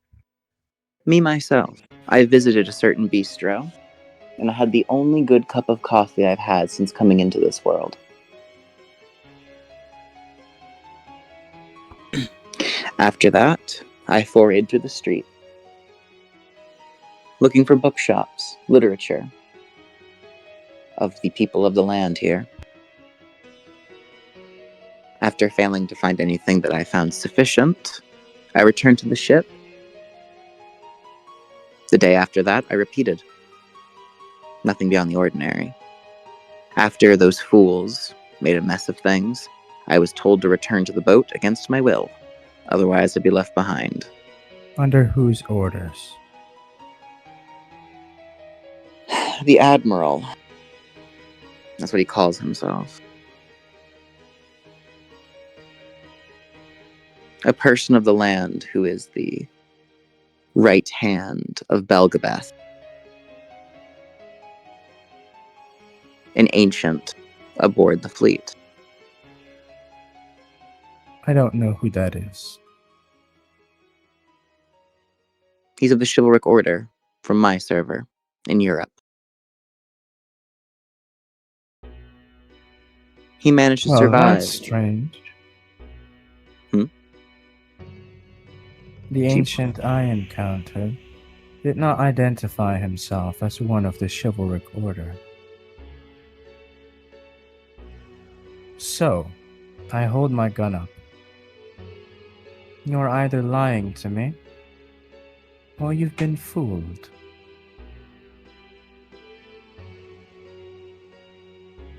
Me, myself, I visited a certain bistro, and I had the only good cup of coffee I've had since coming into this world. After that, I forayed through the street, looking for bookshops, literature of the people of the land here. After failing to find anything that I found sufficient, I returned to the ship. The day after that, I repeated. Nothing beyond the ordinary. After those fools made a mess of things, I was told to return to the boat against my will. Otherwise, I'd be left behind.
Under whose orders?
The Admiral. That's what he calls himself. A person of the land who is the right hand of Belgabeth. An ancient aboard the fleet.
I don't know who that is.
He's of the chivalric order from my server in Europe. He managed to
Well, that's
survive.
strange.
Hmm?
The ancient I encountered did not identify himself as one of the chivalric order. So, I hold my gun up. You're either lying to me, or you've been fooled.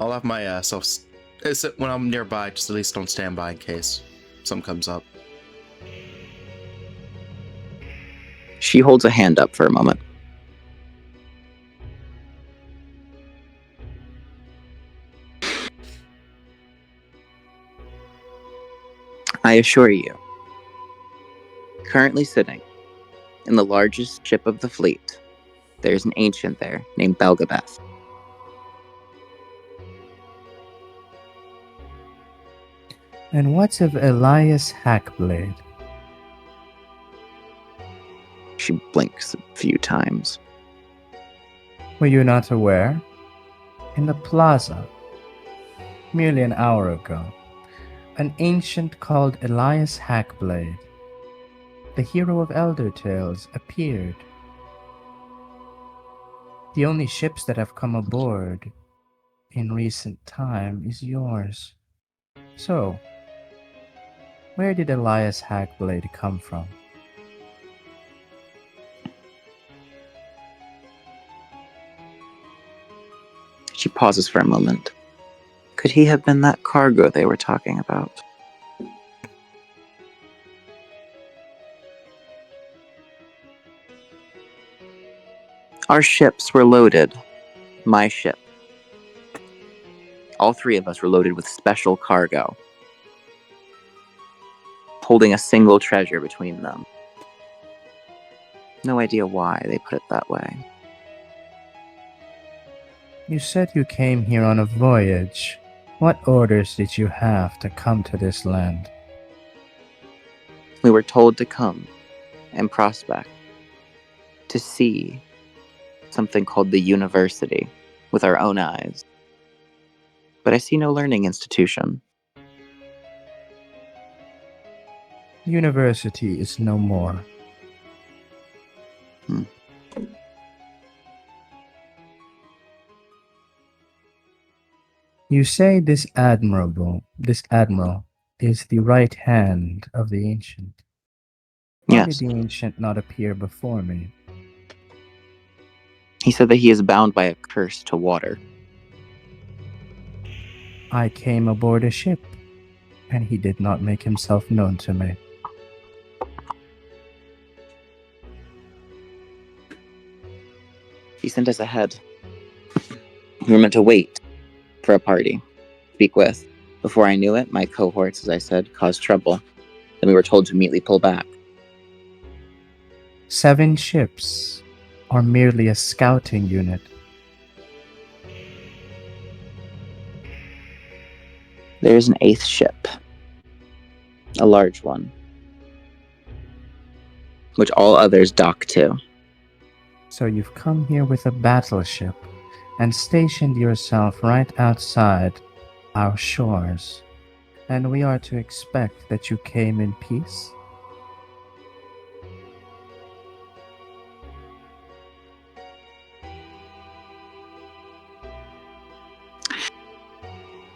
I'll have my sit when I'm nearby, just at least on standby in case something comes up.
She holds a hand up for a moment. I assure you, currently sitting in the largest ship of the fleet, there's an ancient there named Belgabeth.
And what's of Elias Hackblade?
She blinks a few times.
Were you not aware? In the plaza, merely an hour ago, an ancient called Elias Hackblade, the hero of Elder Tales, appeared. The only ships that have come aboard in recent time is yours. So, where did Elias Hackblade come from?
She pauses for a moment. Could he have been that cargo they were talking about? Our ships were loaded. My ship. All three of us were loaded with special cargo, holding a single treasure between them. No idea why they put it that way.
You said you came here on a voyage. What orders did you have to come to this land?
We were told to come and prospect, to see something called the university with our own eyes. But I see no learning institution.
University is no more. You say this admiral is the right hand of the ancient. Why
Yes.
did the ancient not appear before me?
He said that he is bound by a curse to water.
I came aboard a ship, and he did not make himself known to me.
He sent us ahead. We were meant to wait for a party, speak with. Before I knew it, my cohorts, as I said, caused trouble. Then we were told to immediately pull back.
7 ships are merely a scouting unit.
There is an 8th ship, a large one, which all others dock to.
So you've come here with a battleship and stationed yourself right outside our shores. And we are to expect that you came in peace?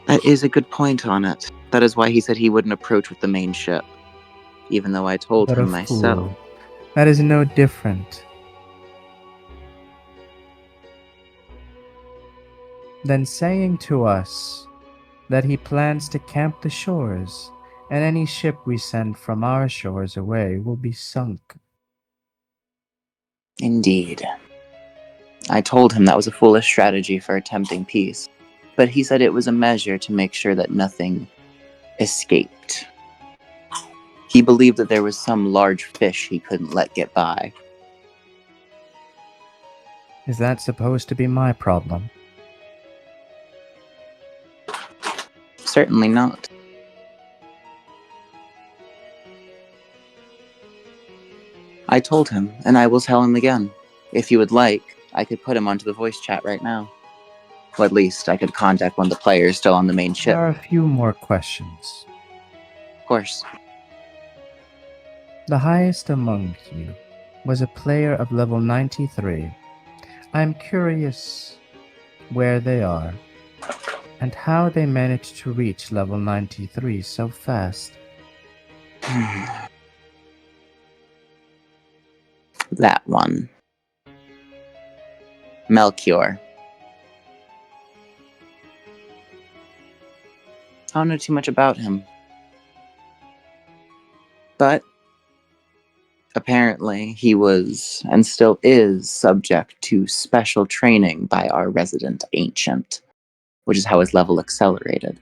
That is a good point on it. That is why he said he wouldn't approach with the main ship, even though I told
But a
him myself.
fool. That is no different than saying to us that he plans to camp the shores, and any ship we send from our shores away will be sunk.
Indeed. I told him that was a foolish strategy for attempting peace, but he said it was a measure to make sure that nothing escaped. He believed that there was some large fish he couldn't let get by.
Is that supposed to be my problem?
Certainly not. I told him, and I will tell him again. If you would like, I could put him onto the voice chat right now. Or at least I could contact one of the players still on the main ship.
There are a few more questions.
Of course.
The highest among you was a player of level 93. I'm curious where they are and how they managed to reach level 93 so fast.
That one. Melchior. I don't know too much about him. But apparently he was, and still is, subject to special training by our resident ancient, which is how his level accelerated.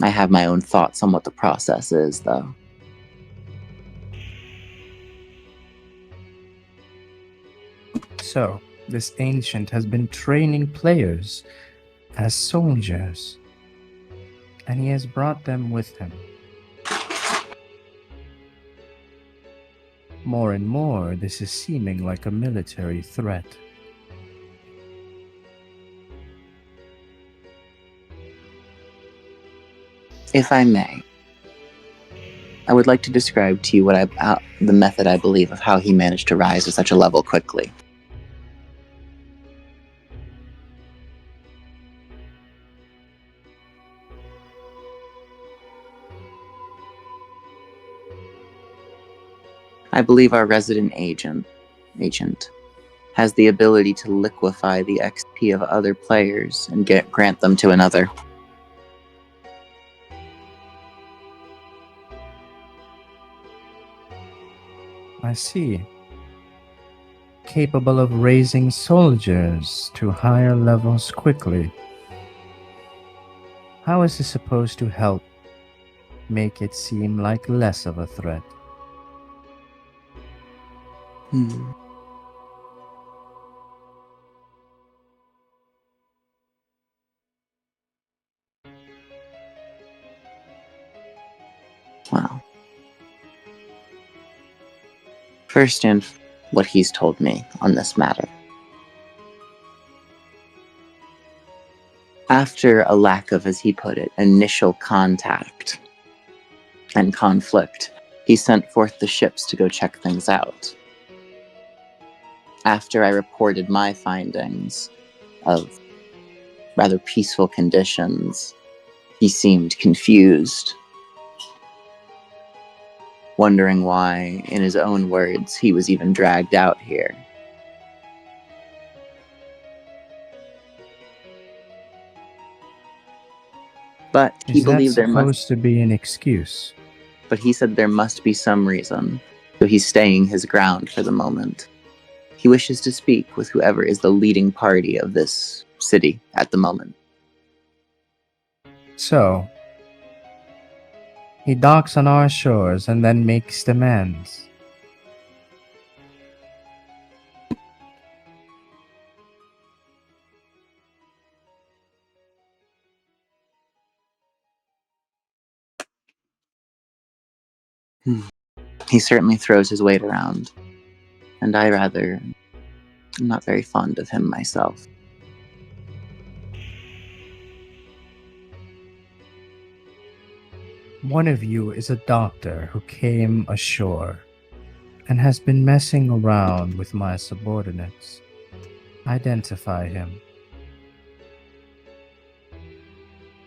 I have my own thoughts on what the process is, though.
So, this ancient has been training players as soldiers, and he has brought them with him. More and more, this is seeming like a military threat.
If I may, I would like to describe to you the method I believe of how he managed to rise to such a level quickly. I believe our resident agent has the ability to liquefy the XP of other players and grant them to another.
I see. Capable of raising soldiers to higher levels quickly. How is this supposed to help make it seem like less of a threat?
Well, first in what he's told me on this matter. After a lack of, as he put it, initial contact and conflict, he sent forth the ships to go check things out. After I reported my findings of rather peaceful conditions, he seemed confused. wondering why, in his own words, he was even dragged out here. But he
Is that
believed there must.
supposed to be an excuse?
But he said there must be some reason, so he's staying his ground for the moment. He wishes to speak with whoever is the leading party of this city at the moment.
So, he docks on our shores and then makes demands.
He certainly throws his weight around, and I'm not very fond of him myself.
One of you is a doctor who came ashore and has been messing around with my subordinates. Identify him.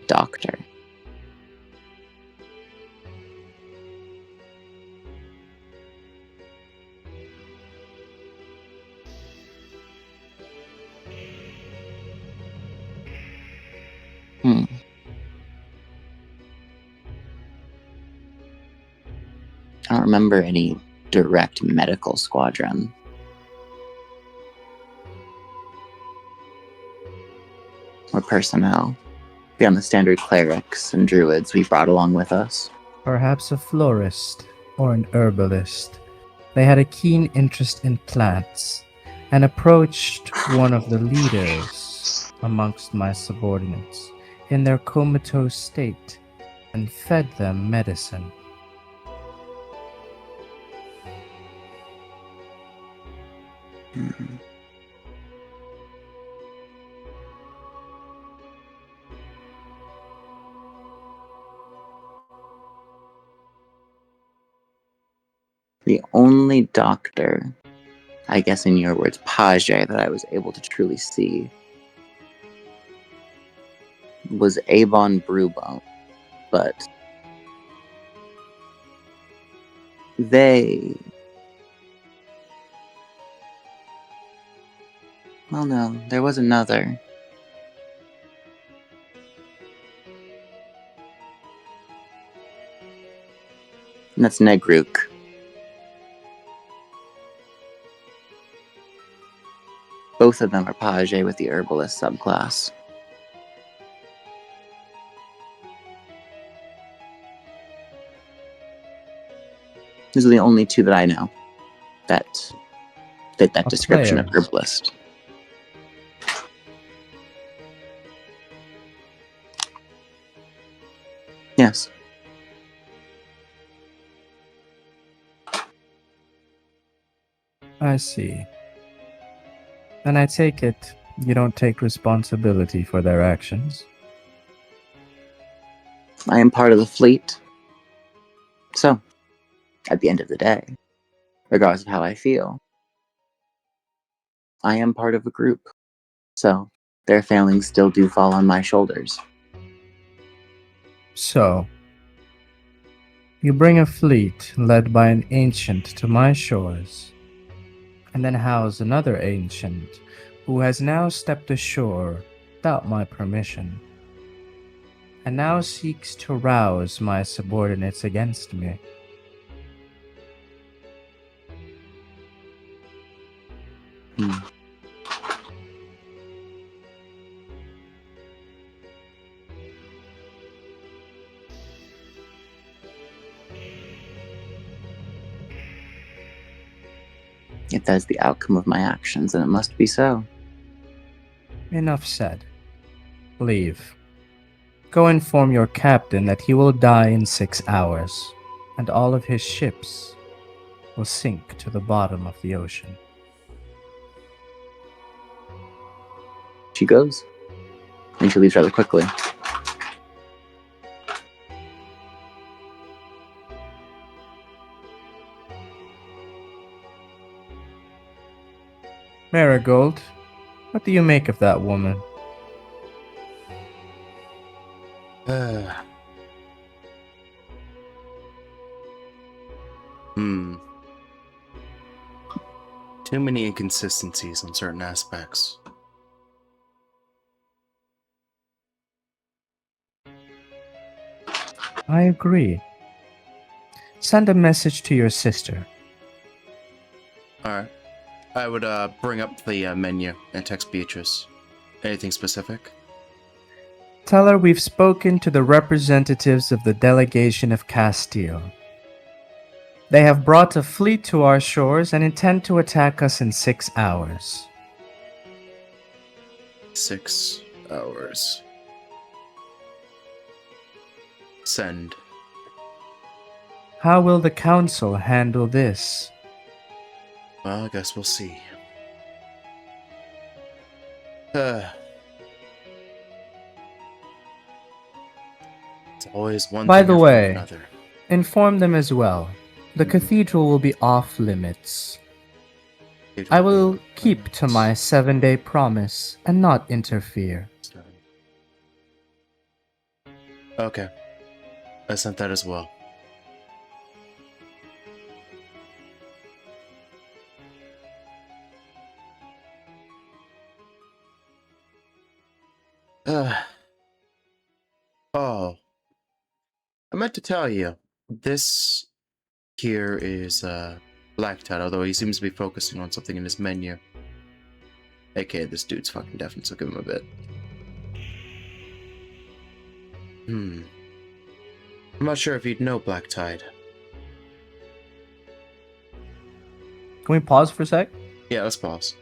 Doctor. I don't remember any direct medical squadron. Or personnel, beyond the standard clerics and druids we brought along with us.
Perhaps a florist or an herbalist. They had a keen interest in plants and approached one of the leaders amongst my subordinates in their comatose state and fed them medicine.
The only doctor, I guess in your words, page, that I was able to truly see was Avon Brewbone. But well, no, there was another. And that's Negruk. Both of them are page with the herbalist subclass. These are the only two that I know that fit that
A
description of
player.
herbalist. Yes.
I see. And I take it you don't take responsibility for their actions.
I am part of the fleet. So, at the end of the day, regardless of how I feel, I am part of a group. So, their failings still do fall on my shoulders.
So, you bring a fleet led by an ancient to my shores, and then house another ancient who has now stepped ashore without my permission, and now seeks to rouse my subordinates against me.
If that is the outcome of my actions, then it must be so.
Enough said. Leave. Go inform your captain that he will die in 6 hours, and all of his ships will sink to the bottom of the ocean.
She goes, and she leaves rather quickly.
Marigold, what do you make of that woman?
Hmm. Too many inconsistencies on certain aspects.
I agree. Send a message to your sister.
Alright. I would bring up the menu and text Beatrice. Anything specific?
Tell her we've spoken to the representatives of the delegation of Castile. They have brought a fleet to our shores and intend to attack us in 6 hours.
6 hours. Send.
How will the council handle this?
Well, I guess we'll see. It's always one
By
thing
the
after
way,
another.
inform them as well. The cathedral will be off limits. I will keep to my 7-day promise and not interfere.
Okay. I sent that as well. Oh. I meant to tell you. This here is Black Tide, although he seems to be focusing on something in his menu. AKA, this dude's fucking deaf, so give him a bit. I'm not sure if you'd know Black Tide.
Can we pause for a sec?
Yeah, let's pause.